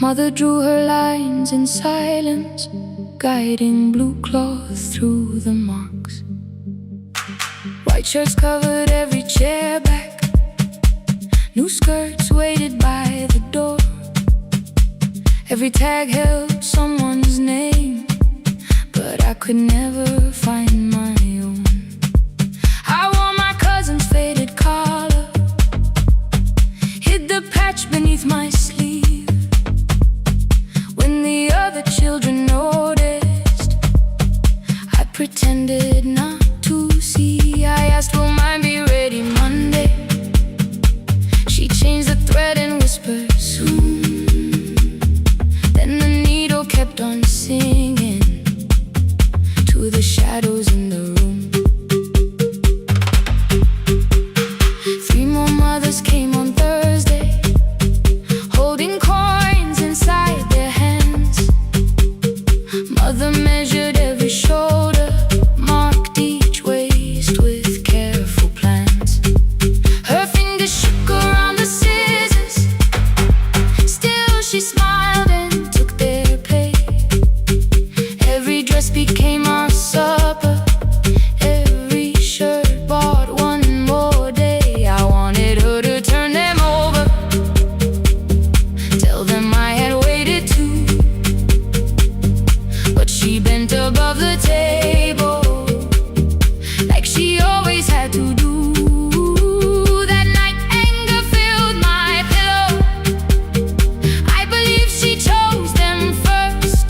Mother drew her lines in silence, guiding blue cloth through the marks. White shirts covered every chair back, new skirts waited by the door. Every tag held someone's name, but I could never find my own. I wore my cousin's faded collar, hid the patch beneath my sleeve. When the other children noticed, I pretended not to see. I asked, will mine be ready Monday? She changed the thread and whispered, soon. Then the needle kept on singing to the shadows in the room. 3 more mothers came on Thursday, holding coins inside their hands. Mother measured every shoulder, marked each waist with careful plans. Her fingers shook around the scissors, still she smiled and took their pay. Every dress became our supper, every shirt bought one more day. I wanted her to turn them over, tell them I had waited too, but she bent above the table like she always had to do. That night anger filled my pillow, I believe she chose them first.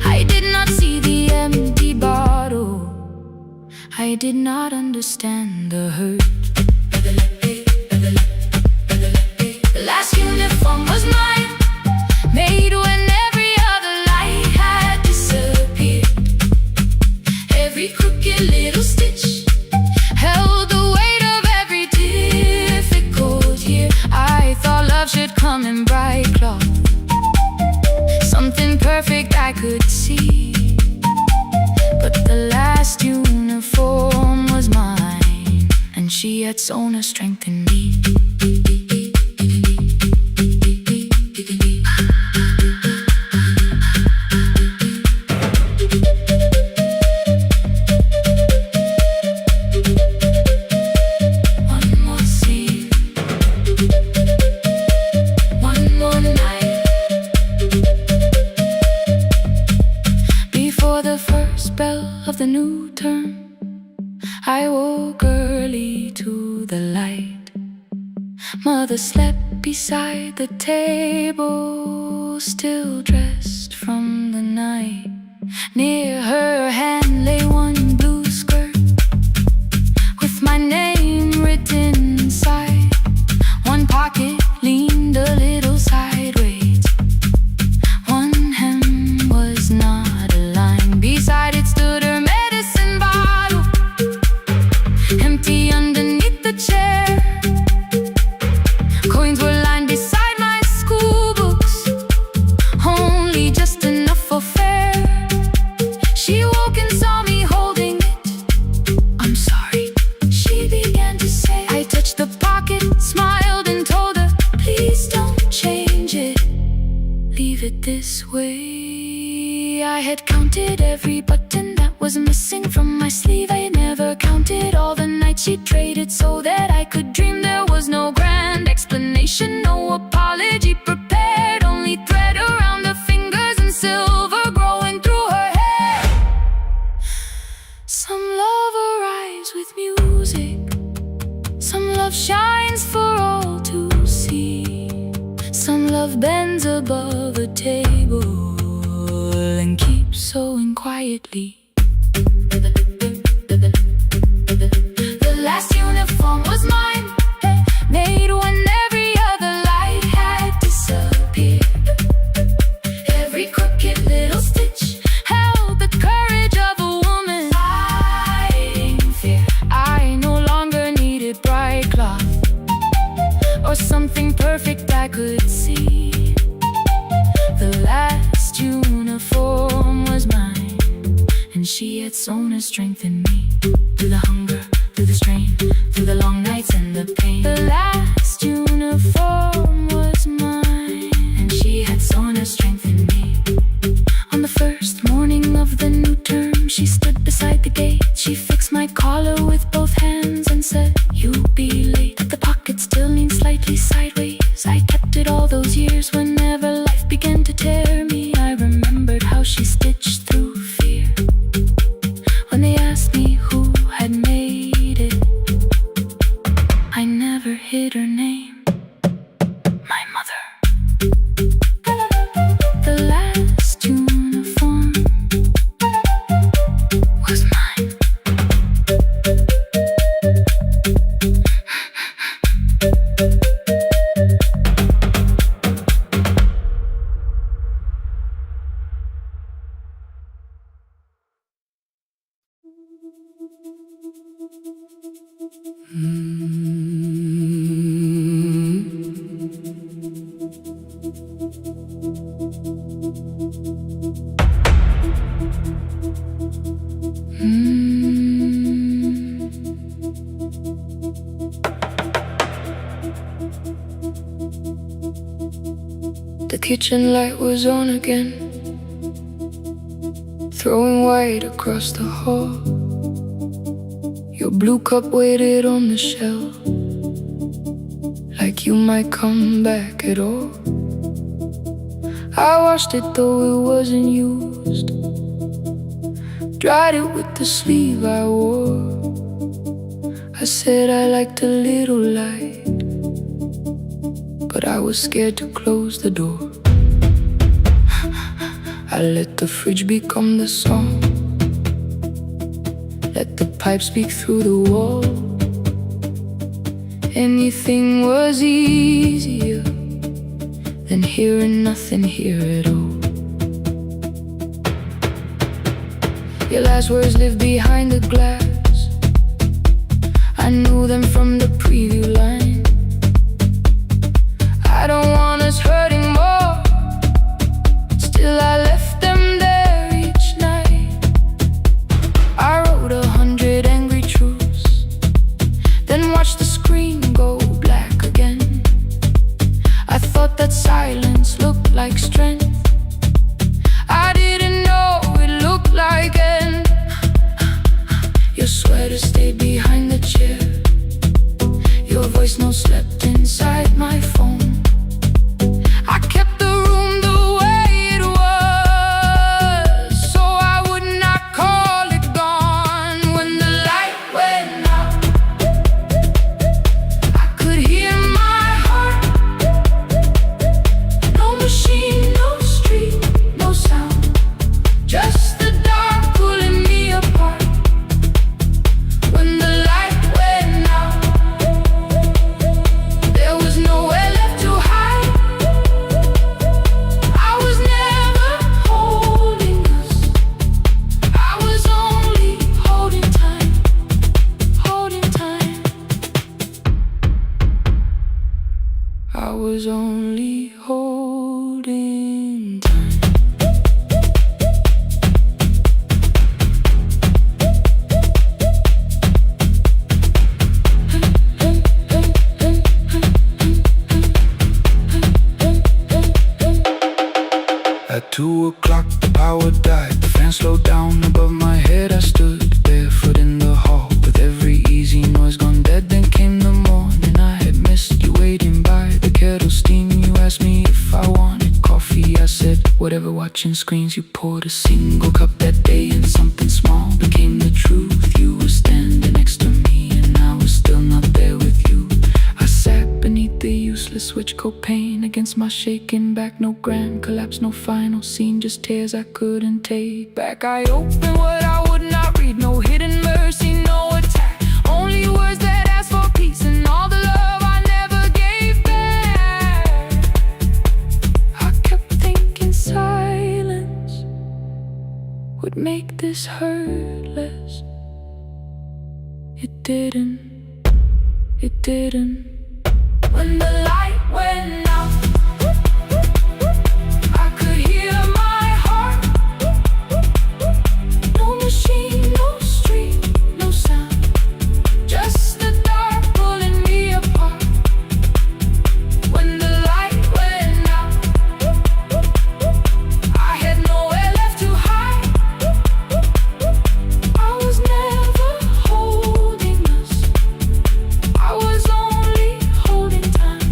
I did not see the empty bottle, I did not understand the hurt. The last uniform was mine, made when every other light had disappeared. Every crooked little stitch held the weight of every difficult year. I thought love should come in bright cloth, something perfect I could see. But the last uniform was mine, and she had sewn her strength in me. new term, I woke early to the light. Mother slept beside the table, still dressed from the night. Near her hand lay one blue skirt with my name written inside. One pocket leaned a little sideways. One hem was not aligned. Beside it stood her medicine bottle, empty underneath the chair. Coins were lined beside my school books, only just enough for fare. She woke and saw me holding it. "I'm sorry," she began to say. I touched the pocket, smiled and told her, "Please don't change it. Leave it this way." I had counted every button that was missing from my sleeve. I had never counted all the nights she traded so that I could dream. There was no grand explanation, no apology prepared, only thread around her fingers and silver growing through her hair. Some love arrives with music, some love shines for all to see. Some love bends above a table and keeps sewing quietly. The last uniform was mine, made when every other light had disappeared. Every crooked little stitch held the courage of a woman fighting fear. I no longer needed bright cloth or something perfect I could see. The last uniform was mine, and she had sewn her strength in me. Through the hunger, through the strain, through the long nights and the pain. The last uniform was mine, and she had sewn her strength in me. On the first morning of the new term, she stood beside the gate. She fixed my collar with both hands and said, "You'll be late." The pocket still leaned slightly sideways. I kept it all those years. Whenever life began to tear me, I remembered how she stitched through fear. When they asked me who had made it, I never hid her name. My mother. The last uniform was mine. The kitchen light was on again, throwing white across the hall. Your blue cup waited on the shelf, like you might come back at all. I washed it though it wasn't used, dried it with the sleeve I wore. I said I liked a little light, but I was scared to close the door. I let the fridge become the song, let the pipe speak through the wall. Anything was easier than hearing nothing here at all. Your last words live behind the glass, I knew them from the preview line. I don't want us hurting more, still I left them there each night. I wrote 100 angry truths, then watched the screen go black again. I thought that silence looked like strength, I didn't know it looked like end. Your sweater stayed behind the chair, your voice no slept inside my phone. I kept the room the way it was, so I would not call it gone. reflection screens. You poured a single cup that day, and something small became the truth. You were standing next to me, and I was still not there with you. I sat beneath the useless switch, copain against my shaking back. No grand collapse, no final scene, just tears I couldn't take back. I opened what I would not read, no hidden mercy, no attack. Only words that ask for peace and all the love I never gave back. I kept thinking silence would make this hurt less. It didn't. It didn't. When the light went out, I could hear my heart. No machine, no street, no sound, just the dark pulling me apart. When the light went out, I had nowhere left to hide. I was never holding us, I was only holding time.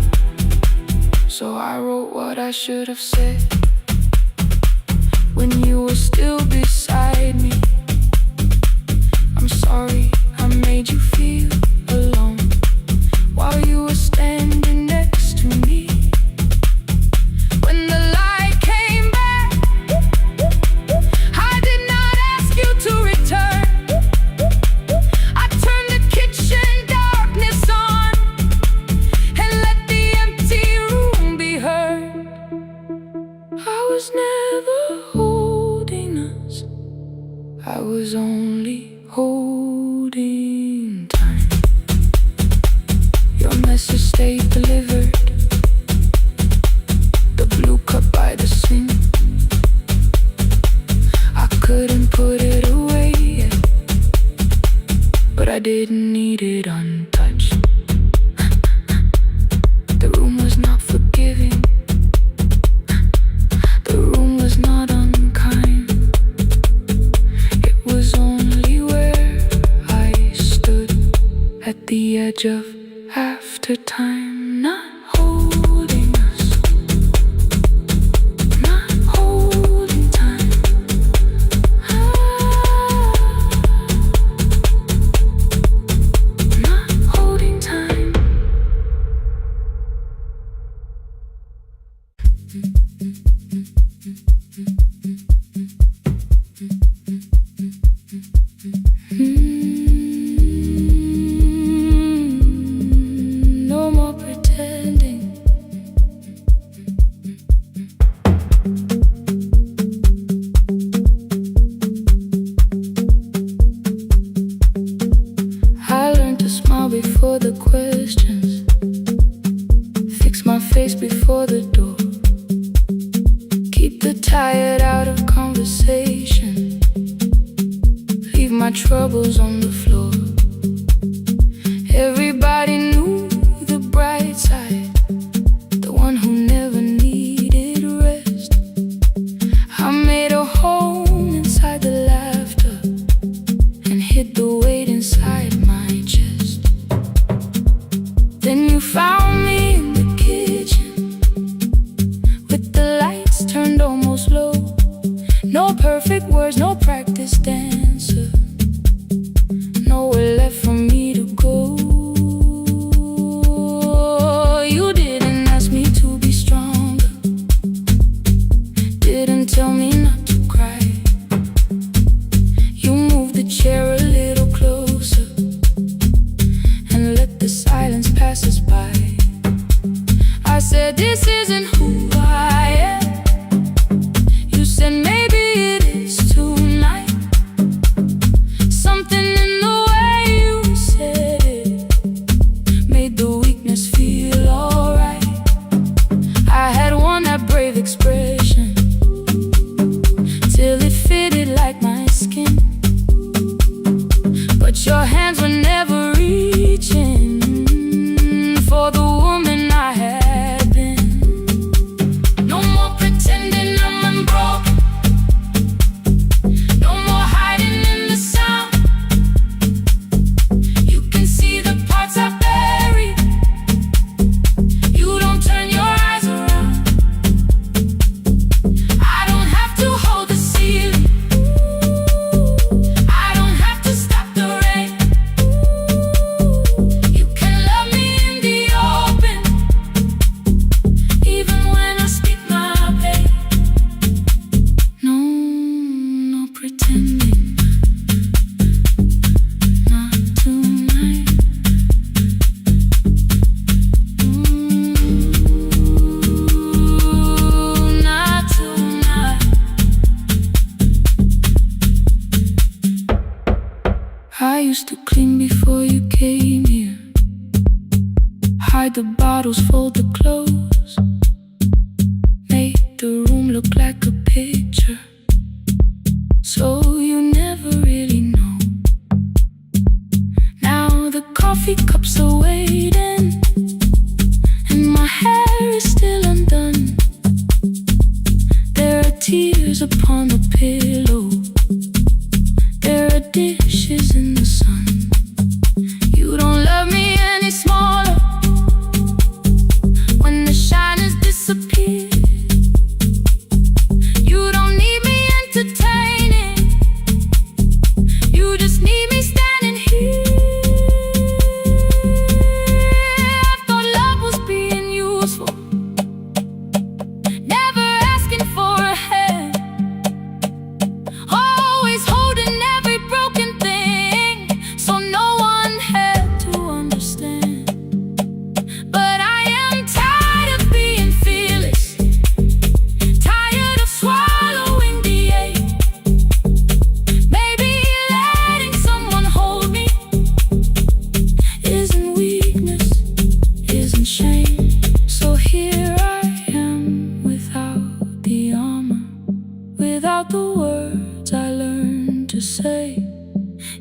So I wrote what I should have said when you were still beside me. I'm sorry I made you feel alone while you were standing next to me. When the light came back, I did not ask you to return. I turned the kitchen darkness on and let the empty room be heard. I was never holding us, I was only holding time. Your message stayed delivered, the blue cup by the sink. I couldn't put it away yet, but I didn't need it untouched. The room was not forgiving, the room was not unkind. It was only where I stood at the edge of after time, not holding us, not holding time. Not holding time. No more pretending. I learned to smile before the questions, fix my face before the door, keep the tired out of conversation, leave my troubles on the floor. Everybody knew the bright side, the one who never needed rest. I made a home inside the laughter and hid the weight inside my chest. Then you found me in the kitchen with the lights turned almost low. No perfect words, no practice dancer, nowhere left for me to go. You didn't ask me to be stronger, didn't tell me not to cry. You moved the chair a little closer and let the silence pass us by. I said, this isn't who I am. You said, maybe it is tonight. Something in the way you said it made the weakness feel alright. I had worn that brave expression till it fitted like my skin, but your hands were never reaching for the woman I had been. No more pretending I'm unbroken, no more hiding in the sound. You can see the parts I buried, you don't turn your eyes around. I don't have to I used to clean before you came here, hide the bottles, fold the clothes, make the room look like a picture, so you never really know. Now the coffee cups are waiting, and my hair is still undone. There are tears upon the pillow, there are dishes in the sun. You don't love me any smaller when the shine has disappeared. You don't need me entertaining, you just need me standing here. I thought love was being useful, never asking for a hand, always holding every broken thing, so no one had to understand. But I am tired of being fearless, tired of swallowing the ache. Maybe letting someone hold me isn't weakness, isn't shame. So here I am without the armor, without the words I learned to say.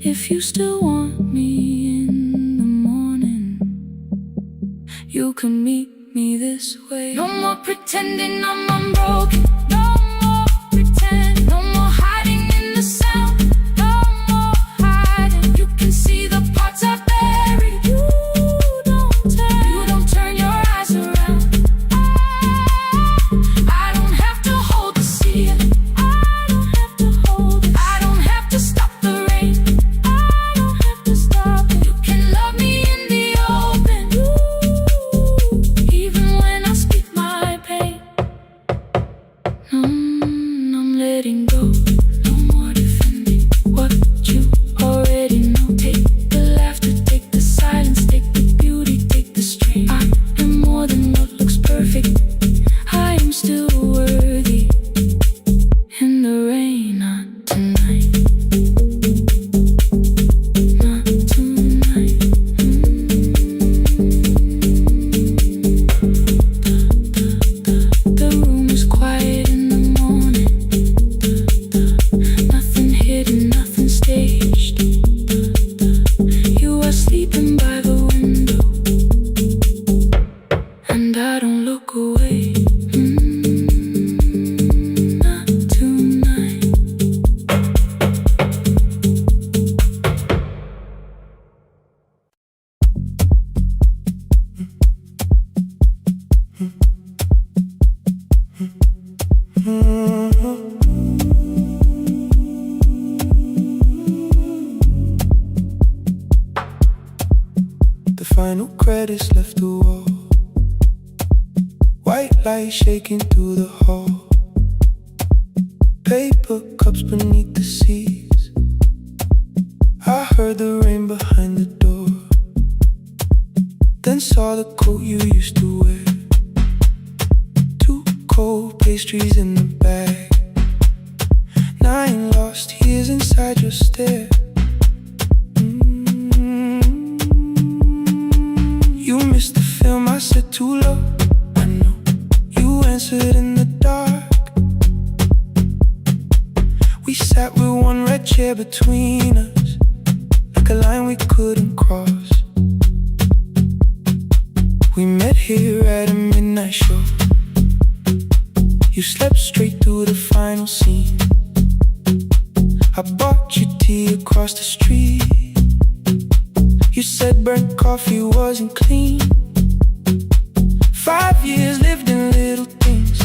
If you still want me in the morning, you can meet me this way. No more pretending I'm unbroken, no more pretend, no more hiding in the sound, no more hiding. You can see the parts I buried, you don't turn your eyes around. I don't have to hold the sea, I don't have to hold it, I don't have to stop the rain, I don't have to stop it. You can love me in the open, even when I speak my pain. I'm letting go, no more defending what you already know. Take the laughter, take the silence, take the beauty, take the strain. I am more than what looks perfect, I am still worthy. In the rain, not tonight, not tonight. The room is quiet in the morning, nothing hidden, nothing staged. You are sleeping by the window, and I don't look away. Not tonight. The final credits left the wall, white light shaking through the hall, paper cups beneath the seats. I heard the rain behind the door, then saw the coat you used to wear, 2 cold pastries in the bag, 9 lost years inside your stare. You missed the film, I said too low, I know. You answered in the dark. We sat with one red chair between us, like a line we couldn't cross. We met here at a midnight show. You slept straight through the final scene. I bought you tea across the street. You said burnt coffee wasn't clean. 5 years lived in little things,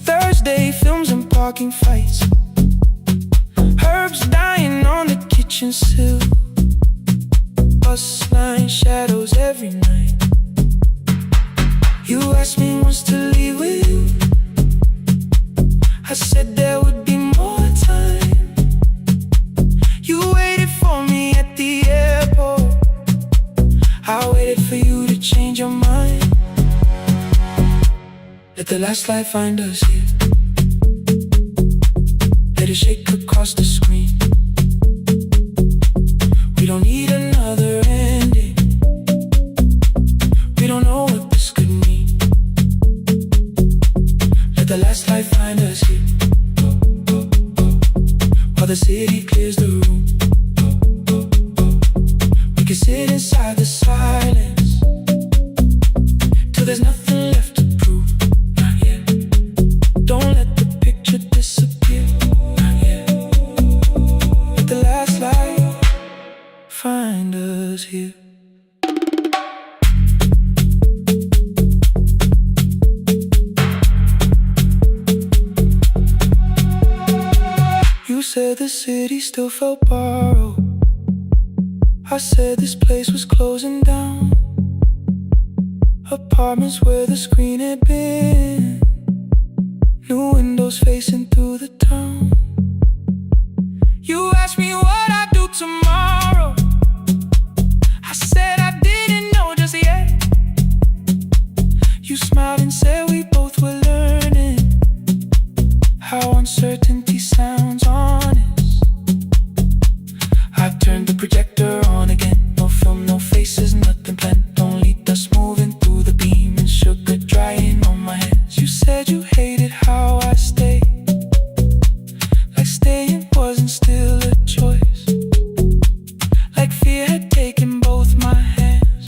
Thursday films and parking fights, herbs dying on the kitchen sill, bus line shadows every night. You asked me once to leave with you, I said there would be more time. You waited for me at the airport, I waited for you to change your mind. Let the last light find us here, let it shake across the screen. don't need another ending. We don't know what this could mean. Let the last light find us here, while the city clears the room. We can sit inside the silence till there's nothing left to prove. Not yet. Don't let the picture disappear. Not yet. Let the last light find us here. You said the city still felt borrowed. I said this place was closing down. Apartments where the screen had been, new windows facing through the town. You asked me what I'd do tomorrow. I said I didn't know just yet. You smiled and said we both were learning how uncertainty sounds honest. I've turned the projector on again. No film, no faces, nothing planned. Only dust moving through the beam and sugar drying on my hands. You said you hated how I stayed, like staying wasn't still a choice, like fear had taken both my hands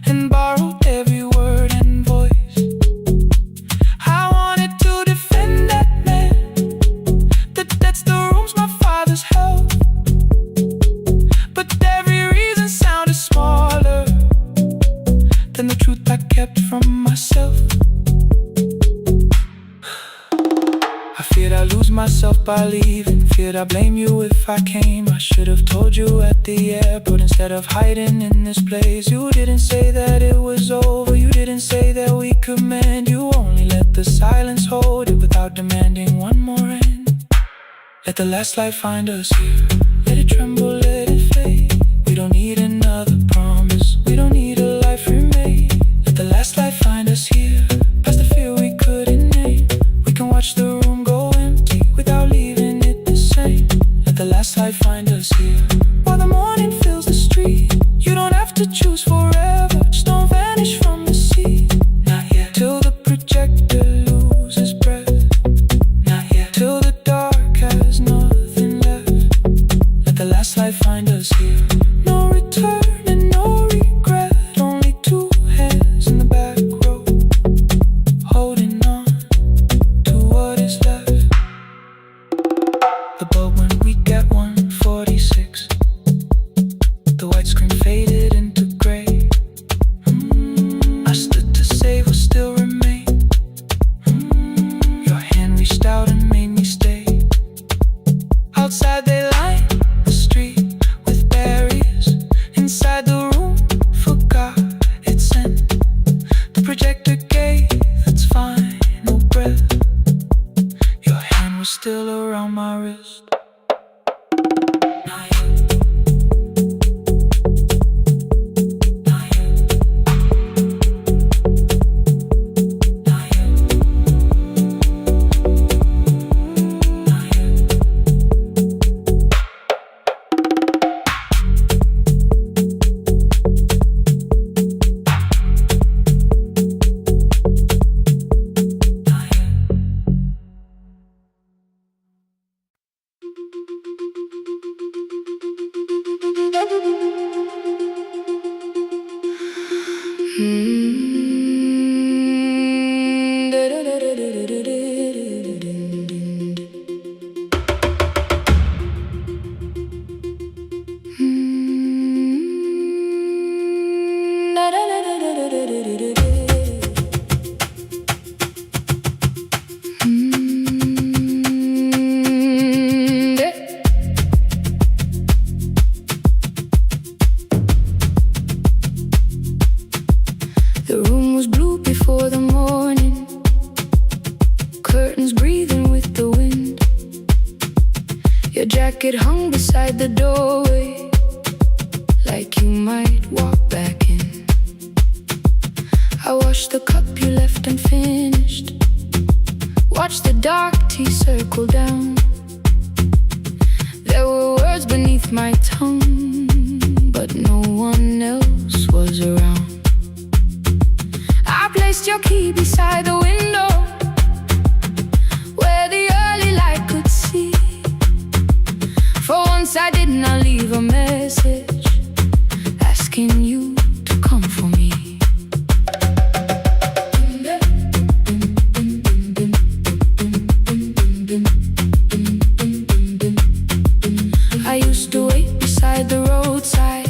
and borrowed every word and voice. I wanted to defend that man that's the rooms my father's held, but every reason sounded smaller than the truth I kept from myself. I feared I'd lose myself by leaving, feared I'd blame you if I came. I should have told you at the airport instead of hiding in this place. You didn't say that it was over, you didn't say that we could mend. You only let the silence hold it without demanding one more end. Let the last light find us here. Let it tremble, let it fade. We don't need another promise, we don't need a life remade. Let the last light find us here, past the fear we couldn't name. We can watch the room go empty without leaving it the same. Let the last light find us here, while the morning fills the street. You don't have to choose forever, just don't vanish from the sea. Not yet. Till the projector loses breath. Not yet. Till the dark has nothing left. Let the last light find us here. No return and no regret. Only two hands in the back row, holding on to what is left. The bulb when we get 146. The white screen faded into gray. I stood to save will still remain. Your hand reached out and made me stay. Outside they line the street with barriers. Inside the room forgot its end. The projector gave its final breath. Your hand was still around my wrist. Not yet. Not yet. Not yet. Not yet. The room was blue before the morning, curtains breathing with the wind. Your jacket hung beside the doorway, like you might walk back in. I washed the cup you left unfinished, watched the dark tea circle down. There were words beneath my tongue, but no one else was around. I placed your key beside the window where the early light could see. For once I did not leave a message asking you to come for me. I used to wait beside the roadside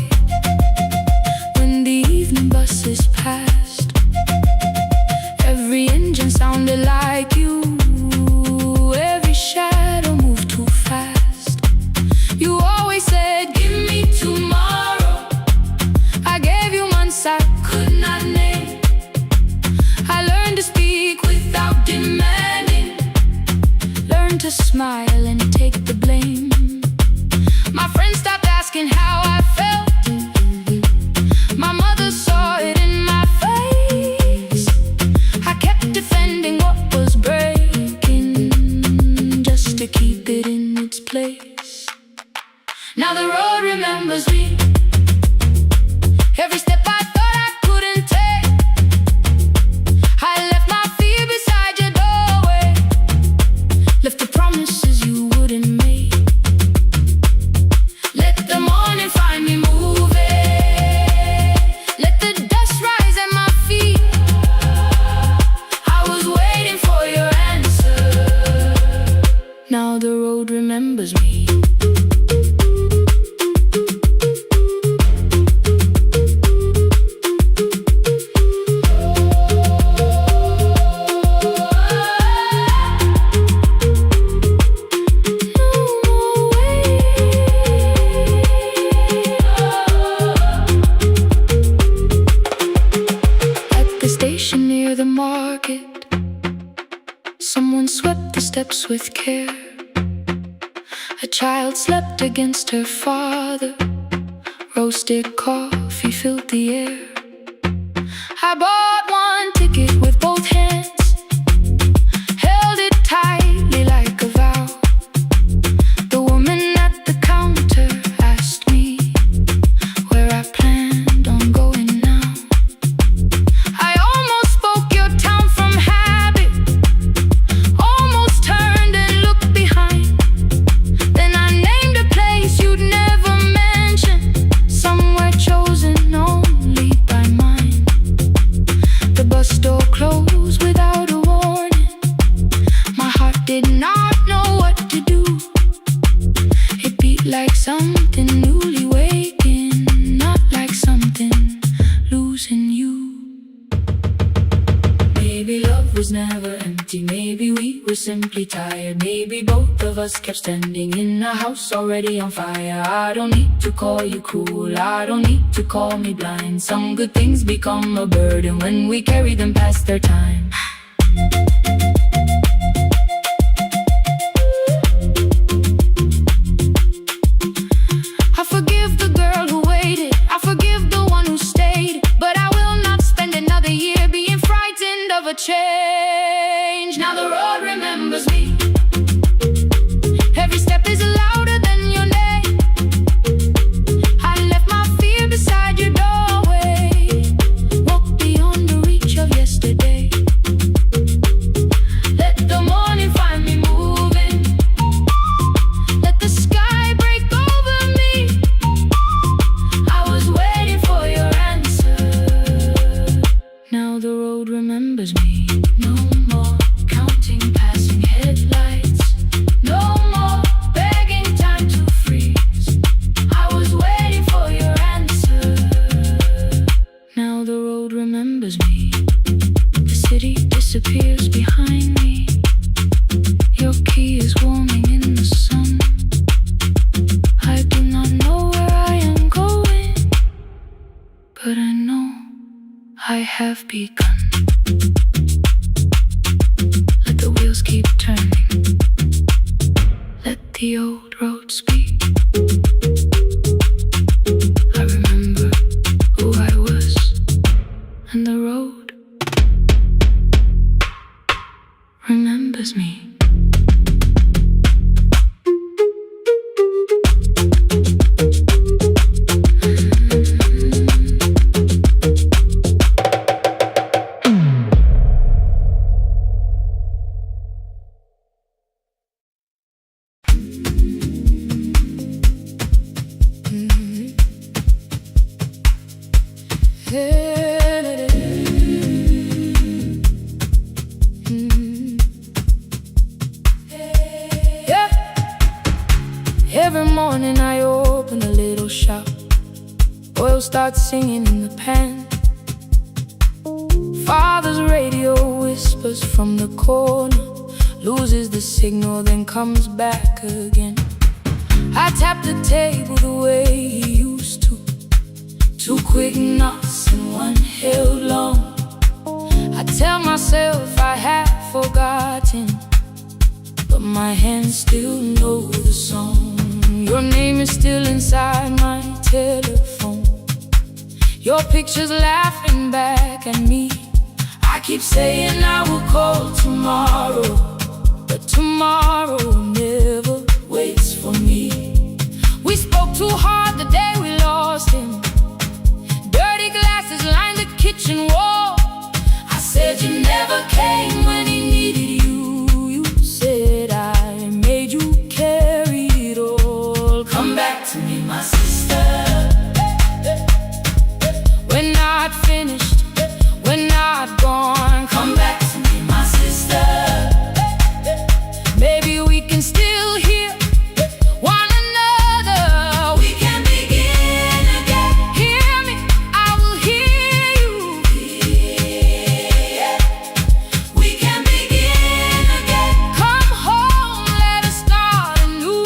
when the evening buses passed. Every engine sounded like you, every shadow moved too fast. You always said, give me tomorrow. I gave you months I could not name. I learned to speak without demanding, learned to smile and take the blame. My friends stopped asking how I felt. My mother saw it in my face. I kept defending what was breaking just to keep it in its place. Now the road remembers me. Every step I thought I couldn't take, I left my fear beside your doorway, left the promises you wouldn't make. Let the morning find me moving, let the dust rise at my feet. I was waiting for your answer. Now the road remembers me. Near the market, someone swept the steps with care. A child slept against her father, roasted coffee filled the air. I bought one ticket with both hands, held it tightly like a vow. The woman at the counter asked me where I planned on going now. Like something newly waking, not like something losing you. Maybe love was never empty, maybe we were simply tired. Maybe both of us kept standing in a house already on fire. I don't need to call you cruel, I don't need to call me blind. Some good things become a burden when we carry them past their time. Change. Now the road remembers me. Every step is louder than your name. I left my fear beside your doorway, walked beyond the reach of yesterday. Let the morning find me moving, let the sky break over me. I was waiting for your answer. Now the road remembers me. No more counting passing headlights, no more begging time to freeze. I was waiting for your answer. Now the road remembers me. The city disappears behind me. Your key is warming in the sun. I do not know where I am going, but I know I have begun. Let the wheels keep turning, let the old road speak. I remember who I was, and the road remembers me. Yeah. Every morning I open a little shop. Oil starts singing in the pan. Father's radio whispers from the corner, loses the signal, then comes back again. I tap the table the way he used to. Two quick knocks and one held long. I tell myself I have forgotten, but my hands still know the song. Your name is still inside my telephone. Your picture's laughing back at me. I keep saying I will call tomorrow, but tomorrow never waits for me. We spoke too hard the day we lost him. Dirty glasses lined the kitchen wall. I said you never came when he needed you. You said I made you carry it all. Come back to me, my sister. We're not finished, we're not gone. Come back to me, my sister. Maybe we can still hear one another. We can begin again. Hear me, I will hear you. Yeah. We can begin again. Come home, let us start anew.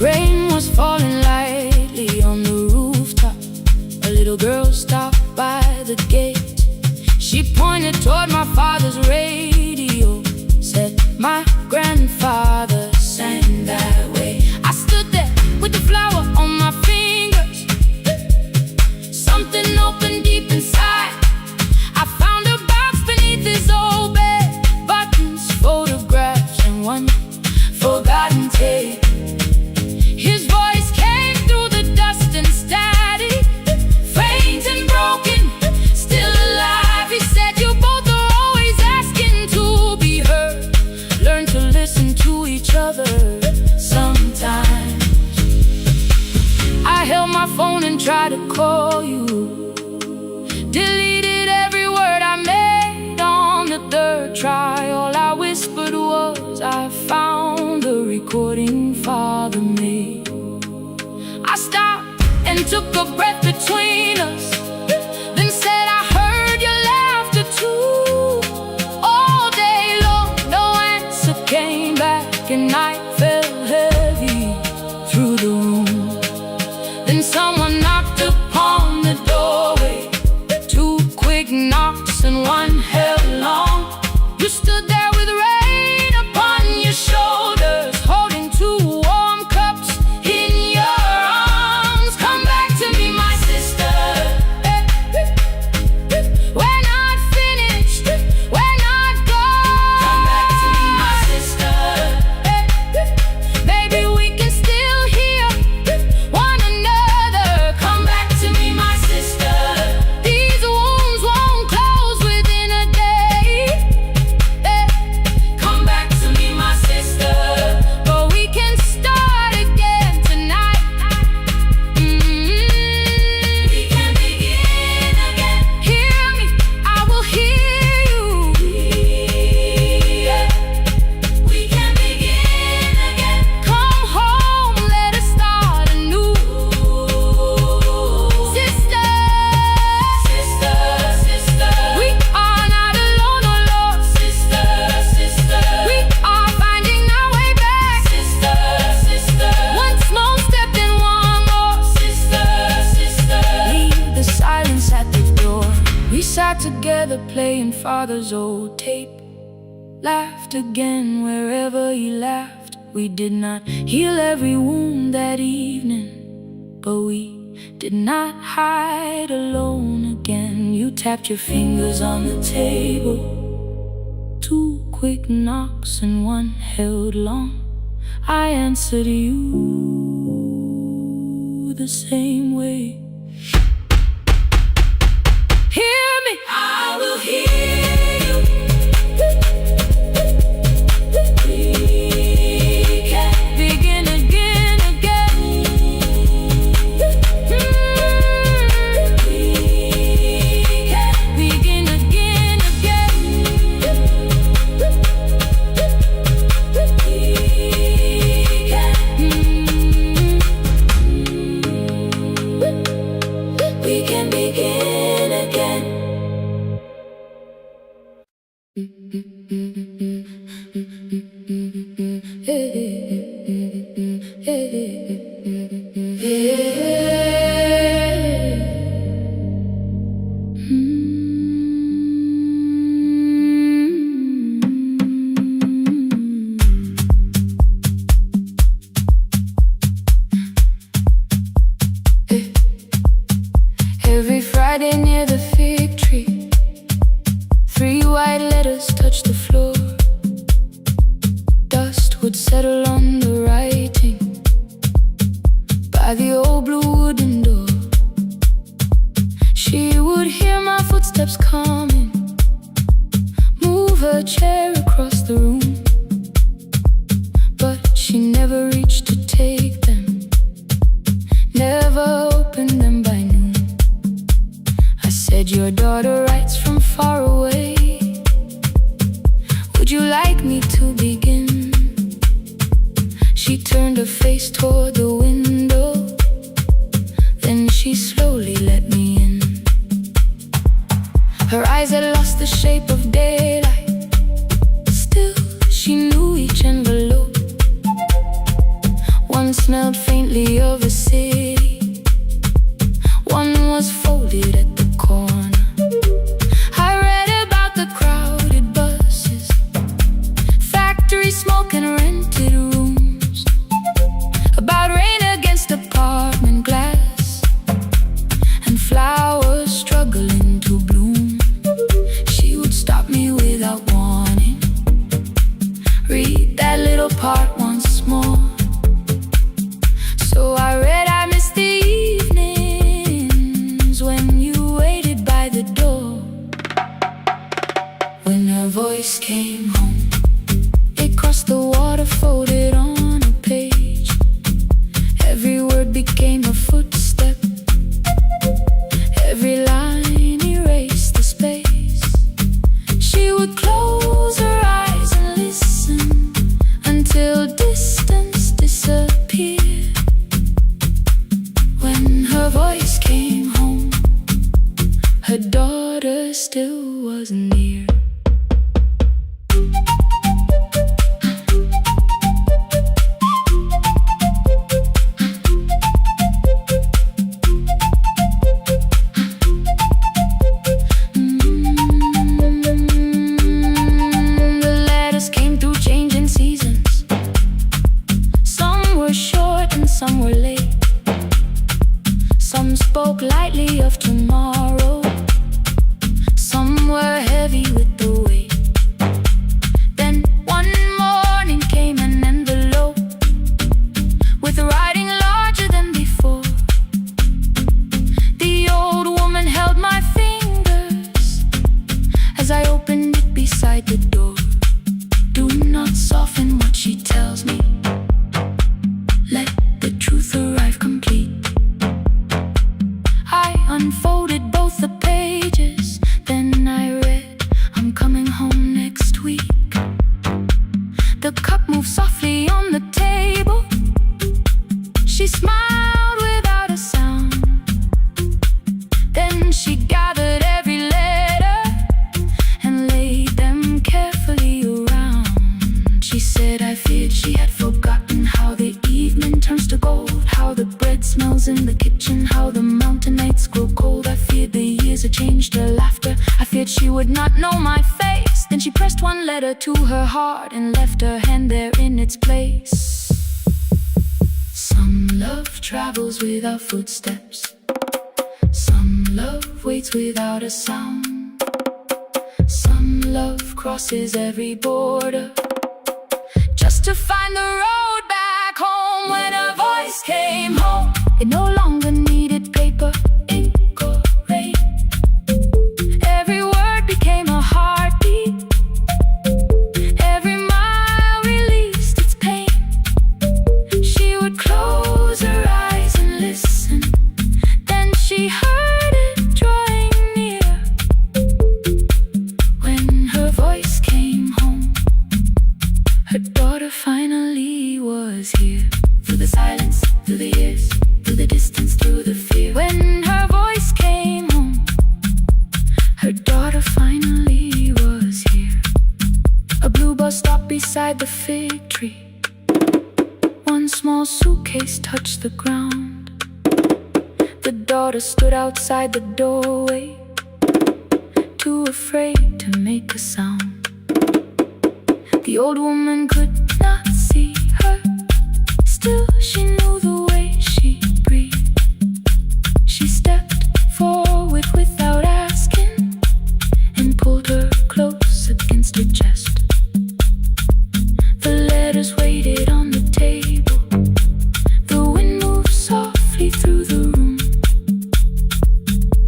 Rain was falling lightly on the rooftop. A little girl stopped by the gate. She pointed toward my father's radio, said my grandfather sang that way. I stood there with the flower on my fingers. Something opened deep inside. I found a box beneath his old bed, buttons, photographs, and one forgotten tape. His voice came through the dust and static, faint and broken, still alive. He said you both are always asking to be heard. Learn to listen to each other sometimes. I held my phone and tried to call you, deleted every word I made on the third try. All I whispered was I found the recording father made. I stopped and took a breath between us, then said I heard your laughter too. All day long, no answer came back, and I felt heavy through the room. Then someone knocked upon the doorway. Two quick knocks and one held long. You stood there with rain upon your shoulders, holding two warm cups in your arms. Come back to me, my sister. We're not finished, we're not gone. Come back to me, my sister. Maybe we can still hear one another. Come back to me, my sister. These wounds won't close within a day. Come back to me, my sister. But we can start again tonight. We can begin again. Hear me, I will hear you. Yeah. We can begin again. Come home, let us start anew. Sister, sister, sister, we are not alone, oh Lord. Sister, sister, we are finding our way back. Sister, sister, one small step and one more. Sister, sister, leave the silence at the door. We sat together playing father's old tape, laughed again wherever he laughed. We did not heal every wound that evening, but we did not hide alone again. You tapped your fingers on the table. Two quick knocks and one held long. I answered you. you the same way. Hear me, I will hear you. We can begin again, again. We can begin again, again. We can begin again. Every Friday near the fig tree, 3 white letters touched the floor. Dust would settle on the writing by the old blue wooden door. She would hear my footsteps coming, move her chair across the room, but she never reached to take them, never opened them by noon. I said, your daughter writes from far away. Would you like me to begin? She turned her face toward the window, then she slowly let me in. Her eyes had lost the shape of daylight, still she knew each envelope. One smelled faintly of a city, one was folded at the corner. I read about the crowded buses, factory smoke and rented rooms, about rain against apartment glass and flowers struggling to bloom. She would stop me without warning, read that little part once more. So I read, I missed the evenings when you waited by the door. When her voice came home, it crossed the water, folded on a page. Every word became a footstep, every line erased the space. She would close her eyes and listen until distance disappeared. When her voice came home, her daughter still wasn't near. The letters came through changing seasons. Some were short and some were late. Some spoke lightly of tomorrow, some were heavy with the weight. Then one morning came an envelope with writing larger than before. The old woman held my fingers as I opened it beside the door. Do not soften what she tells me, let the truth arrive complete. I unfolded both the pages, then I read, I'm coming home next week. The cup moved softly on the table. She smiled without a sound. Then she gathered every letter and laid them carefully around. She said, I feared she had forgotten how the evening turns to gold, how the bread smells in the kitchen, how the mountain nights grow cold. I feared the years had changed her laughter. I feared she would not know my face. Then she pressed one letter to her heart and left her hand there in its place. Some love travels without footsteps, some love waits without a sound, some love crosses every border just to find the road back home. When a voice came home, it no longer finally was here. Through the silence, through the years, through the distance, through the fear. When her voice came home, her daughter finally was here. A blue bus stopped beside the fig tree. One small suitcase touched the ground. The daughter stood outside the doorway, too afraid to make a sound. The old woman could not see her, still she knew the way she breathed. She stepped forward without asking and pulled her close against her chest. The letters waited on the table. The wind moved softly through the room.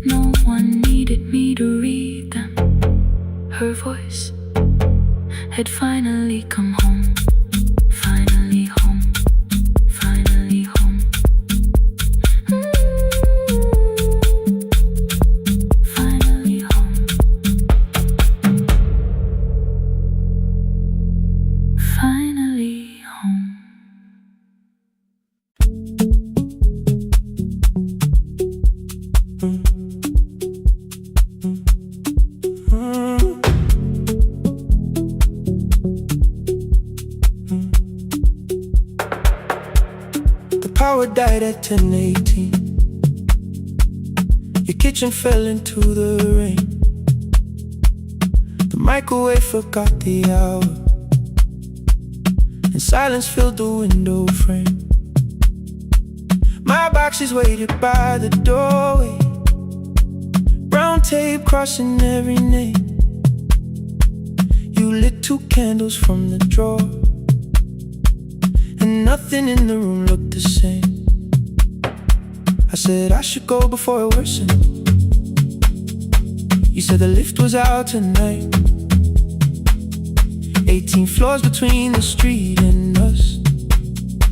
No one needed me to read them. Her voice had finally come home. Finally home. Finally home. Finally home. Finally home. Power died at 10:18. Your kitchen fell into the rain. The microwave forgot the hour, and silence filled the window frame. My boxes waited by the doorway, brown tape crossing every name. You lit 2 candles from the drawer, and nothing in the room looked the same. I said I should go before it worsened. You said the lift was out tonight. 18 floors between the street and us.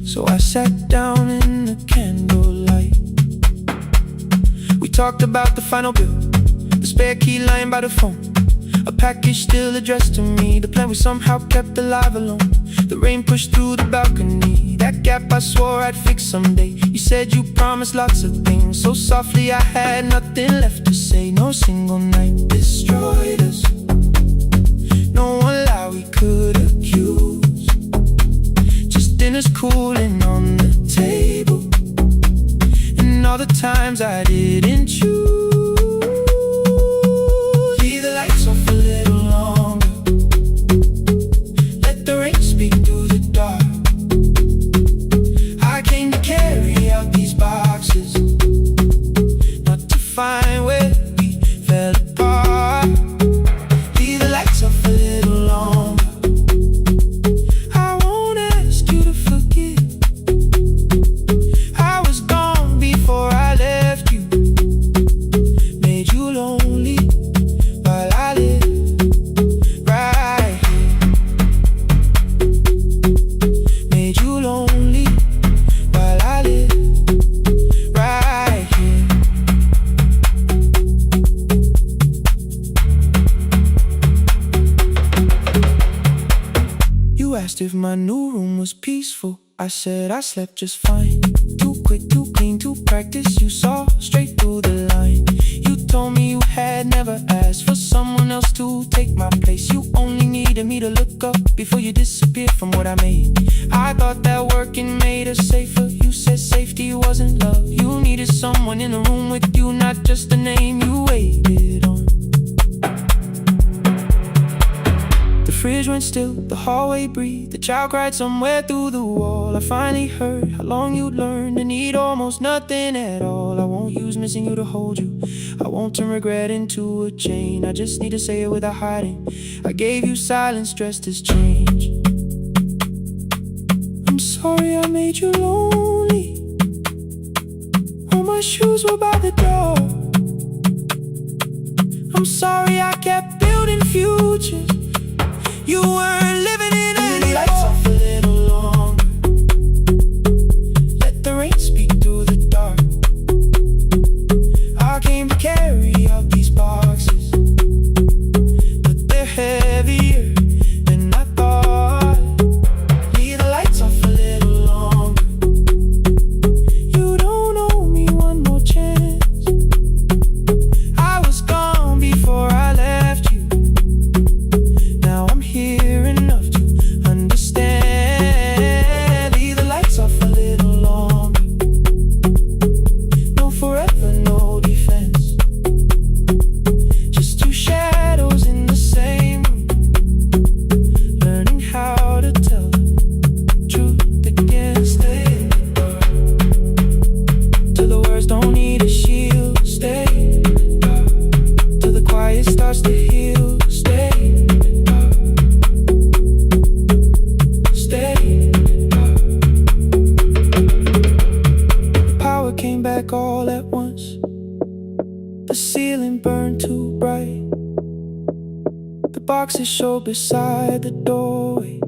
So I sat down in the candlelight. We talked about the final bill, the spare key lying by the phone, a package still addressed to me, the plan we somehow kept alive alone. The rain pushed through the balcony, that gap I swore I'd fix someday. You said you promised lots of things, so softly I had nothing left to say. No single night destroyed us, no one lie we could accuse. Just dinners cooling on the table, and all the times I didn't choose. Leave the lights off a little longer, let the rain speak through the dark. I came to carry out these boxes, not to find where we fell apart. Leave the lights off a little longer. I won't ask you to forgive. I was gone before I left you, made you lonely while I lived right here. Made you lonely while I live right here. You asked if my new room was peaceful. I said I slept just fine. Too quick, too clean, too practiced. You saw straight through the line. You told me you had never asked for someone else to take my place. You only needed me to look up before you disappeared from what I made. I thought that working made us safer. You said safety wasn't love. You needed someone in the room with you, not just the name you waited on. The fridge went still, the hallway breathed, the child cried somewhere through the wall. I finally heard how long you'd learned to need almost nothing at all. I won't use missing you to hold you, I won't turn regret into a chain. I just need to say it without hiding. I gave you silence dressed as change. I'm sorry I made you lonely. All my shoes were by the door. I'm sorry I kept building futures you weren't living in anymore. Lights off a little longer, let the rain speak through the dark. I came to carry out these boxes, but they're heavier than I thought. boxes show beside the doorway.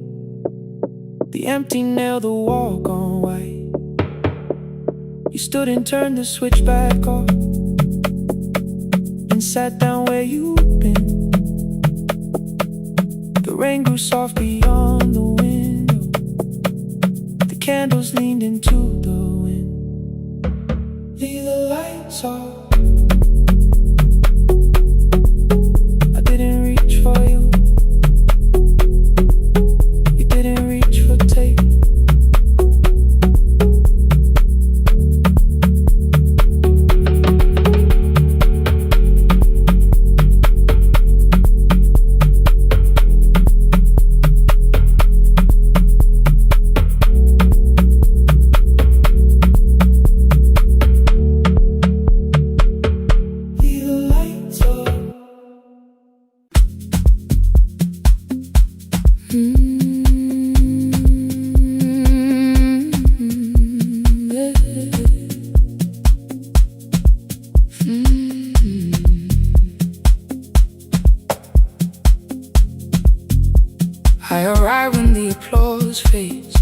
The empty nail, the wall gone white. You stood and turned the switch back off and sat down where you'd been. The rain grew soft beyond the window. The candles leaned into the wind. Leave the lights off. I didn't reach for you. You didn't reach for tape. I arrive when the applause fades,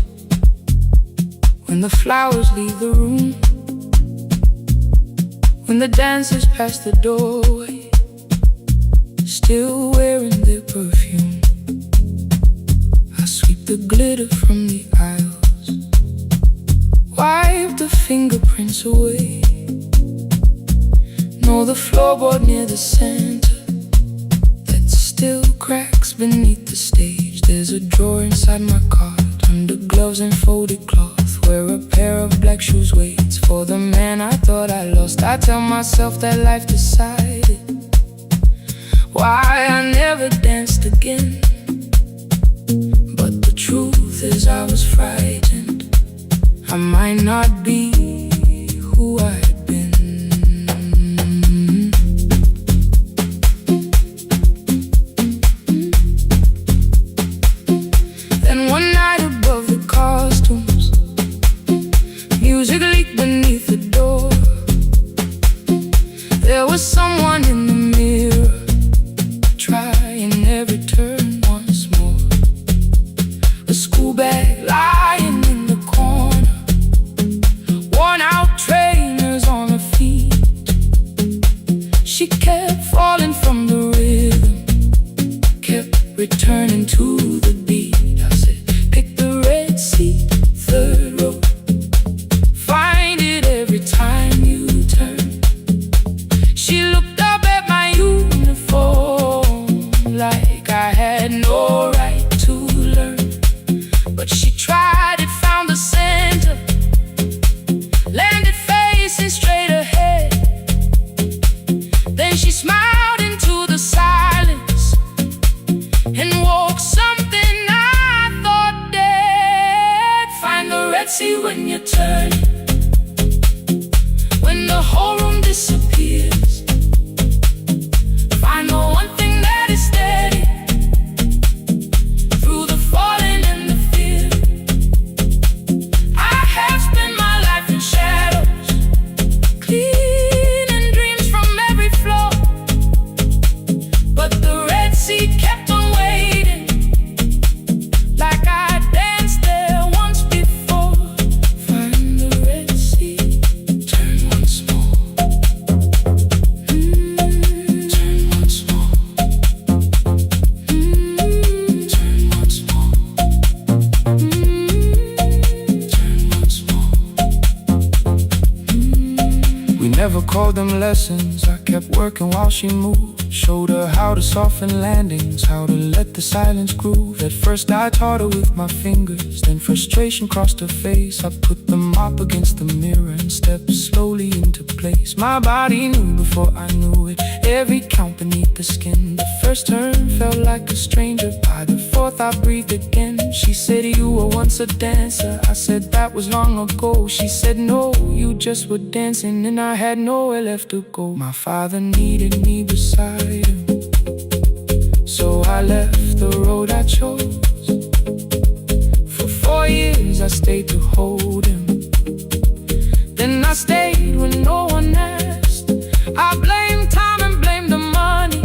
when the flowers leave the room, when the dancers pass the doorway, still wearing their perfume. I sweep the glitter from the aisles, wipe the fingerprints away. Know the floorboard near the center that still cracks beneath the stage. There's a drawer inside my car, under gloves and folded cloth, where a pair of black shoes waits for the man I thought I lost. I tell myself that life decided why I never danced again. But the truth is I was frightened. I might not be who I'd been. Then one night above the costumes, music leaked beneath the door. There was someone in the mirror, trying every turn once more. A school bag lying in the corner, worn out trainers on her feet. She kept falling from the rhythm, kept returning to the beat. I said, pick the red seat, third row, find it every time you turn. She looked up at my uniform like I had no right to learn. But she tried it, found the center, landed facing straight ahead. Then she smiled into the silence and woke something I thought dead. Find the red sea when you turn, when the whole room disappears. Find the one thing that is steady through the falling and the fear. I have spent my life in shadows, cleaning dreams from every floor. But the red sea kept on waiting, like I danced there once before. Find the red sea, turn once more. Turn once more. Turn once more. Turn once more. We never called them lessons. I kept working while she moved, showed her how to soften landings, how to let the silence groove. At first I taught her with my fingers, then frustration crossed her face. I put the mop against the mirror and stepped slowly into place. My body knew before I knew it, every count beneath the skin. The first turn felt like a stranger, by the fourth I breathed again. She said, you were once a dancer. I said, that was long ago. She said, no, you just were dancing, and I had nowhere left to go. My father needed me beside him, so I left the road I chose. For 4 years I stayed to hold him, then I stayed when no one asked. I blamed time and blamed the money,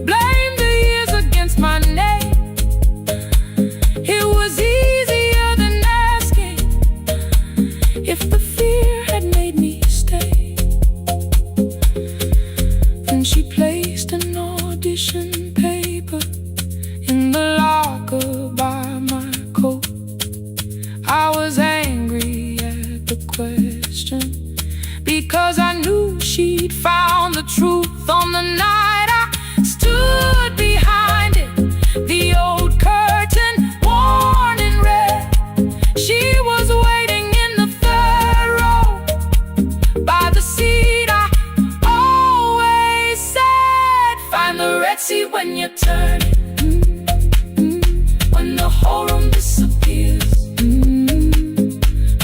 blamed the I was angry at the question, because I knew she'd found the truth on the night I stood behind it. The old curtain, worn in red. She was waiting in the third row by the seat I always said, find the red seat when you turn it. When the whole room disappears,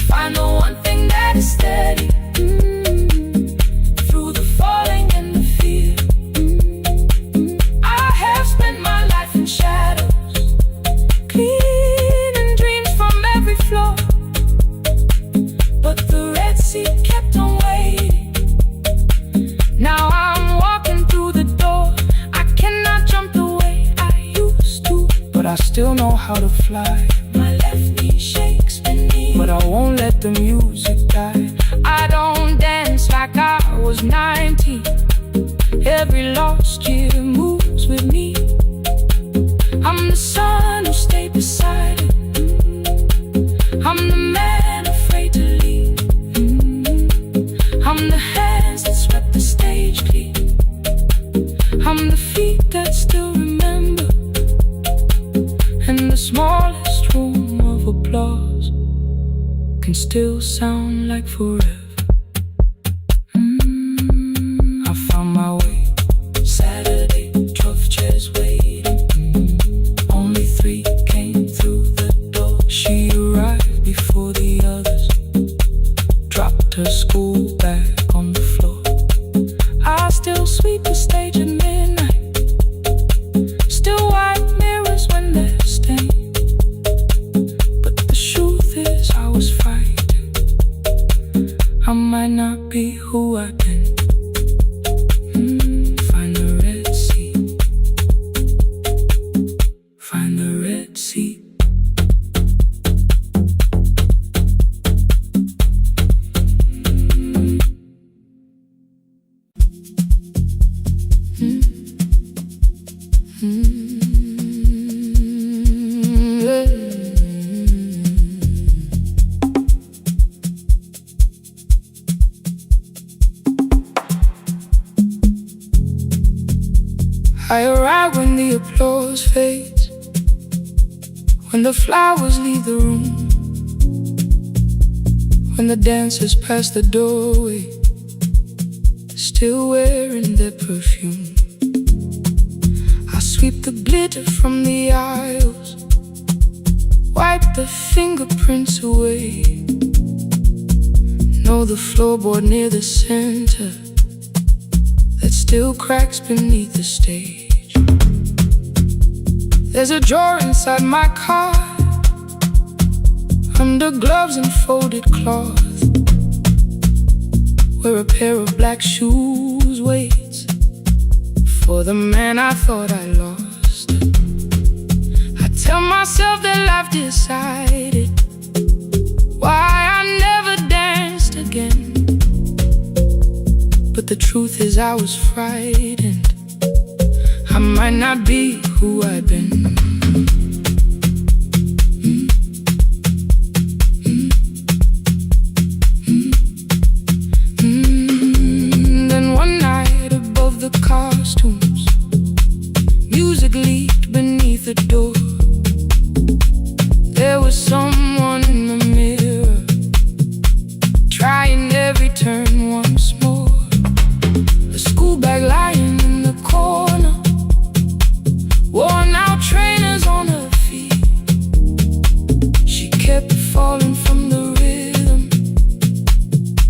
find the one thing that is steady through the falling and the fear. I have spent my life in shadows, cleaning dreams from every floor, but the red seat kept on waiting. Now I'm walking through the door. I cannot jump the way I used to, but I still know how to fly. My left knee shakes beneath, but I won't let the music die. I don't dance like I was 19. Every lost year moves with me. I'm the son who stayed beside it. I'm the man afraid to leave. I'm the hands that swept the stage clean. I'm the feet that still remember, and the smallest room of applause can still sound like forever. I found my way. Saturday, 12 chairs waiting. Only 3 came through the door. She arrived before the others, dropped her school bag on the floor. I still sweep the stage at midnight, still wipe mirrors when they're stained. But the truth is I was frightened. I might not be who I've been. Find the red seat. Find the red seat. I arrive when the applause fades, when the flowers leave the room, when the dancers pass the doorway, still wearing their perfume. I sweep the glitter from the aisles, wipe the fingerprints away. Know the floorboard near the center that still cracks beneath the stage. There's a drawer inside my car, under gloves and folded cloth, where a pair of black shoes waits for the man I thought I lost. I tell myself that life decided why I never danced again, but the truth is I was frightened. I might not be who I've been. Then one night above the costumes, music leaked beneath the door. There was someone in the mirror, trying every turn once more. A school bag lying in the corner, worn out trainers on her feet. She kept falling from the rhythm,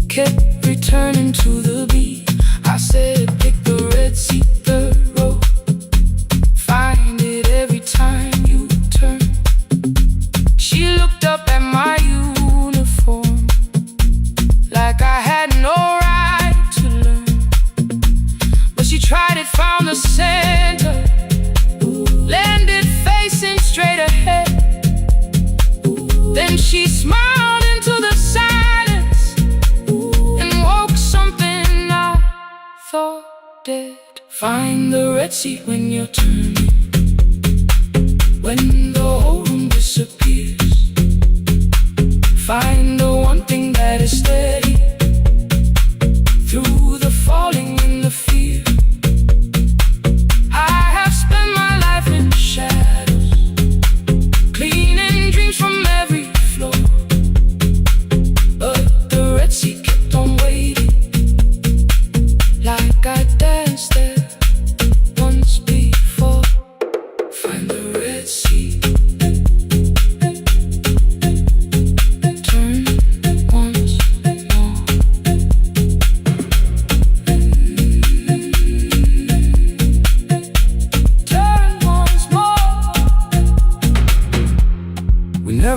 kept returning to the beat. I said, pick the red seat, third row. Find it every time you turn. She looked up at my uniform like I had no right to learn. But she tried it, found the center, landed facing straight ahead. Then she smiled into the silence and woke something I thought dead. Find the red seat when you're turning, when the whole room disappears.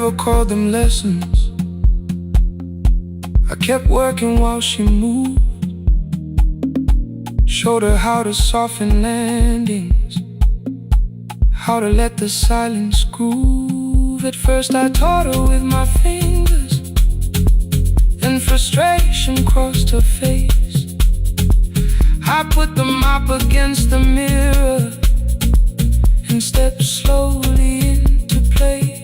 never called them lessons. I kept working while she moved. Showed her how to soften landings, how to let the silence groove. At first I taught her with my fingers, then frustration crossed her face. I put the mop against the mirror and stepped slowly into place.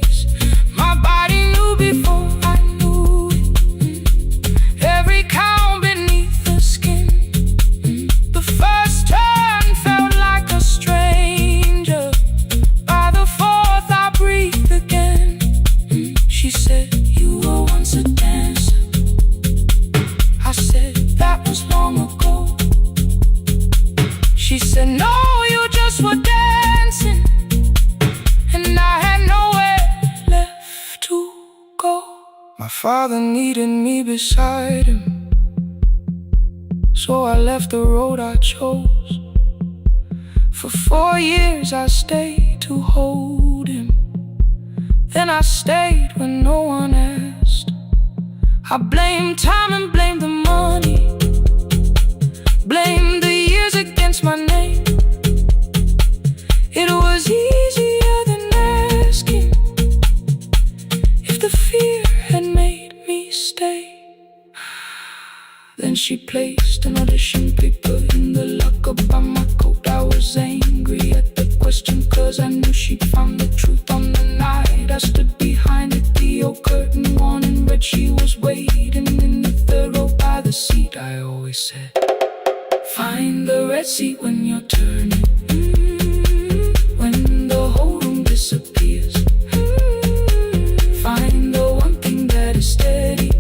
My body knew before I knew it, every count beneath the skin. The first turn felt like a stranger. By the fourth I breathed again. She said, "You were once a dancer." I said, "That was long ago." She said, "No, you just were dancing." And I had nowhere left to go. My father needed me beside him, so I left the road I chose. For 4 years I stayed to hold him. Then I stayed when no one asked. I blamed time and blamed the money, blamed the years against my name. It was easier than asking if the fear had made me stay. Then she placed an audition paper in the locker by my coat. I was angry at the question, cause I knew she'd found the truth on the night I stood behind it. The old curtain worn in red, she was waiting in the third row by the seat. I always said, find the red seat when you're turning, when the whole room disappears. Find the one thing that is steady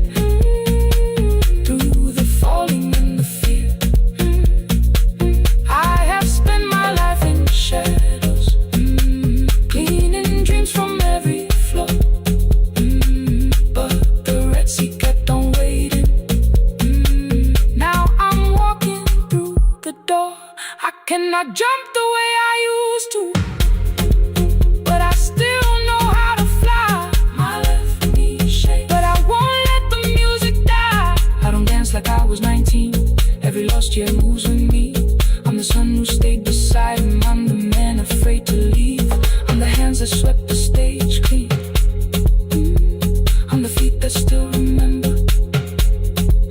through the falling and the fear. I have spent my life in shadows, cleaning dreams from every floor. But the red seat kept on waiting. Now I'm walking through the door. I cannot jump the way I used to, but I still know how to fly. My left knee shakes, but I won't let the music die. I don't dance like I was 19. Every lost year moves with me. I'm the son who stayed beside him. I'm the man afraid to leave. I'm the hands that swept the stage clean. I'm the feet that still remember.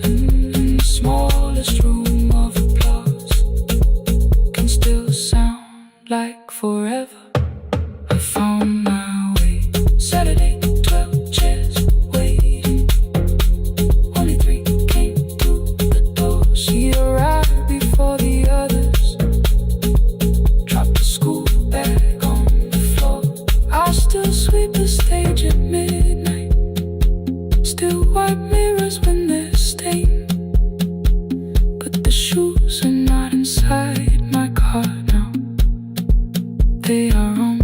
In the smallest room of applause can still sound like forever. I found my way. Saturday, 12 chairs waiting. Only 3 came through the door. She arrived before the others, dropped the school bag on the floor. I'll still sweep the stage at midnight, still wipe mirrors when they're stained. But the shoes are not inside my car now. They are on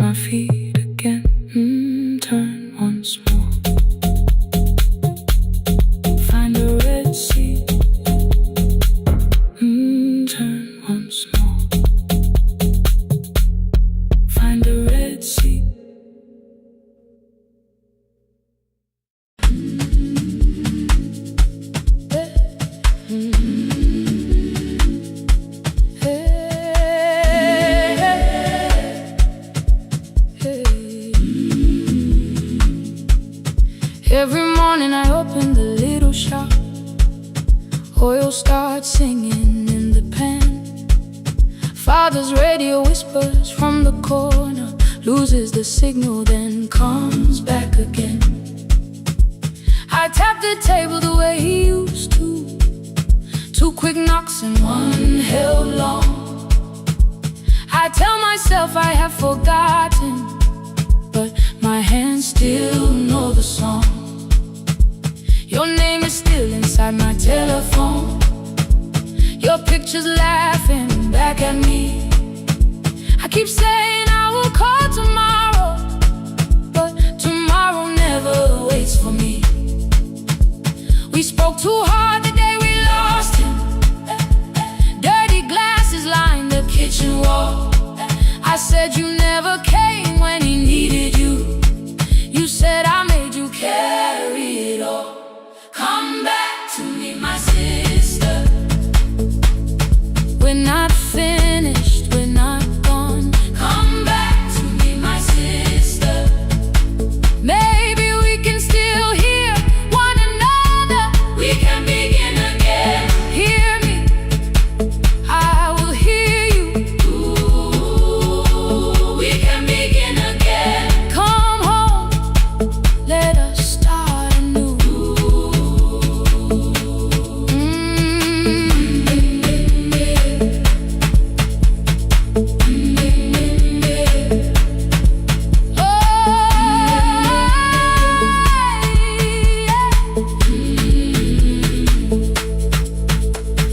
my feet again. Turn once more. Find a red seat. Turn once more. Find a red seat. Every morning I open the little shop. Oil starts singing in the pan. Father's radio whispers from the corner, loses the signal, then comes back again. I tap the table the way he used to. 2 quick knocks and 1 held long. I tell myself I have forgotten, but my hands still know the song. Your name is still inside my telephone. Your picture's laughing back at me. I keep saying I will call tomorrow, but tomorrow never waits for me. We spoke too hard the day we lost him. Dirty glasses lined the kitchen wall. I said you never came when he needed you. You said I made you carry it all. Come back to me, my sister. We're not finished, we're not gone. Come back to me, my sister. Maybe we can still hear one another. We can begin again. Hear me, I will hear you. Ooh, we can begin again. Come home, let us start anew.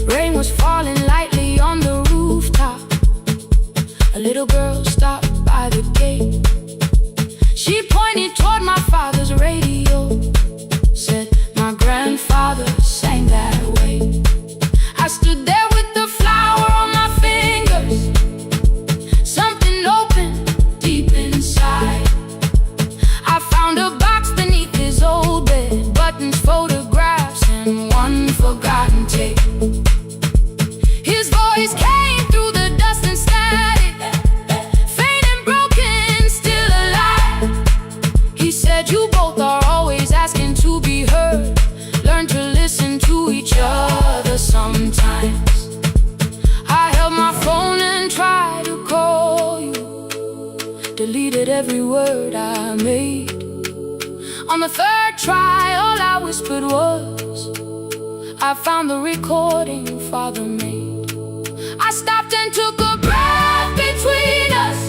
Rain was falling lightly on the rooftop. A little girl stopped by the gate. She pointed toward my father's radio, said my grandfather sang that way. I stood there with the flower on my fingers. Something opened deep inside. I found a box beneath his old bed, buttons, photographs, and one forgotten tape. His voice came through the dust and static, faint and broken, still alive. He said, you both are always asking to be heard. Learn to listen to each other sometimes. I held my phone and tried to call you, deleted every word I made. On the third try, all I whispered was, I found the recording Father made. I stopped and took a breath between us,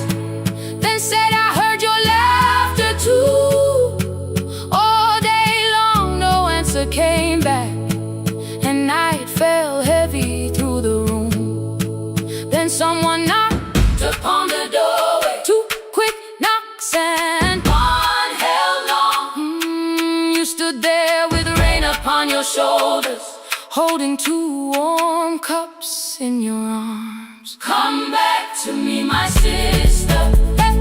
then said I heard your laughter too. All day long no answer came back, and night fell heavy through the room. Then someone knocked upon the doorway. Two quick knocks and one held long. You stood there with rain upon your shoulders, holding two warm cups in your arms. Come back to me, my sister. Hey.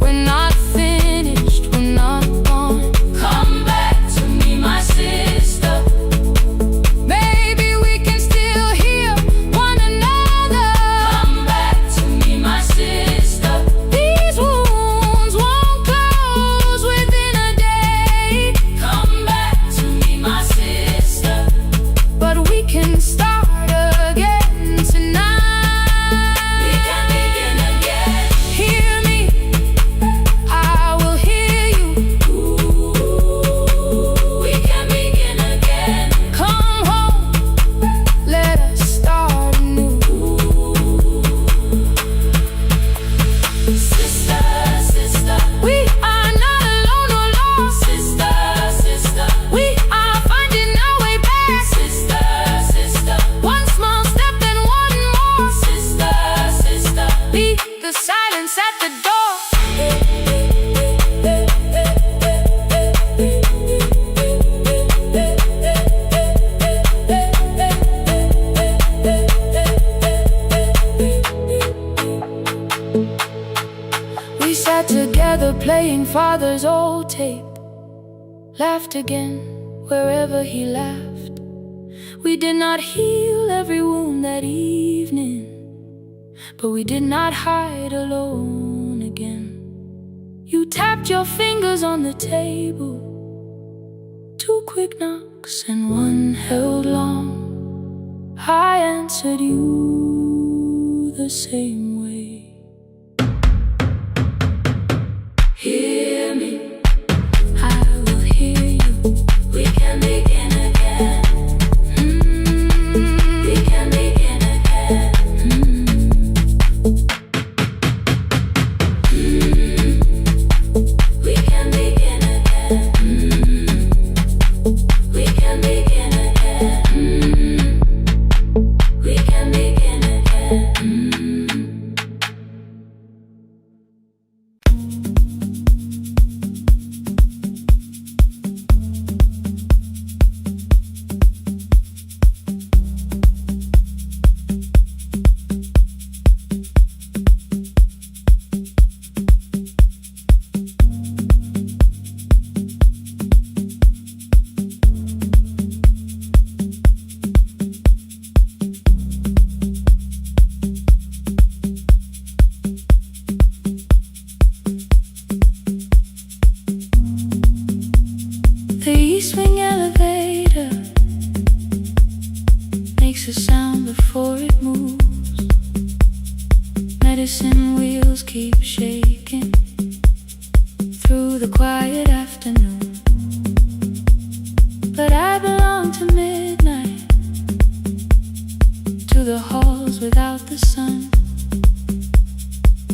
We're not finished, we're not gone. Come back to me, my sister. Maybe we can still hear one another. Come back to me, my sister. These wounds won't close within a day. Come back to me, my sister. But we can start again tonight. We can begin again. Hear me, I will hear you. Ooh, we can begin again. Come home, let us start anew. Sister, sister, we are not alone or lost. Sister, sister, we are finding our way back. Sister, sister, one small step and one more. Sister, sister, leave the silence at the door. We sat together playing Father's old tape, laughed again wherever he laughed. We did not heal every wound that evening, but we did not hide alone again. You tapped your fingers on the table, two quick knocks and one held long. I answered you the same way. Hear me, I will hear you. We can begin again. We can begin again. We can begin again. We can begin again. We can begin again. 3-swing elevator makes a sound before it moves. Medicine wheels keep shaking through the quiet afternoon. But I belong to midnight, to the halls without the sun,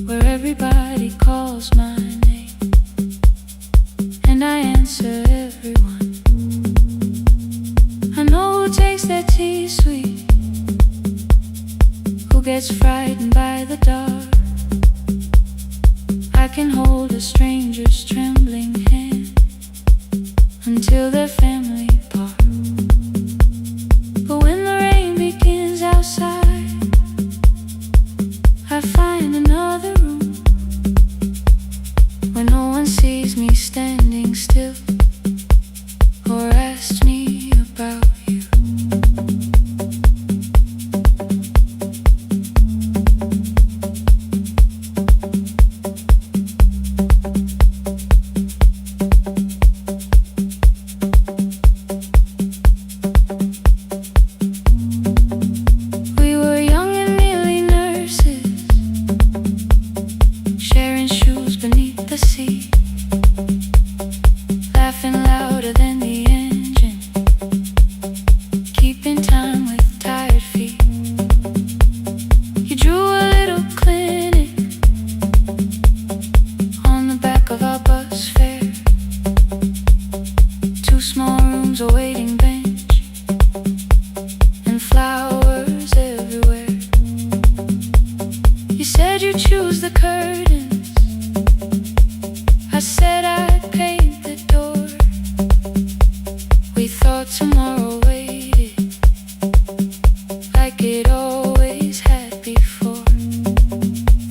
where everybody calls my name, and I answer everyone. I know who takes their tea sweet, who gets frightened by the dark. I can hold a stranger's trembling hand until their family part. But when the rain begins outside, I find another room where no one sees me standing still or asks me about you. We were young and nearly nurses, sharing shoes beneath the sea, laughing louder than the engine, keeping time with tired feet. You drew a little clinic on the back of our bus fare, 2 small rooms, a waiting bench, and flowers everywhere. You said you'd choose the curtains, I said I'd paint the door. We thought tomorrow waited like it always had before.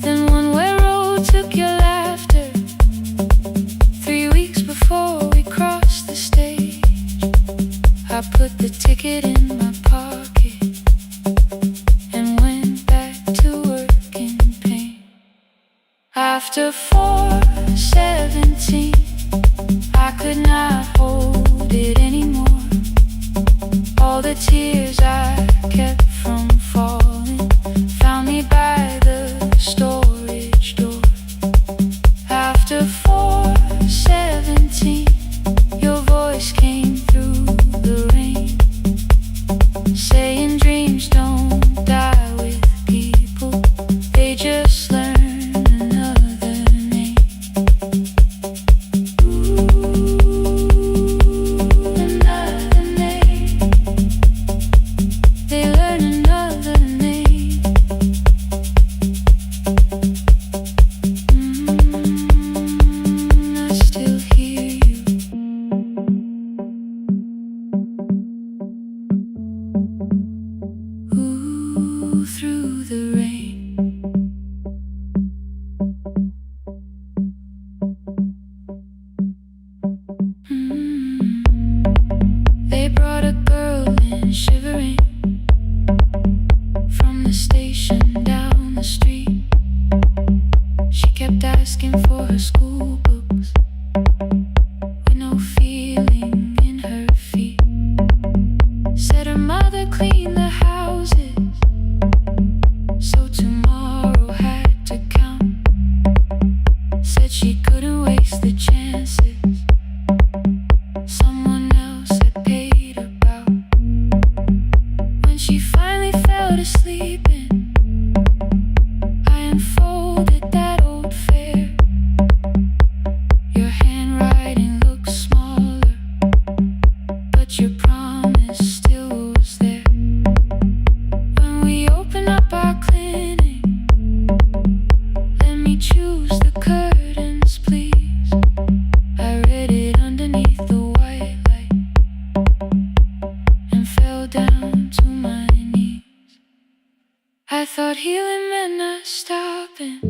Then one way road took your laughter, 3 weeks before we crossed the stage. I put the ticket in my pocket and went back to work in pain. After 4:17, I could not hold it anymore. All the tears I kept from falling found me by the storage door. After 4:17, your voice came through the rain, saying dreams don't die with people, they just learn another name. Another name. They learn another name. I still hear you. Ooh, through the rain. They brought a girl in shivering from the station down the street. She kept asking for her school books with no feeling in her feet. Said her mother cleaned the houses, so tomorrow had to count. Said she couldn't waste the chances someone else had paid about. When she finally fell to sleeping, I unfolded that old fare. Your handwriting looks smaller, but your promise still was there. When we open up our clinic, let me choose the curtains, please. I read it underneath the white light and fell down to my knees. I thought healing meant not stopping,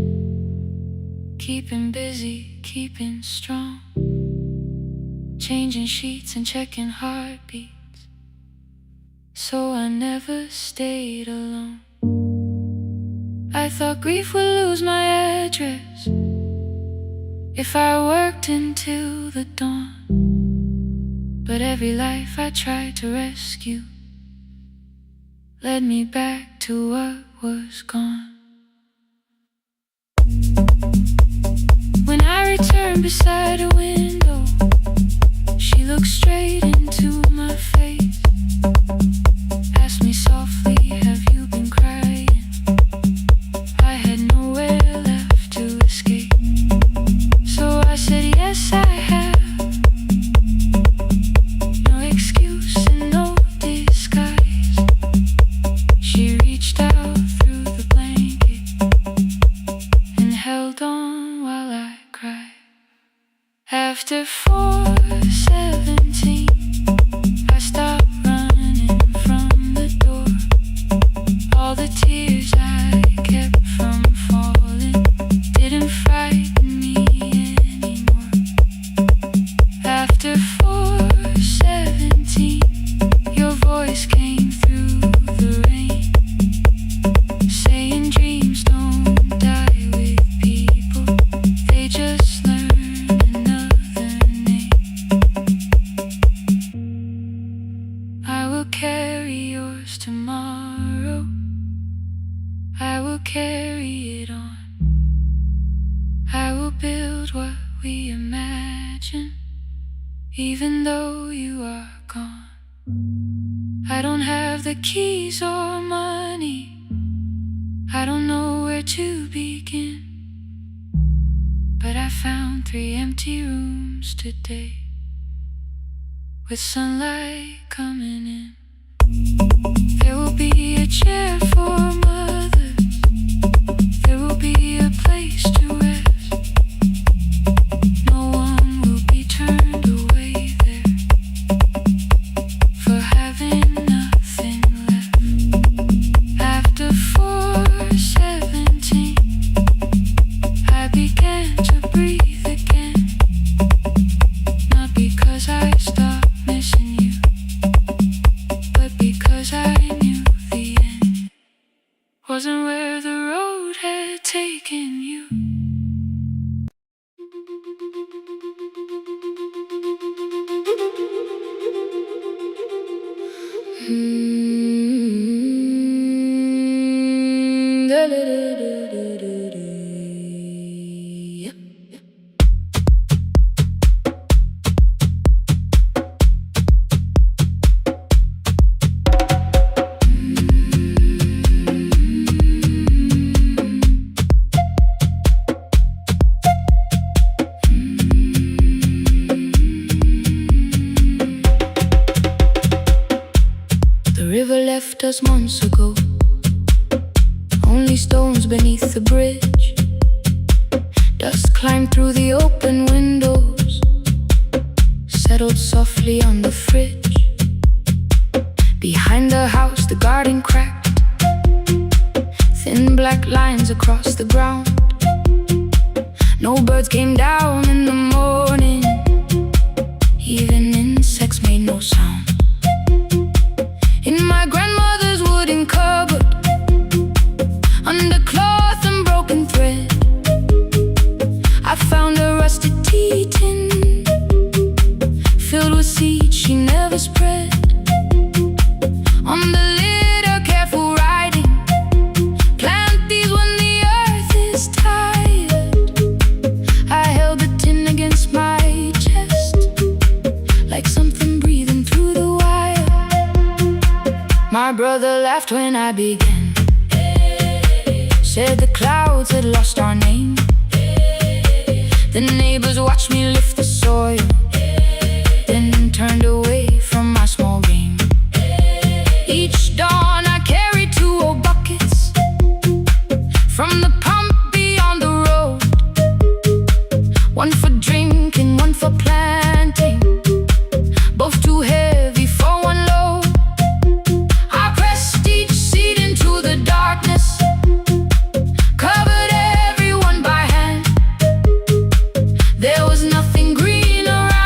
keeping busy, keeping strong, changing sheets and checking heartbeats, so I never stayed alone. I thought grief would lose my address if I worked until the dawn, but every life I tried to rescue led me back to what was gone. When I returned beside a window, she looked straight into my face, asked me softly, have you been crying? I had nowhere left to escape, so I said, yes, I have. No excuse and no disguise. She reached out through the blanket and held on while I cried. After 4:17, I stopped running from the door. All the tears I kept from falling didn't frighten me anymore. After 4:17, your voice came through the rain, saying dreams don't die with people, they just learn another name. I will carry yours tomorrow, I will carry it on. I will build what we imagine, even though you are gone. I don't have the keys or money, I don't know where to begin, but I found 3 empty rooms today, with sunlight coming in. There will be a chair for mothers, there will be a place to rest. No one will be turned away there for having nothing left. After 4:17, I began to breathe again, not because I stopped missing you, but because I knew the end wasn't where the road had taken you. The river left us months ago, only stones beneath the bridge. Dust climbed through the open windows, settled softly on the fridge. Behind the house, the garden cracked, thin black lines across the ground. No birds came down in the morning, even insects made no sound. In my grandmother's wooden cupboard, under cloth and broken thread, I found a rusted tea tin filled with seeds she never spread. On the lid, a careful writing, plant these when the earth is tired. I held the tin against my chest, like something breathing through the wire. My brother laughed when I began, said the clouds had lost our name. The neighbors watched me lift the soil, then turned away from my small game. Each dawn I carried 2 old buckets from the pump beyond the road, one for drinking, one for planting, both too heavy for one load. I pressed each seed into the darkness, covered everyone by hand. There was nothing green around.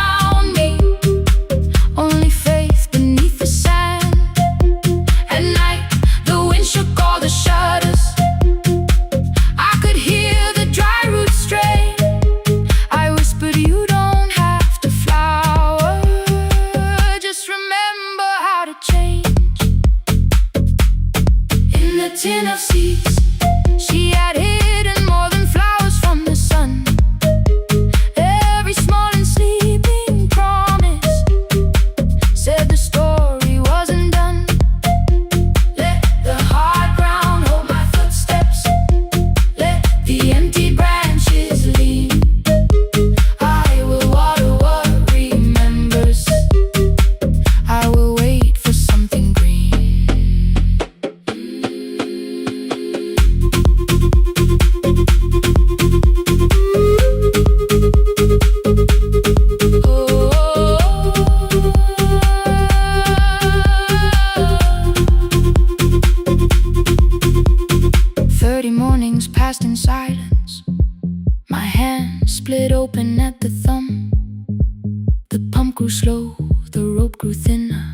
grew slow, the rope grew thinner.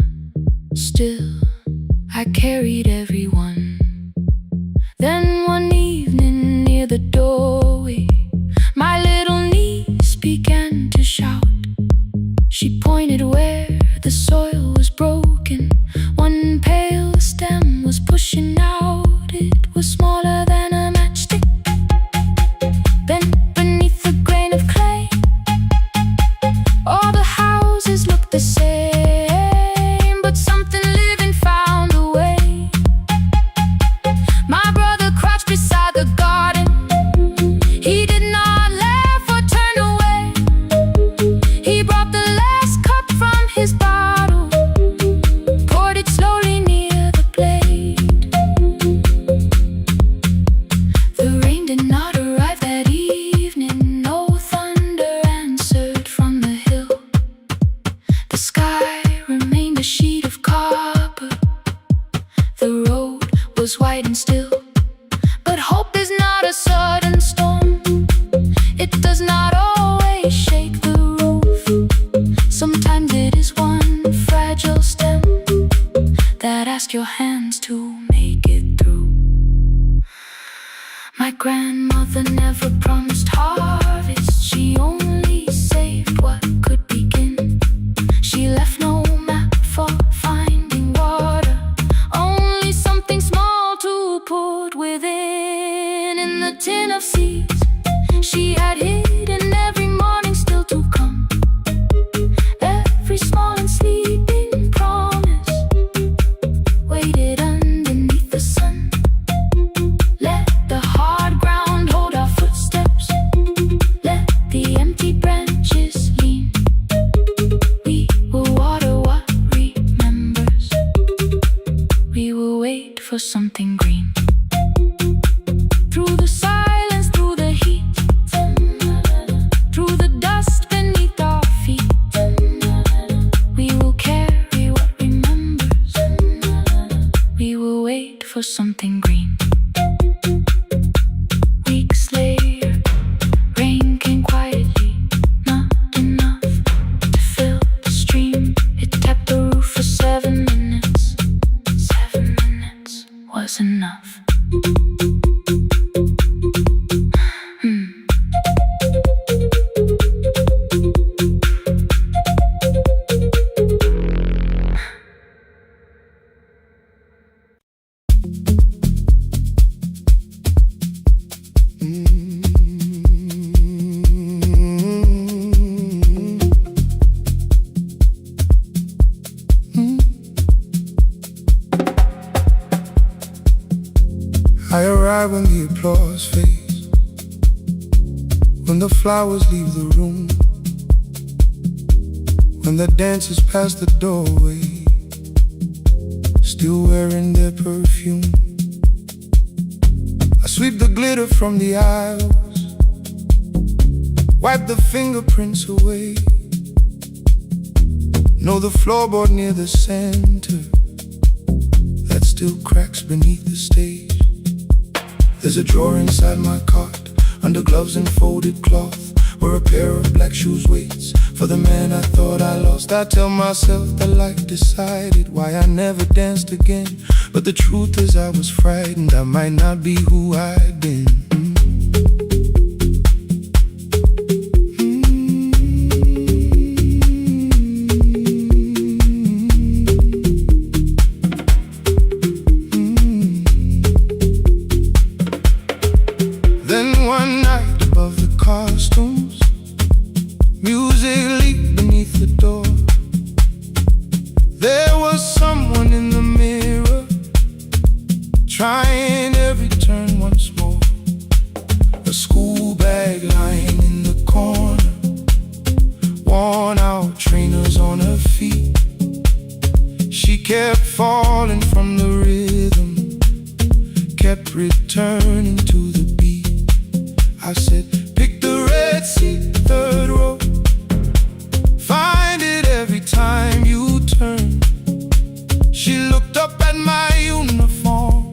Still, I carried everyone. Then one evening near the doorway, my little niece began to shout. She pointed where the soil was broken. One pale stem was pushing out. It was smaller than a matchstick, bent beneath a grain of clay. All the houses looked the same, but something living found a way. My brother crouched beside the garden. He did not laugh or turn away. He brought the last cup from his bottle, poured it slowly near the blade. The rain did not arrive that evening. No thunder answered from the hill. The sky remained a sheet of copper. The road was white and still. But hope is not a sudden storm. It does not always shake the roof. Sometimes it is one fragile stem that asks your hands to make it through. My grandmother never promised harvest. She only saved what could begin. She left no map for finding water, only something small to put within. In the tin of seeds she had hidden every morning still to come. Every small and sleeping promise waited underneath the sun. Let the hard ground hold our footsteps. Let the empty branches lean. We will water what remembers. We will wait for something green. Through the silence, through the heat, through the dust beneath our feet, we will carry what remembers. We will wait for something green. Weeks later, rain came quietly, not enough to fill the stream. It tapped the roof for 7 minutes. 7 minutes was enough. I arrive when the applause fades, when the flowers leave the room, when the dancers pass the doorway, still wearing their perfume. I sweep the glitter from the aisles, wipe the fingerprints away. Know the floorboard near the center that still cracks beneath the stage. There's a drawer inside my cart, under gloves and folded cloth, where a pair of black shoes waits for the man I thought I lost. I tell myself that life decided why I never danced again, but the truth is I was frightened I might not be who I'd been. Trying every turn once more. A school bag lying in the corner, worn out trainers on her feet. She kept falling from the rhythm, kept returning to the beat. I said, pick the red seat, third row. Find it every time you turn. She looked up at my uniform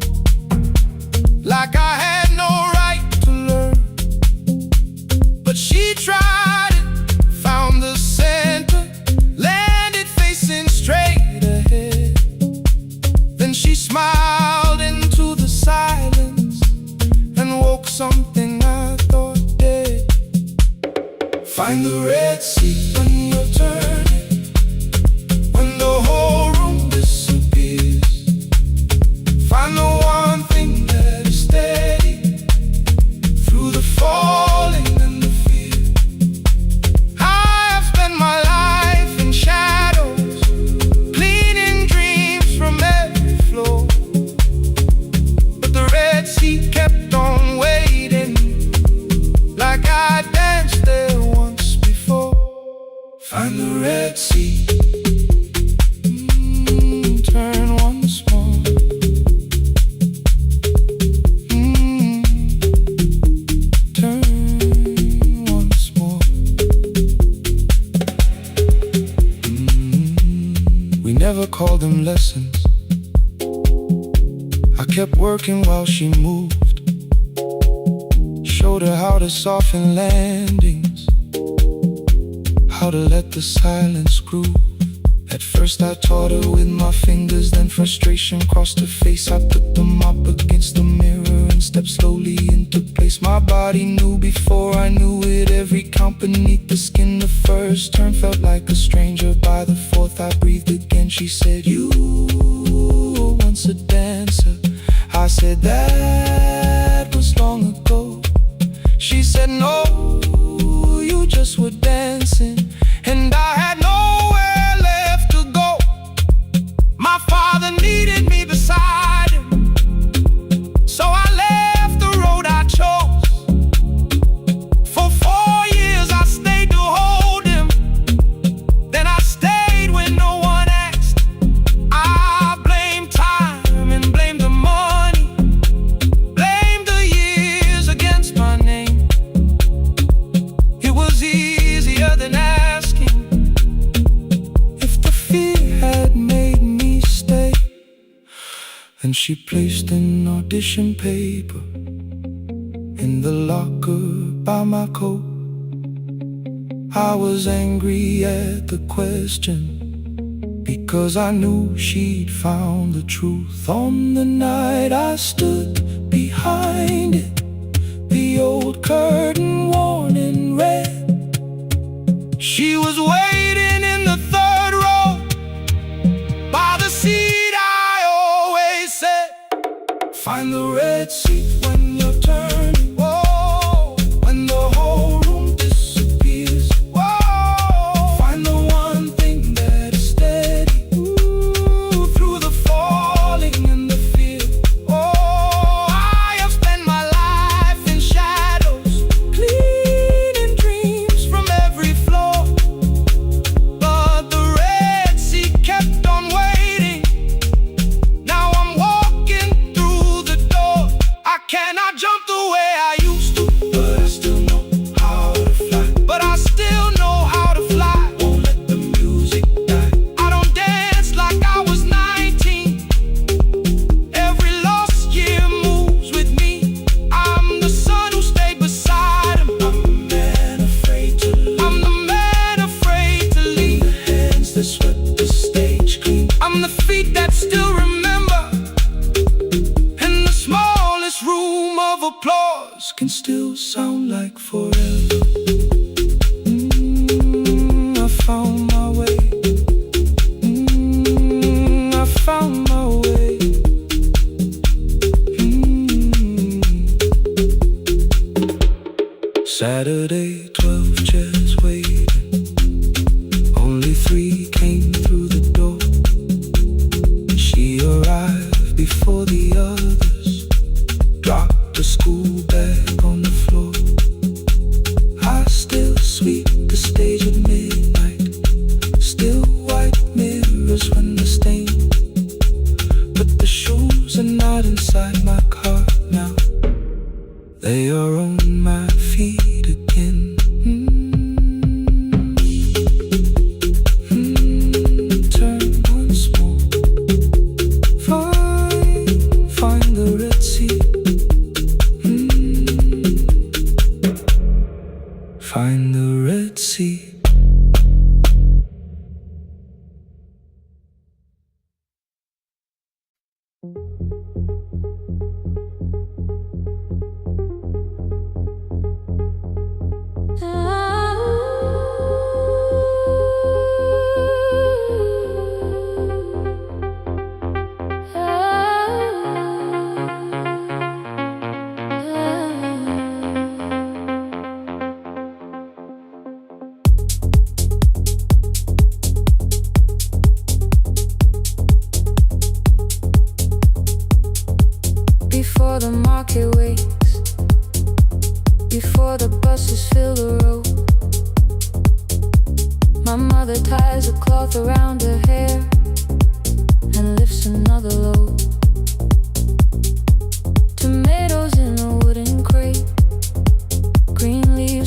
like I had no right to learn. But she tried it, found the center, the Red Sea. Turn once more. Turn once more. We never called them lessons. I kept working while she moved. Showed her how to soften landings, how to let the silence groove. At first I taught her with my fingers, then frustration crossed her face. I put them up against the mirror and stepped slowly into place. My body knew before I knew it, every count beneath the skin. The first turn felt like a stranger. By the fourth I breathed again. She said, "You were once a dancer." I said, "That was long ago." She said, "No, you just were dancing." And I had nowhere left to go. My father needed me beside him, so I left the road I chose. For 4 years I stayed to hold him, then I stayed when no one asked. I blamed time and blamed the money, blamed the years against my name. It was easier than asking if the fear had made me stay. And she placed an audition paper in the locker by my coat. I was angry at the question, because I knew she'd found the truth. On the night I stood behind it, the old curtain worn in red. She was waiting in the third row, by the seat I always said, "Find the red seat when you're turning." Whoa, when the whole room disappears. Whoa, find the one thing that is steady. Ooh, through the falling and the fear. Oh, I have spent my life in shadows, cleaning dreams from every floor. But the Red Sea kept on waiting. Now I'm walking through the door. I cannot jump the way I used to, but I still know how to fly. But I still know how to fly. Won't let the music die. I don't dance like I was 19. Every lost year moves with me. I'm the son who stayed beside him. I'm the man afraid to leave. I'm the man afraid to leave. The hands that swept the stage clean. I'm the feet that still remember. And the smallest room of applause can still sound like forever. I found my way. I found my way. Saturday, 12 chairs waiting. Only 3 came through the door. She arrived before the others, dropped the school bag on the floor. I still sweep the stage at midnight, still white mirrors when the stain. But the shoes are not inside my car now. They are on my feet again. Turn once more. Find the Red Sea. Find the Red Sea. Before the market wakes, before the buses fill the road, my mother mother ties a cloth around her hair and lifts another load.